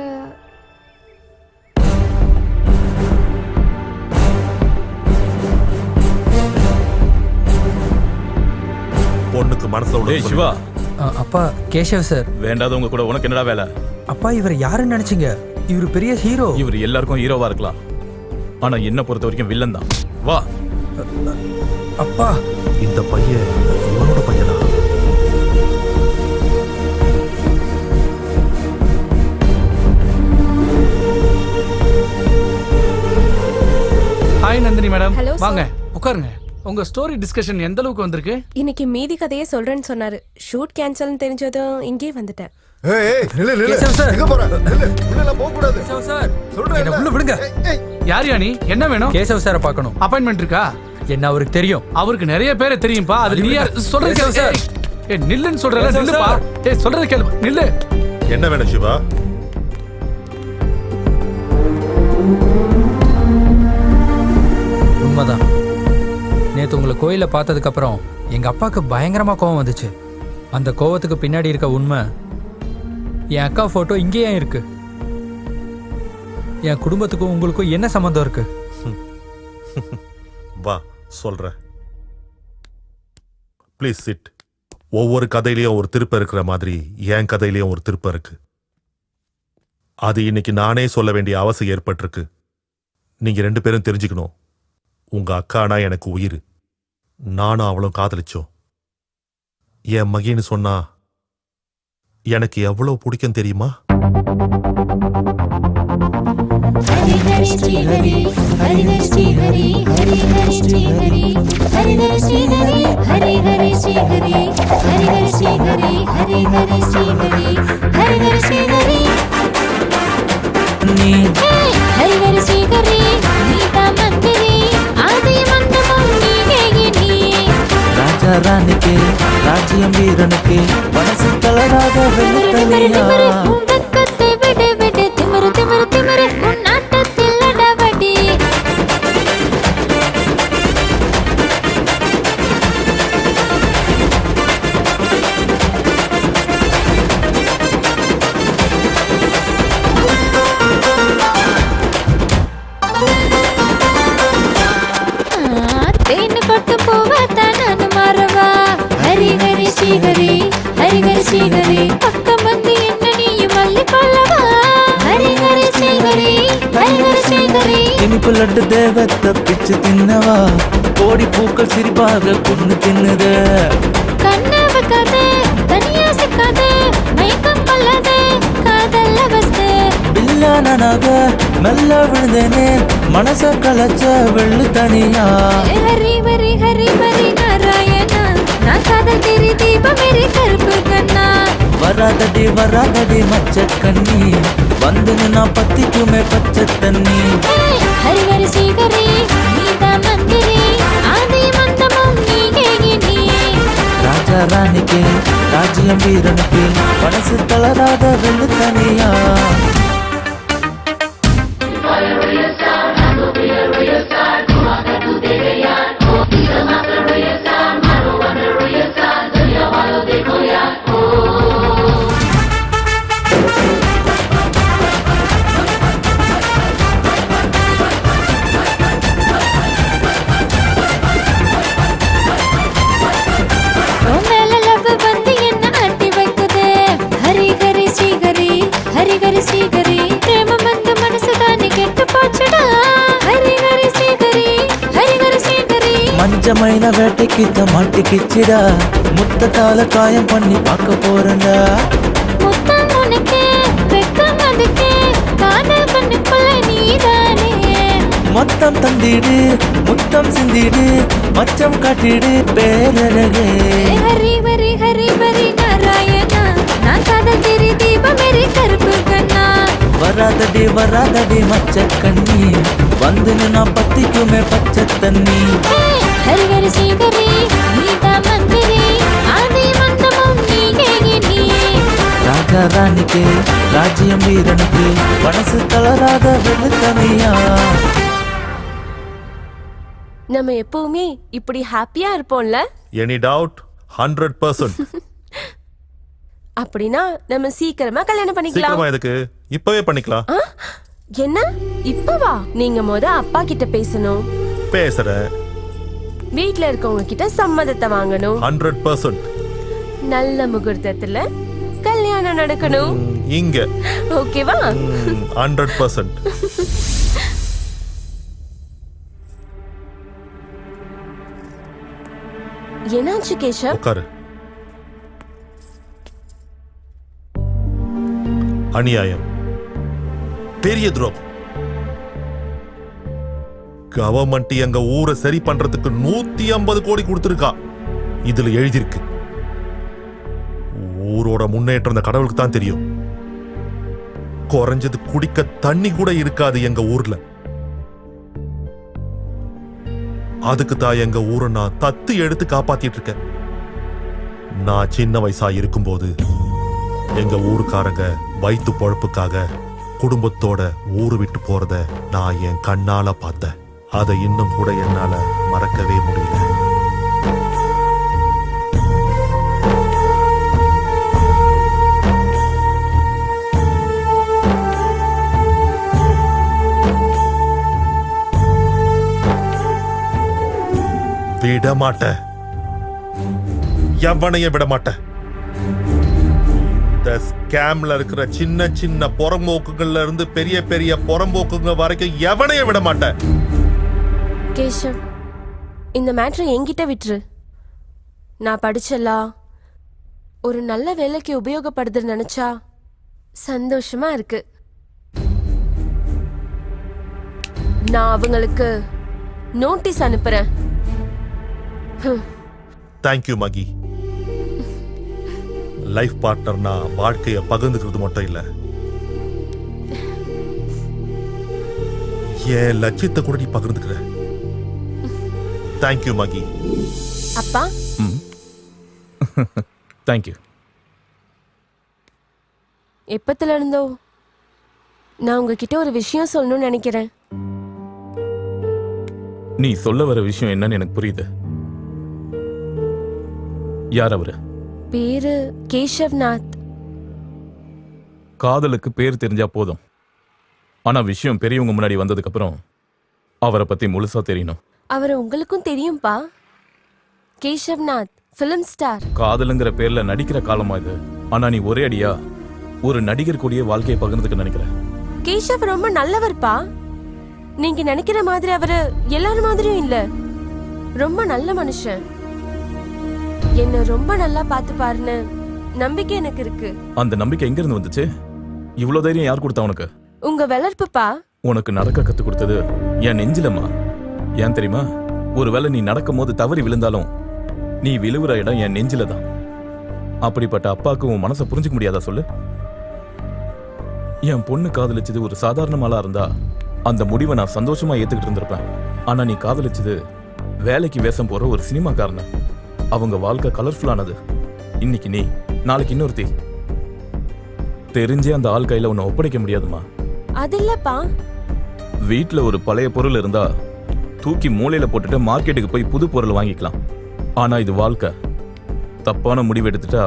பொண்ணுக்கு மனசுல உள்ள ஏய் சிவா, அப்பா கேஷவ் சார். வேண்டாதவங்க கூட உனக்கு என்னடா வேலை? அப்பா இவர் யாருன்னு நினைச்சீங்க? இவர் பெரிய ஹீரோ. இவர் எல்லாருக்கும் ஹீரோவா இருக்கலாம், ஆனா என்ன பொறுத்த வரைக்கும் வில்லன் தான். வா. அப்பா, இந்த பையன் இவனோட பையனா? Hi Nandini madam, Hello, sir. வாங்க உட்காருங்க. உங்க ஸ்டோரி டிஸ்கஷன் எந்த அளவுக்கு வந்திருக்கு? இன்னைக்கு மீதி கதையே சொல்றேன்னு சொன்னாரு. ஷூட் கேன்சல்னு தெரிஞ்சதும் இங்கே வந்துட்டேன். ஏய் ஏய், நில்லு நில்லு. கேசவ் சார். எங்க போற? நில்லு. உள்ள போக கூடாது. கேசவ் சார், சொல்றேன். என்ன உள்ள விடுங்க. யார் யா நீ? என்ன வேணும்? கேசவ் சாரை பார்க்கணும். அப்பாயின்மெண்ட் இருக்கா? என்ன அவருக்கு தெரியும்? அவருக்கு நிறைய பேரை தெரியும்பா. அது நீ யார்? சொல்றது கேசவ் சார். ஏய் நில்லுன்னு சொல்றல, கேசவ் நில்லுப்பா. சார். ஏய் சொல்றது கேளு, நில்லு. என்ன வேணும் சிவா? உண்மைதான். நேத்து உங்களை கோயில பார்த்ததுக்கு அப்புறம் எங்க அப்பாவுக்கு பயங்கரமா கோவம் வந்துச்சு. அந்த கோவத்துக்கு பின்னாடி இருக்க உண்மை, என் அக்கா போட்டோ இங்கேயே இருக்கு. என் குடும்பத்துக்கும் உங்களுக்கும் என்ன சம்பந்தம் இருக்கு? வா சொல்றேன். Please sit. ஒவ்வொரு கதையிலயும் ஒரு திருப்பம் இருக்கிற மாதிரி என் கதையிலயும் ஒரு திருப்பம் இருக்கு. அது இன்னைக்கு நானே சொல்ல வேண்டிய அவசியம் ஏற்பட்டிருக்கு. நீங்க 2 பேரும் தெரிஞ்சுக்கணும். உங்க அக்கானா எனக்கு உயிர். நானும் அவளும் காதலிச்சோம். என் மகின்னு சொன்னா எனக்கு எவ்வளவு பிடிக்கும் தெரியுமா? ராஜாராணிக்கு ராஜ்யம் வீரனுக்கு மனசு தளராத வெள்ளத்தனியா இனிப்பு லட்டு தேவத்தை பிச்சு தின்னவா கோடி பூக்கள் சிரிப்பாக கொண்டு தின்னுத பில்லானாக மெல்ல விழுந்தேனே மனச கலச்ச வெள்ளு தனியா ஹரி ஹரி ஹரி ஹரி நாராயணா நான் காதல் தெரி தீபம் மேரி கருப்பு கண்ணா வராதடி வராதடி மச்ச கண்ணி வந்து நான் பத்திக்குமே பச்சை தண்ணி ஹரி ஹரி ஸ்ரீஹரி நீதா மந்திரி ஆதி மந்தமும் நீயே நீ ராஜாராணிக்கு ராஜ்யம் வீரனுக்கு மனசு தளராத வெள்ளு தனியா மஞ்சமைன வேட்டைக்கு மாட்டிக்கிச்சிடா முத்தத்தால காயம் பண்ணி பார்க்க போறேன்டா முத்தம் உனக்கு வெக்கம் அதுக்கு காதல் கண்ணுக்குள்ள நீதானே மொத்தம் தந்திடு முத்தம் சிந்திடு மச்சம் காட்டிடு பேரழகே ஹரி ஹரி ஹரி ஹரி நாராயணா நான் காதல் தெரி தீபம் மேரி கருப்பு கண்ணா வராதடி வராதடி மச்ச கண்ணி வந்து நான் பத்திக்குமே பச்சை தண்ணி ஹரி ஹரி ஸ்ரீஹரி நீதா மந்திரி ஆதி மந்தமும் நீயே நீ ராஜாராணிக்கு ராஜ்யம் வீரனுக்கு மனசு தளராத வெள்ளு தனியா நம்ம எப்பவுமே இப்படி ஹாப்பியா இருப்போம்ல? Any doubt? 100%. அப்படின்னா நம்ம சீக்கிரமா கல்யாணம் பண்ணிக்கலாம். சீக்கிரமா எதுக்கு? இப்பவே பண்ணிக்கலாம். என்ன இப்பவா? நீங்க அப்பா கிட்ட பேசணும். பேசுறேன். வீட்ல இருக்கவங்க கிட்ட சம்மதத்தை வாங்கணும். 100%. நல்ல முகூர்த்தத்துல கல்யாணம் நடக்கணும். இங்க. ஓகேவா? 100%. என்னாச்சு கேஷவ்? உட்காரு. அநியாயம், பெரிய துரோகம். கவர்மெண்ட் எங்க ஊரை சரி பண்றதுக்கு 150 கோடி கொடுத்திருக்கா. இதுல எழுதியிருக்கு. ஊரோட முன்னேற்றம் இந்த கடவுளுக்கு தான் தெரியும். குறைஞ்சது குடிக்க தண்ணி கூட இருக்காது எங்க ஊர்ல. அதுக்கு தான் எங்க ஊரை நான் தத்து எடுத்து காப்பாத்திட்டு இருக்கேன். நான் சின்ன வயசா இருக்கும்போது எங்க ஊருக்காரங்க வயிற்று பொழப்புக்காக குடும்பத்தோட ஊரு விட்டு போறத நான் என் கண்ணால பார்த்தேன். அதை இன்னும் கூட என்னால மறக்கவே முடியல. விட மாட்டேன், எவனையும் விட மாட்டேன். இந்த ஸ்கேம்ல இருக்கிற சின்ன சின்ன புறம்போக்குகள்ல இருந்து பெரிய பெரிய புறம்போக்குங்க வரைக்கும் எவனையும் விட மாட்டேன். கேஷவ், இந்த மேட்ரை என்கிட்ட விட்டுரு. நான் படிச்சலா ஒரு நல்ல வேலைக்கு உபயோகப்படுதுன்னு நினைச்சா சந்தோஷமா இருக்கு. நான் அவங்களுக்கு நோட்டீஸ் அனுப்புறேன். தேங்க்யூ மகி. லைஃப் பார்ட்னர்னா வாழ்க்கைய பகிர்ந்துக்கிறது மட்டும் இல்ல, என் லட்சியத்தை கூட நீ பகிர்ந்துக்கிற. தேங்க்யூ மகி. அப்பா, தேங்க்யூ. எப்பத்துல இருந்தோ நான் உங்ககிட்ட ஒரு விஷயம் சொல்லணும்னு நினைக்கிறேன். நீ சொல்ல வர விஷயம் என்னன்னு எனக்கு புரியுது. யார் அவரு? பேரு கேஷவ்நாத். காதலுக்கு பேர் தெரிஞ்சா போதும், ஆனா விஷயம் பெரியவங்க முன்னாடி வந்ததுக்கு அப்புறம் அவரை பத்தி முழுசா தெரியணும். அவரை உங்களுக்கும் தெரியும்பா. கேஷவ்நாத் ஃபிலிம் ஸ்டார். காதலுங்கிற பேர்ல நடிக்கிற காலமா இது. ஆனா நீ ஒரே அடியா ஒரு நடிகர் கூடிய வாழ்க்கையை பகிர்ந்துக்க நினைக்கிற. கேஷவ் ரொம்ப நல்லவர்ப்பா. நீங்க நினைக்கிற மாதிரி அவரு எல்லாரும் மாதிரியும் இல்ல. ரொம்ப நல்ல மனுஷன். என்ன ரொம்ப நல்லா பார்த்து பாருன்னு நம்பிக்கை எனக்கு இருக்கு. அந்த நம்பிக்கை எங்க இருந்து வந்துச்சு? இவ்வளவு தைரியம் யார் கொடுத்தா உனக்கு? உங்க வளர்ப்புப்பா. உனக்கு நடக்க கத்து கொடுத்தது என் நெஞ்சிலம்மா. ஏன் தெரியுமா? ஒருவேளை நீ நடக்கும் போது தவறி விழுந்தாலும் நீ விழுவுற இடம் என் நெஞ்சில தான். அப்படிப்பட்ட அப்பாவுக்கு உன் மனசை புரிஞ்சுக்க முடியாதா சொல்லு? என் பொண்ணு காதலிச்சது ஒரு சாதாரணமாலா இருந்தா அந்த முடிவை நான் சந்தோஷமா ஏத்துக்கிட்டு இருந்திருப்பேன். ஆனா நீ காதலிச்சது வேலைக்கு வேஷம் போற ஒரு சினிமாக்காரன. அவங்க வாழ்க்கை கலர்ஃபுல்லானது. இன்னைக்கு நீ, நாளைக்கு இன்னொருத்தி. தெரிஞ்சே அந்த ஆள் கையில உன்னை ஒப்படைக்க முடியாதுமா. அது இல்லப்பா. வீட்டுல ஒரு பழைய பொருள் இருந்தா தூக்கி மூலையில போட்டுட்டு மார்க்கெட்டுக்கு போய் புது பொருள் வாங்கிக்கலாம். ஆனா இது வாழ்க்கை. தப்பான முடிவு எடுத்துட்டா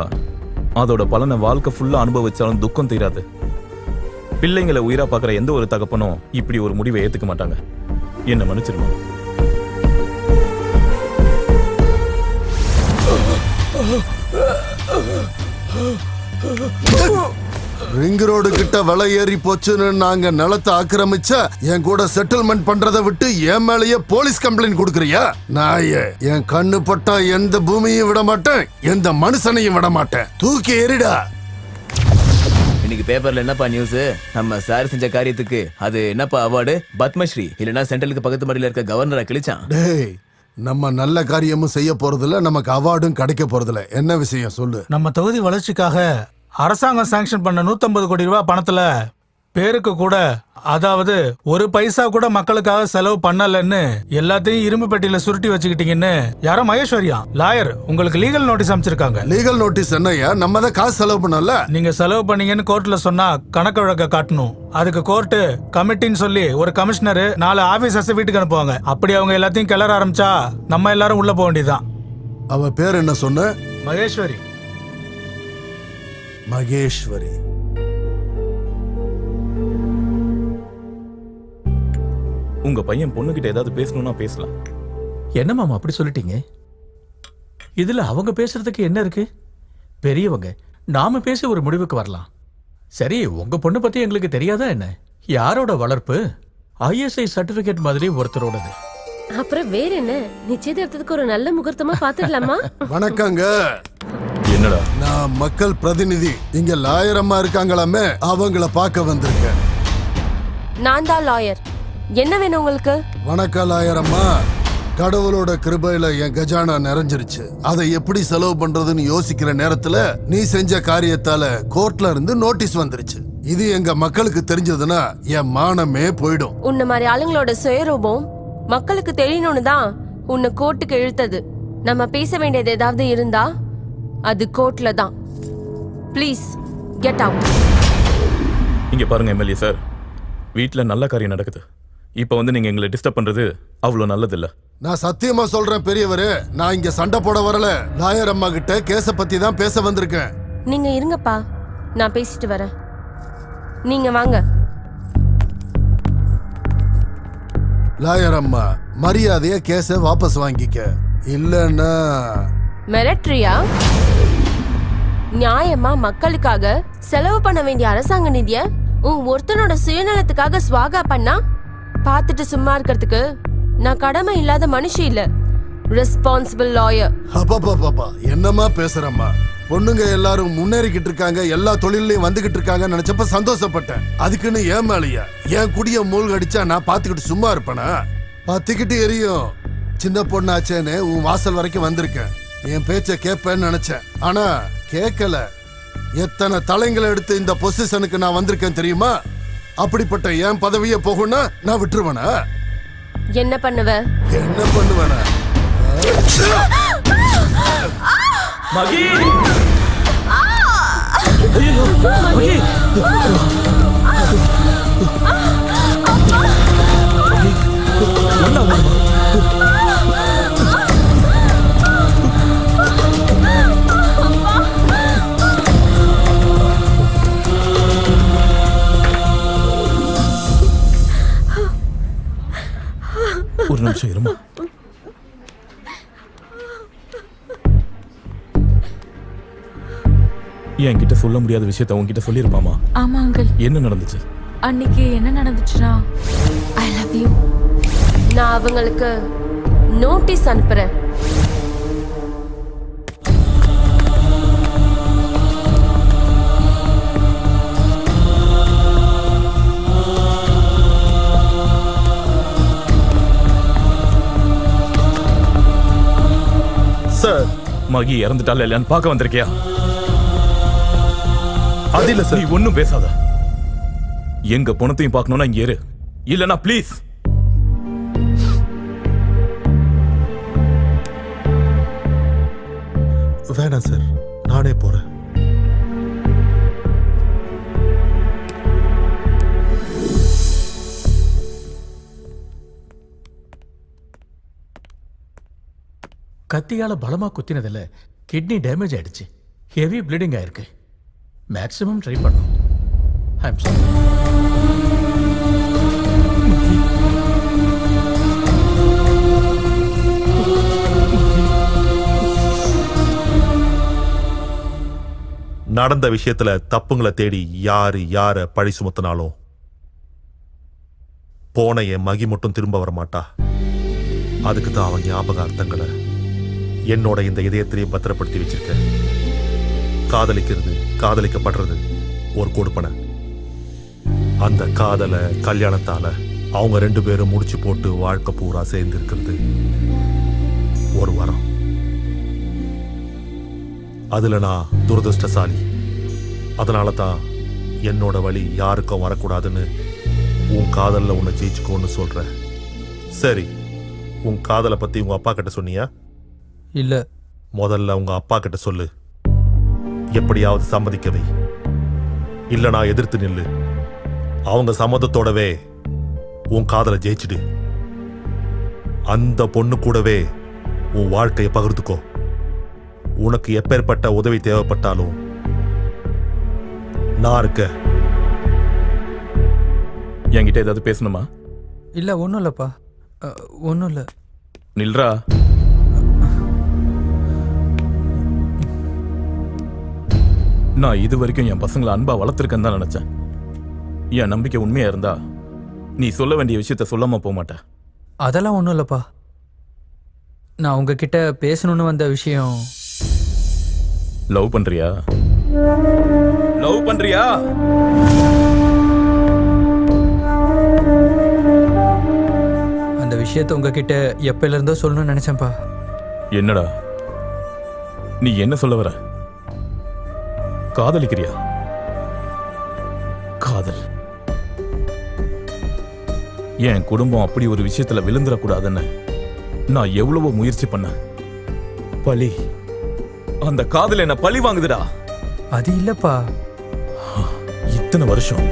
அதோட பலனை வாழ்க்கை ஃபுல்லா அனுபவிச்சாலும் துக்கம் தீராது. பிள்ளைங்களை உயிரா பாக்குற எந்த ஒரு தகப்பனும் இப்படி ஒரு முடிவை ஏத்துக்க மாட்டாங்க. என்ன மன்னிச்சிருமா? ரிங் ரோடு கிட்ட விலை ஏறி போச்சுன்னு நாங்க நிலத்தை ஆக்கிரமிச்சா என் கூட செட்டில்மெண்ட் பண்றதை விட்டு என் மேலேயே போலீஸ் கம்ப்ளைண்ட் கொடுக்கறியா? நாயே, என் கண்ணு பட்டா எந்த பூமியும் விட மாட்டேன், எந்த மனுஷனையும் விட மாட்டேன். தூக்கி எறிடா. இன்னைக்கு பேப்பர்ல என்னப்பா நியூஸ்? நம்ம சார் செஞ்ச காரியத்துக்கு அது என்னப்பா அவார்டு? பத்மஸ்ரீ இல்லனா சென்ட்ரலுக்கு பக்கத்து மாடியில இருக்க கவர்னரை கிழிச்சான். டேய், நம்ம நல்ல காரியமும் செய்ய போறதில்ல, நமக்கு அவார்டும் கிடைக்க போறதில்ல. என்ன விஷயம் சொல்லு. நம்ம தொகுதி வளர்ச்சிக்காக அரசாங்கம் சாங்ஷன் பண்ண 150 கோடி ரூபாய் பணத்துல பேருக்கு கூட, அதாவது ஒரு பைசா கூட மக்களுக்காக செலவு பண்ணலன்னு எல்லாத்தையும் இரும்பு பெட்டியில சுருட்டி வச்சுக்கிட்டீங்கன்னு யாரோ மகேஸ்வரியா லாயர் உங்களுக்கு லீகல் நோட்டீஸ் அமைச்சிருக்காங்க. லீகல் நோட்டீஸ் என்னையா? நம்ம தான் காசு செலவு பண்ணல. நீங்க செலவு பண்ணீங்கன்னு கோர்ட்ல சொன்னா கணக்கு வழக்க காட்டணும். அதுக்கு கோர்ட்டு கமிட்டின்னு சொல்லி ஒரு கமிஷனர் 4 ஆபீசர்ஸ் வீட்டுக்கு அனுப்புவாங்க. அப்படி அவங்க எல்லாத்தையும் கிளற ஆரம்பிச்சா நம்ம எல்லாரும் உள்ள போக வேண்டியதுதான். அவ பேர் என்ன சொன்ன? மகேஸ்வரி. மகேஸ்வரி. உங்க பையன் பொண்ணுகிட்ட ஏதாவது பேசணும்னா பேசலாம். என்ன மாமா அப்படி சொல்லிட்டீங்க? இதுல அவங்க பேசுறதுக்கு என்ன இருக்கு? பெரியவங்க, நாம பேசி ஒரு முடிவுக்கு வரலாம். சரி, உங்க பொண்ணு பத்தி எங்களுக்கு தெரியாதா என்ன? யாரோட வளர்ப்பு? ISI சர்டிபிகேட் மாதிரி ஒருத்தரோடது. அப்புறம் வேற என்ன? நிச்சயதார்த்தத்துக்கு ஒரு நல்ல முகூர்த்தமா பாத்துடலாமா? வணக்கங்க. என்னடா? நான் மக்கள் பிரதிநிதி. இங்க லாயர் அம்மா இருக்காங்களாமே, அவங்கள பார்க்க வந்திருக்கேன். நான் தான் லாயர். என்ன வேணும் உங்களுக்கு? வணக்கம் லாயர் அம்மா. கடவுளோட கிருபையில என் கஜானா நிறைஞ்சிருச்சு. அதை எப்படி செலவு பண்றதுன்னு யோசிக்கிற நேரத்துல நீ செஞ்ச காரியத்தால கோர்ட்ல இருந்து நோட்டீஸ் வந்துருச்சு. இது எங்க மக்களுக்கு தெரிஞ்சதுன்னா என் மானமே போயிடும். உன்ன மாதிரி ஆளுங்களோட சுயரூபம் மக்களுக்கு தெரியணும்னு தான் உன்னை கோர்ட்டுக்கு இழுத்தது. நம்ம பேச வேண்டியது ஏதாவது இருந்தா அது கோர்ட்ல தான். Please get out. இங்க பாருங்க எம்எல்ஏ சார், வீட்டுல நல்ல காரியம் நடக்குது. இப்ப வந்து நீங்க எங்களை டிஸ்டர்ப் பண்றது அவ்வளவு நல்லது இல்ல. நான் சத்தியமா சொல்றேன் பெரியவரே, நான் இங்க சண்டை போட வரல. லாயர் அம்மா கிட்ட கேஸ பத்தி தான் பேச வந்திருக்கேன். நீங்க இருங்கப்பா, நான் பேசிட்டு வரேன். நீங்க வாங்க. லாயர் அம்மா, மரியாதையா கேஸ வாபஸ் வாங்கிக்க. இல்லன்னா மிரட்ரியா? நியாயமா மக்களுக்காக செலவு பண்ண வேண்டிய அரசாங்க நிதிய உன் ஒருத்தனோட சுயநலத்துக்காக ஸ்வாகா பண்ணா பார்த்துட்டு சும்மா இருக்கிறதுக்கு நான் கடமை இல்லாத மனுஷி இல்ல, ரெஸ்பான்சிபிள் லாயர். அப்பா என்னம்மா பேசுறம்மா? பொண்ணுங்க எல்லாரும் முன்னேறிக்கிட்டு இருக்காங்க, எல்லா தொழிலையும் வந்துகிட்டு இருக்காங்கன்னு நினைச்சப்ப சந்தோஷப்பட்டேன். அதுக்குன்னு ஏன் மேலையா என் குடிய மூழ்கடிச்சா நான் பாத்துக்கிட்டு சும்மா இருப்பேனா? பத்திக்கிட்டு எரியும். சின்ன பொண்ணாச்சேன்னு உன் வாசல் வரைக்கும் வந்திருக்கேன். என் பேச்ச கேட்பேன்னு நினைச்சேன், ஆனா கேட்கல. எத்தனை தலைங்களை எடுத்து இந்த பொசிஷனுக்கு நான் வந்திருக்கேன் தெரியுமா? அப்படிப்பட்ட என் பதவியை போகும்னா நான் விட்டுருவேனா? என்ன பண்ணுவ? என்ன பண்ணுவேனா? மகி! ஐயோ, மகி! என்ன ஆகுது? ஒரு நிமிஷம் இருமா. என்கிட்ட சொல்ல முடியாத விஷயத்த உன்கிட்ட சொல்லிருப்பாமா? ஆமா அங்கிள். என்ன நடந்துச்சு? அன்னைக்கு என்ன நடந்துச்சுன்னா, ஐ லவ் யூ. நான் அவங்களுக்கு நோட்டீஸ் அனுப்புறேன். சார், மகி இறந்துட்டால இல்லையான்னு பார்க்க வந்திருக்கியா? அது இல்ல சார். நீ ஒன்னும் பேசாத. எங்க பணத்தையும் பார்க்கணும்னா இங்க இரு, இல்லனா ப்ளீஸ். வேணாம் சார், நானே போறேன். கத்தியால பலமா குத்தினதுல கிட்னி டேமேஜ் ஆயிடுச்சு. ஹெவி ப்ளீடிங் ஆயிருக்கு. மேக்ஸிமம் ட்ரை பண்ணும். ஐ அம் சாரி. நடந்த விஷயத்துல தப்புங்களை தேடி யார பழி சுமத்தினாலும் போன என் மகி மட்டும் திரும்ப வர மாட்டா. அதுக்கு தான் அவன் ஞாபக அர்த்தங்களை என்னோட இந்த இதயத்திலையும் பத்திரப்படுத்தி வச்சிருக்கேன். காதலிக்கிறது, காதலிக்கப்படுறது ஒரு கொடுப்பனை. அந்த காதலை கல்யாணத்தால அவங்க 2 பேரும் முடிச்சு போட்டு வாழ்க்கை பூரா சேர்ந்து இருக்கிறது ஒரு வரம். அதுல நான் துரதிருஷ்டசாலி. அதனால தான் என்னோட வழி யாருக்கும் வரக்கூடாதுன்னு உன் காதல்ல உன்னை ஜெயிச்சுக்கோன்னு சொல்ற. சரி, உன் காதலை பத்தி உங்க அப்பா கிட்ட சொன்னியா? இல்ல. முதல்ல உங்க அப்பா கிட்ட சொல்லு. எப்படியாவது சம்மதிக்கவை. இல்ல நான் எதிர்த்து நில்லு. அவங்க சம்மதத்தோடவே உன் காதலை ஜெயிச்சிடு. அந்த பொண்ணு கூடவே உன் வாழ்க்கையை பகிர்ந்துக்கோ. உனக்கு எப்பேற்பட்ட உதவி தேவைப்பட்டாலும் நான் இருக்க. என்கிட்ட ஏதாவது பேசணுமா? இல்ல, ஒன்றும் இல்லைப்பா, ஒன்றும் இல்லை. நில்றா. நான் இது வரைக்கும் என் பசங்களை அன்பா வளர்த்துருக்கேன்னு தான் நினைச்சேன். என் நம்பிக்கை உண்மையா இருந்தா நீ சொல்ல வேண்டிய விஷயத்த சொல்லாம போக மாட்டேன். அதெல்லாம் ஒன்றும் இல்லைப்பா. நான் உங்ககிட்ட பேசணும்னு வந்த விஷயம். லவ் பண்றியா? லவ் பண்றியா? அந்த விஷயத்த உங்ககிட்ட எப்பல இருந்தோ சொல்லணும்னு நினைச்சேன்ப்பா. என்னடா நீ என்ன சொல்ல வர? காதலிக்கிறியா? காதல் என் குடும்பம் அப்படி ஒரு விஷயத்துல விழுந்துடக்கூடாதுன்னு நான் எவ்வளவோ முயற்சி பண்ணேன். பழி, அந்த காதல் என்ன பழி வாங்குதுடா. அது இல்லப்பா. இத்தனை வருஷம்,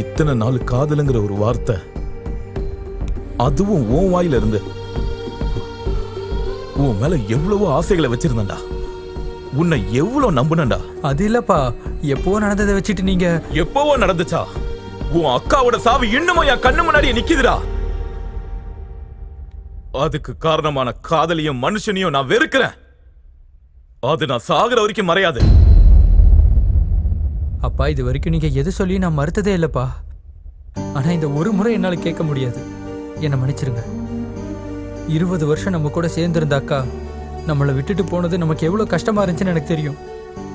இத்தனை நாள் காதலுங்கிற ஒரு வார்த்தை, அதுவும் உன் வாயில இருந்து. உன் மேல எவ்வளவோ ஆசைகளை வச்சிருந்தா, உன்னை எவ்வளவு நம்புனண்டா. அது இல்லப்பா, எப்பவோ நடந்ததை வச்சுட்டு நீங்க. எப்பவோ நடந்துச்சா? உன் அக்காவோட சாவு இன்னமும் என் கண்ணு முன்னாடியே நிக்குதுடா. அதுக்கு காரணமான காதலியும் மனுஷனையும் நான் வெறுக்கிறேன். அது நான் சாகுற வரைக்கும் மறையாது. அப்பா, இது வரைக்கும் நீங்க எது சொல்லி நான் மறுத்ததே இல்லப்பா. ஆனா இந்த ஒரு முறை என்னால கேட்க முடியாது. என்னை மன்னிச்சிருங்க. 20 வருஷம் நம்ம கூட சேர்ந்திருந்தாக்கா நம்மளை விட்டுட்டு போனது நமக்கு எவ்வளவு கஷ்டமா இருந்துச்சுன்னு எனக்கு தெரியும்.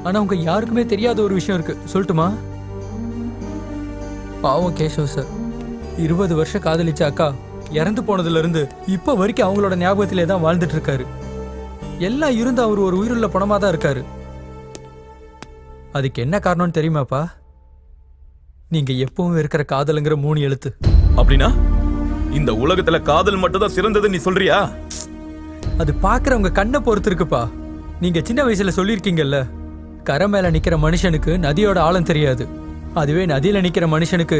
ஆனா உங்க யாருக்குமே தெரியாத ஒரு விஷயம் இருக்கு, சொல்லட்டுமா? பாவம் கேஷவ் சார் 20 வருஷம் காதலிச்ச அக்கா இறந்து போனதுல இருந்து இப்ப வரைக்கும் அவங்களோட ஞாபகத்திலே தான் வாழ்ந்துட்டு இருக்காரு. எல்லாம் இருந்து அவர் ஒரு உயிருள்ள பணமா தான் இருக்காரு. அதுக்கு என்ன காரணம்னு தெரியுமாப்பா? நீங்க எப்பவும் இருக்கிற காதலுங்கிற 3 எழுத்து. அப்படின்னா இந்த உலகத்துல காதல் மட்டும் தான் சிறந்தது நீ சொல்றியா? அது பாக்குறவங்க கண்ணை பொறுத்து இருக்குப்பா. நீங்க சின்ன வயசுல சொல்லியிருக்கீங்கல்ல, கரை மேல நிக்கிற மனுஷனுக்கு நதியோட ஆழம் தெரியாது, அதுவே நதியில நிக்கிற மனுஷனுக்கு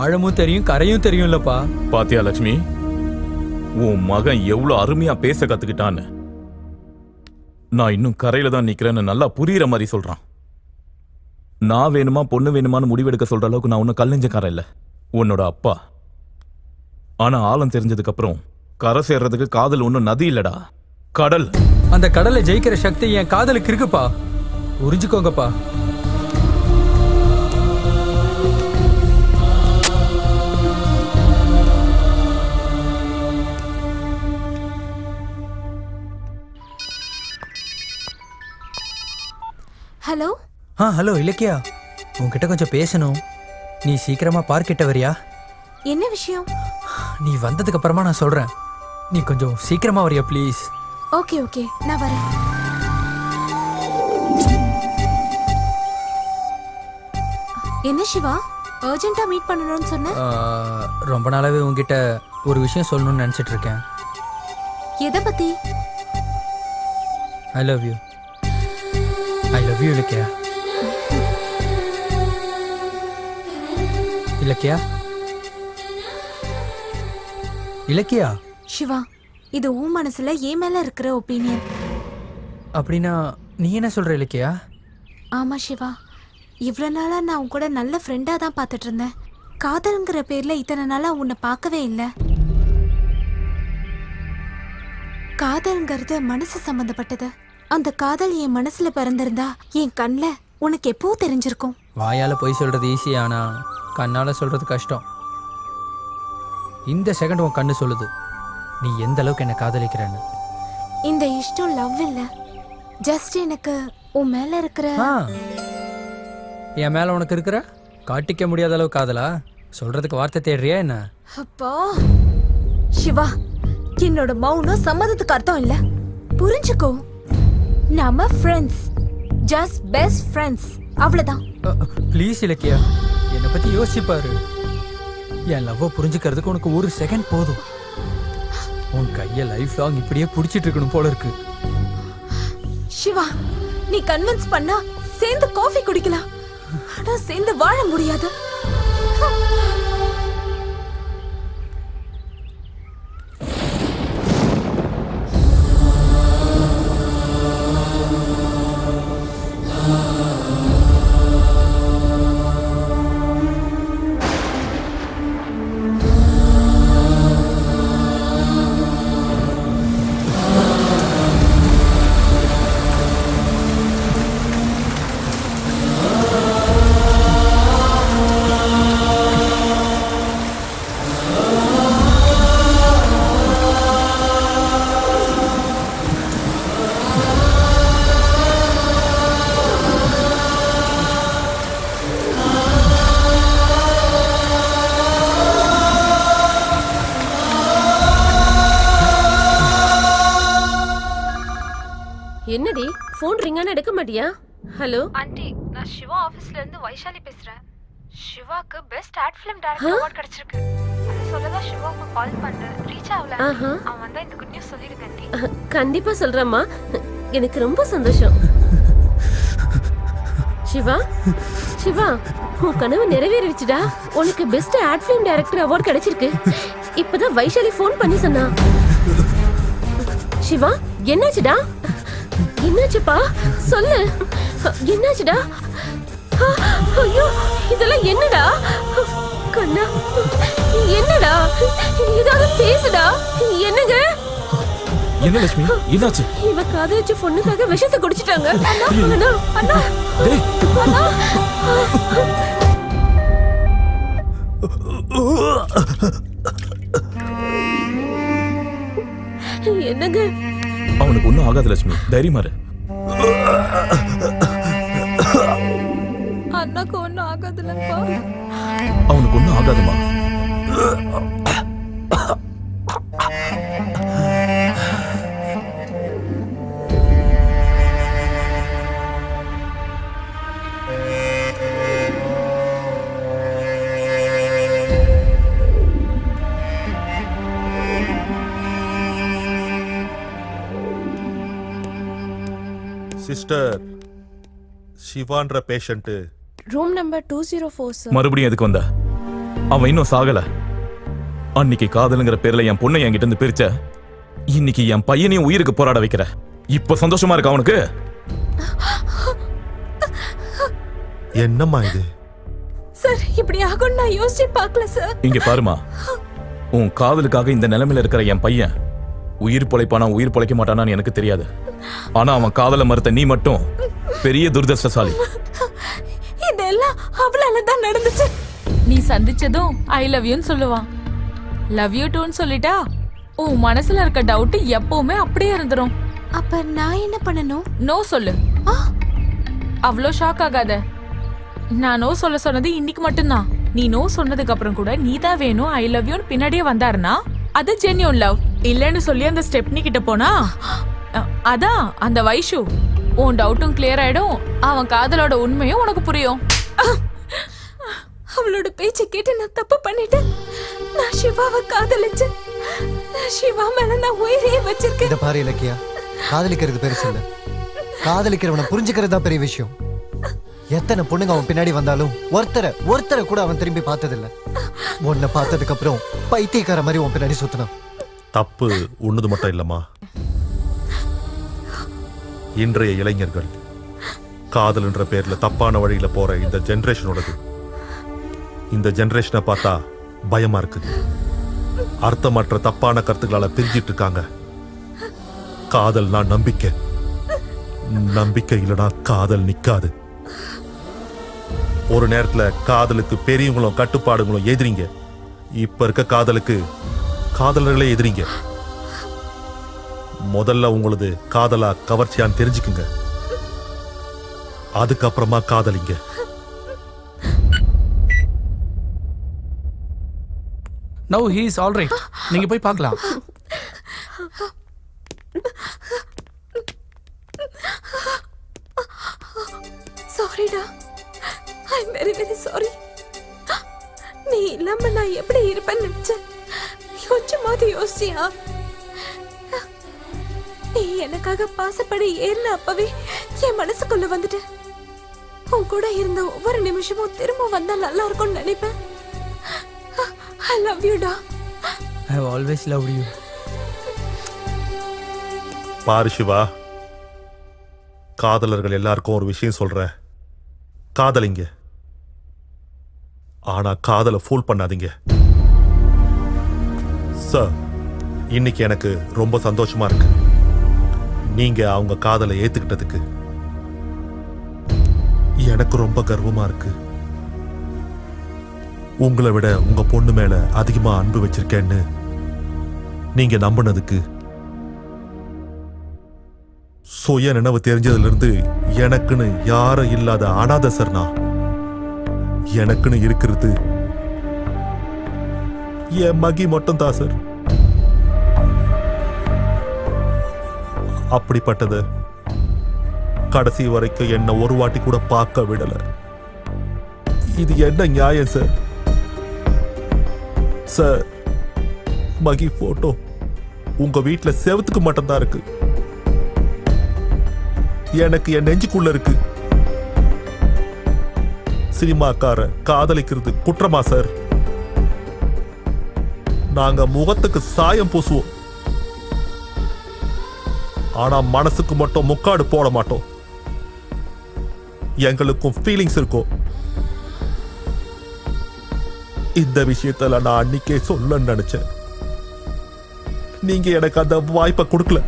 ஆழமும் தெரியும் கரையும் தெரியும்லப்பா. பாத்தியா லட்சுமி, உன் மகன் எவ்வளவு அருமையா பேச கத்துக்கிட்டான்னு. நான் இன்னும் கரையில தான் நிக்கிறேன்னு நல்லா புரியுற மாதிரி சொல்றான். நான் வேணுமா பொண்ணு வேணுமான்னு முடிவெடுக்க சொல்ற அளவுக்கு நான் ஒன்னும் கல்லெஞ்சக்காரன் இல்ல, உன்னோட அப்பா. ஆனா ஆழம் தெரிஞ்சதுக்கு அப்புறம் கரை சேர்றதுக்கு காதல் ஒன்னும் நதி இல்லடா, கடல். அந்த கடலை ஜெயிக்கிற சக்தி என் காதலுக்கு இருக்குப்பா, புரிஞ்சுக்கோங்கப்பா. ஹலோ. ஹலோ இலக்கியா, உன்கிட்ட கொஞ்சம் பேசணும். நீ சீக்கிரமா பார்க் கிட்ட வரியா? என்ன விஷயம்? நீ வந்ததுக்கு அப்புறமா நான் சொல்றேன். நீ கொஞ்சம் சீக்கிரமா வரியா ப்ளீஸ்? ஓகே ஓகே, நான் வரேன். என்ன சிவா, அர்ஜென்ட்டா மீட் பண்ணணும்னு சொன்ன? ரொம்ப நாளாவே உன்கிட்ட ஒரு விஷயம் சொல்லணும்னு நினைச்சிட்டு இருக்கேன். எதை பத்தி? I love you. I love you Ilakkiya. Ilakkiya, Ilakkiya. Shiva, இது உன் மனசுல ஏன் மேல இருக்கிற ஒப்பீனியன். அப்படின்னா நீ என்ன சொல்ற இலக்கியா? ஆமா சிவா, இவ்வளவு நாளா நான் உன் கூட நல்ல ஃப்ரெண்டா தான் பார்த்துட்டு இருந்தேன். காதல்ங்கிற பேர்ல இத்தனை நாளா உன்னை பார்க்கவே இல்லை. காதல்ங்கிறது மனசு சம்பந்தப்பட்டது. அந்த காதல் என் மனசுல பிறந்திருந்தா என் கண்ணுல உனக்கு எப்போ தெரிஞ்சிருக்கும். வாயால போய் சொல்றது ஈஸி, ஆனா கண்ணால சொல்றது கஷ்டம். இந்த செகண்ட் உன் கண்ணு சொல்லுது நீ எந்த அளவுக்கு என்ன காதலிக்கிறன்னு. இந்த இஷ்டம் லவ் இல்ல, ஜஸ்ட் எனக்கு உன் மேல இருக்கிற. என் மேல உனக்கு இருக்கிற காட்டிக்க முடியாத அளவு காதலா? சொல்றதுக்கு வார்த்தை தேடுறியா என்ன? அப்பா சிவா, என்னோட மௌனம் சம்மதத்துக்கு அர்த்தம் இல்ல, புரிஞ்சுக்கோ. நாம ஃப்ரெண்ட்ஸ், ஜஸ்ட் பெஸ்ட் ஃப்ரெண்ட்ஸ், அவ்வளவுதான். ப்ளீஸ் இலக்கியா, என்னை பத்தி யோசிப்பாரு. என் லவ்வை புரிஞ்சுக்கிறதுக்கு உனக்கு ஒரு செகண்ட் போதும். உன் கைய லைஃப் லாங் இப்படியே புடிச்சிட்டு இருக்கணும் போல இருக்கு. சிவா, நீ கன்வின்ஸ் பண்ணா சேர்ந்து காஃபி குடிக்கலாம், ஆனா சேர்ந்து வாழ முடியாது. என்னடி போன் ரிங்கான எடுக்க மாட்டியா? ஹலோ ஆண்டி, நான் சிவா ஆபீஸ்ல இருந்து வைஷாலி பேசுறேன். சிவாக்கு best ad film director award கிடைச்சிருக்கு. அத சொல்லதா சிவாக்கு கால் பண்ணேன், ரீச் ஆகல. அவன் வந்தா இந்த குட் நியூஸ் சொல்லிடுங்க ஆண்டி. கண்டிப்பா சொல்றேம்மா, எனக்கு ரொம்ப சந்தோஷம். சிவா, சிவா, உன் கனவு நிறைவேறிடுச்சுடா. உனக்கு best ad film director award கிடைச்சிருக்கு. இப்பதான் வைஷாலி போன் பண்ணி சொன்னா. சிவா, என்னாச்சுடா? என்னாச்சுப்பா சொல்லு, என்னாச்சுடா? ஐயோ, இதெல்லாம் என்னடா? கண்ணா, என்னடா? ஏதாவது பேசுடா. என்னங்க? என்ன லட்சுமி என்னாச்சு? இவ காதலிச்ச பொண்ணுக்காக விஷத்தை குடிச்சிட்டாங்க. அண்ணா அண்ணா அண்ணா டேய் அண்ணா. என்னங்க? அவனுக்கு ஒண்ணும் ஆகாது லட்சுமி, தைரியமா இரு. அண்ணாக்கு ஒன்றும் ஆகாதுல்லப்பா. அவனுக்கு ஒண்ணும் ஆகாதுமா. சிஸ்டர், சிவான்ற பேஷண்ட் ரூம் நம்பர் 204 சார். மறுபடியும் எதுக்கு வந்த? அவன் இன்னும் சாகல. அன்னைக்கு காதலுங்கிற பேர்ல என் பொண்ணை என்கிட்ட இருந்து பிரிச்ச, இன்னைக்கு என் பையனையும் உயிருக்கு போராட வைக்கிற. இப்ப சந்தோஷமா இருக்கா அவனுக்கு? என்னம்மா இது? சார் இப்படி ஆகும் நான் யோசிச்சு பார்க்கல சார். இங்க பாருமா, உன் காதலுக்காக இந்த நிலைமையில இருக்கிற என் பையன் உயிர் பொழைப்பானா உயிர் பொழைக்க மாட்டானான்னு எனக்கு தெரியாது. ஆனா அவன் காதலை மறுத்த நீ மட்டும் பெரிய துர்தர்ஷ்டசாலி. இதெல்லாம் அவளால தான் நடந்துச்சு. நீ சந்திச்சதும் ஐ லவ் யூன்னு சொல்லுவான். லவ் யூ டூன்னு சொல்லிட்டா உன் மனசுல இருக்க டவுட் எப்பவுமே அப்படியே இருந்துரும். அப்ப நான் என்ன பண்ணணும்? நோ சொல்லு. அவ்வளோ ஷாக் ஆகாத. நான் நோ சொல்ல சொன்னது இன்னைக்கு மட்டும்தான். நீ நோ சொன்னதுக்கு அப்புறம் கூட நீ தான் வேணும் ஐ லவ் யூன்னு பின்னாடியே வந்தாருன்னா அது ஜென்யூன் லவ். இல்லன்னு சொல்லி அந்த ஸ்டெப்னி கிட்ட போனா அதான் அந்த வைஷு உன் டவுட்டும் கிளியர் ஆயிடும். அவன் காதலோட உண்மையும் உனக்கு புரியும். அவளோட பேச்சை கேட்டு நான் தப்பு பண்ணிட்டேன். நான் சிவாவை காதலிச்சேன். நான் சிவா மேல நான் உயிரையே வச்சிருக்கேன். இத பாரு இலக்கியா, காதலிக்கிறது பெருசு இல்ல, காதலிக்கிறவனை புரிஞ்சுக்கிறது தான் பெரிய விஷயம். எத்தனை பொண்ணுங்க அவன் பின்னாடி வந்தாலும் ஒருத்தரை கூட அவன் திரும்பி பார்த்ததில்ல. உன்னை பார்த்ததுக்கு அப்புறம் பைத்தியக்கார மாதிரி உன் பின்னாடி சுத்தினான். தப்பு உன்னது மட்டும் இல்லம்மா. இன்றைய இளைஞர்கள் காதல்ன்ற பேர்ல தப்பான வழியில போற இந்த ஜெனரேஷனோடது. இந்த ஜெனரேஷனை பார்த்தா பயமா இருக்கு. அர்த்தமற்ற தப்பான கருத்துக்களால பிரிஞ்சிட்டு இருக்காங்க. காதல்னா நம்பிக்கை, நம்பிக்கை இல்லனா காதல் நிக்காது. ஒரு நேரத்துல காதலுக்கு பெரியவங்களும் கட்டுப்பாடுகளும் எதிரிங்க. இப்ப இருக்க காதலுக்கு காதலர்களே எதிரிங்க. முதல்ல உங்களது காதலா கவர்ச்சியான்னு தெரிஞ்சுக்குங்க, அதுக்கப்புறமா காதலிங்க. No he is all right. நீங்க போய் பார்க்கலாம். சாரிடா, I am very very sorry. நீ இல்லாம நான் எப்படி இருப்பேன்னு நினைச்சேன். கொஞ்சமாவது யோசிச்சியா? நீ எனக்காக பாசப்படி ஏறின அப்பவே என் மனசுக்குள்ள வந்துட்டு உன் கூட இருந்த ஒவ்வொரு நிமிஷமும் திரும்ப வந்தா நல்லா இருக்கும்னு நினைப்பேன். I love you டா. I have always loved you. பாரு சிவா, காதலர்கள் எல்லாருக்கும் ஒரு விஷயம் சொல்றேன். காதலிங்க, ஆனா காதலை ஃபூல் பண்ணாதீங்க. சார், இன்னைக்கு எனக்கு ரொம்ப சந்தோஷமா இருக்கு. நீங்க அவங்க காதலை ஏத்துக்கிட்டதுக்கு எனக்கு ரொம்ப கர்வமா இருக்கு. உங்களை விட உங்க பொண்ணு மேல அதிகமா அன்பு வச்சிருக்கேன்னு நீங்க நம்பினதுக்கு, சுய நினைவு தெரிஞ்சதுல இருந்து எனக்குன்னு யாரும் இல்லாத அனாதை சார் நான். எனக்குன்னு இருக்கிறது என் மகி மட்டும் தான் சார். அப்படிப்பட்டது கடைசி வரைக்கும் என்ன ஒரு வாட்டி கூட பார்க்க விடல. இது என்ன நியாயம் சார்? சார், மகி போட்டோ உங்க வீட்டுல செவத்துக்கு மட்டும்தான் இருக்கு. எனக்கு என் நெஞ்சுக்குள்ள இருக்கு. சினிமாக்கார காதலிக்கிறது குற்றமா சார்? நாங்க முகத்துக்கு சாயம் பூசுவோம், ஆனா மனசுக்கு மட்டும் முக்காடு போட மாட்டோம். எங்களுக்கும் ஃபீலிங்ஸ் இருக்கும். இந்த விஷயத்துல நான் அன்னைக்கே சொல்லணும்னு நினைச்சேன். நீங்க எனக்கு அந்த வாய்ப்பை கொடுக்கல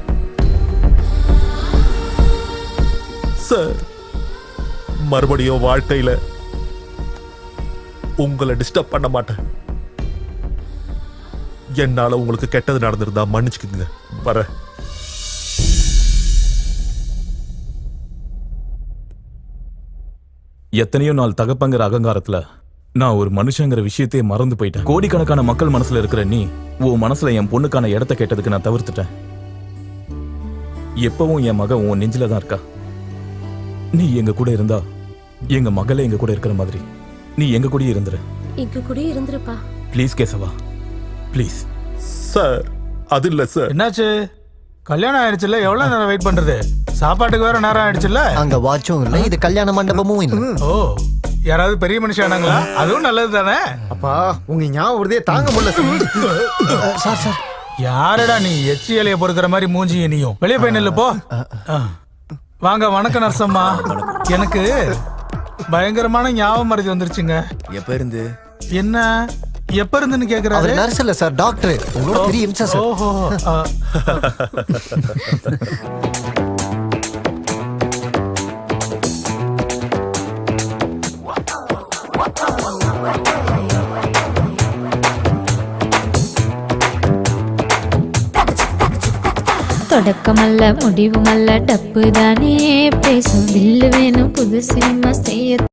சார். மறுபடியும் வாழ்க்கையில உங்களை டிஸ்டர்ப் பண்ண மாட்டேன். என்னால உங்களுக்கு கெட்டது நடந்திருந்தா மன்னிச்சுக்குங்க. வரேன். எத்தனையோ நாள் தகப்பங்கிற அகங்காரத்துல நான் ஒரு மனுஷங்கிற விஷயத்தையே மறந்து போயிட்டேன். கோடிக்கணக்கான மக்கள் மனசுல இருக்கிற நீ உன் மனசுல என் பொண்ணுக்கான இடத்த கேட்டதுக்கு நான் தவிர்த்துட்டேன். எப்பவும் என் மகன் உன் நெஞ்சில தான் இருக்கா. நீ எங்க கூட இருந்தா எங்க மகளே எங்க கூட இருக்கிற மாதிரி நீ எங்க கூட இருந்துரு. எங்க கூட இருந்துருப்பா. ப்ளீஸ் கேசவா, ப்ளீஸ். சார் அது இல்ல சார். என்னாச்சு? கல்யாணம் ஆயிடுச்சுல்ல, எவ்வளவு நேரம் வெயிட் பண்றது? சாப்பாட்டுக்கு வேற நேரம் ஆயிடுச்சுல்ல. அங்க வாட்சும் இல்ல, இது கல்யாண மண்டபமும் இல்ல. ஓ, யாராவது பெரிய மனுஷனாங்களா? அதுவும் நல்லது தானே. அப்பா உங்க ஞாபகத்தையே தாங்க முடியல சார். சார் யாரடா நீ? எச்சி இலைய பொறுக்கிற மாதிரி மூஞ்சி நீயும். வெளியே போய் நில்லு போ. வாங்க. வணக்கம் நர்சம்மா. எனக்கு பயங்கரமான ஞாபகம் மறதி வந்துருச்சுங்க. எப்ப இருந்து? என்ன எப்ப இருந்துன்னு கேக்குறாரு? அவர் நர்ஸ் இல்ல சார், டாக்டர். உங்களோட பெரிய இம்சா சார். ஓஹோ. தொடக்கமல்ல முடிவுமல்ல டப்பு தானே பேசும் வில்லு வேணும் புது சினிமா செய்ய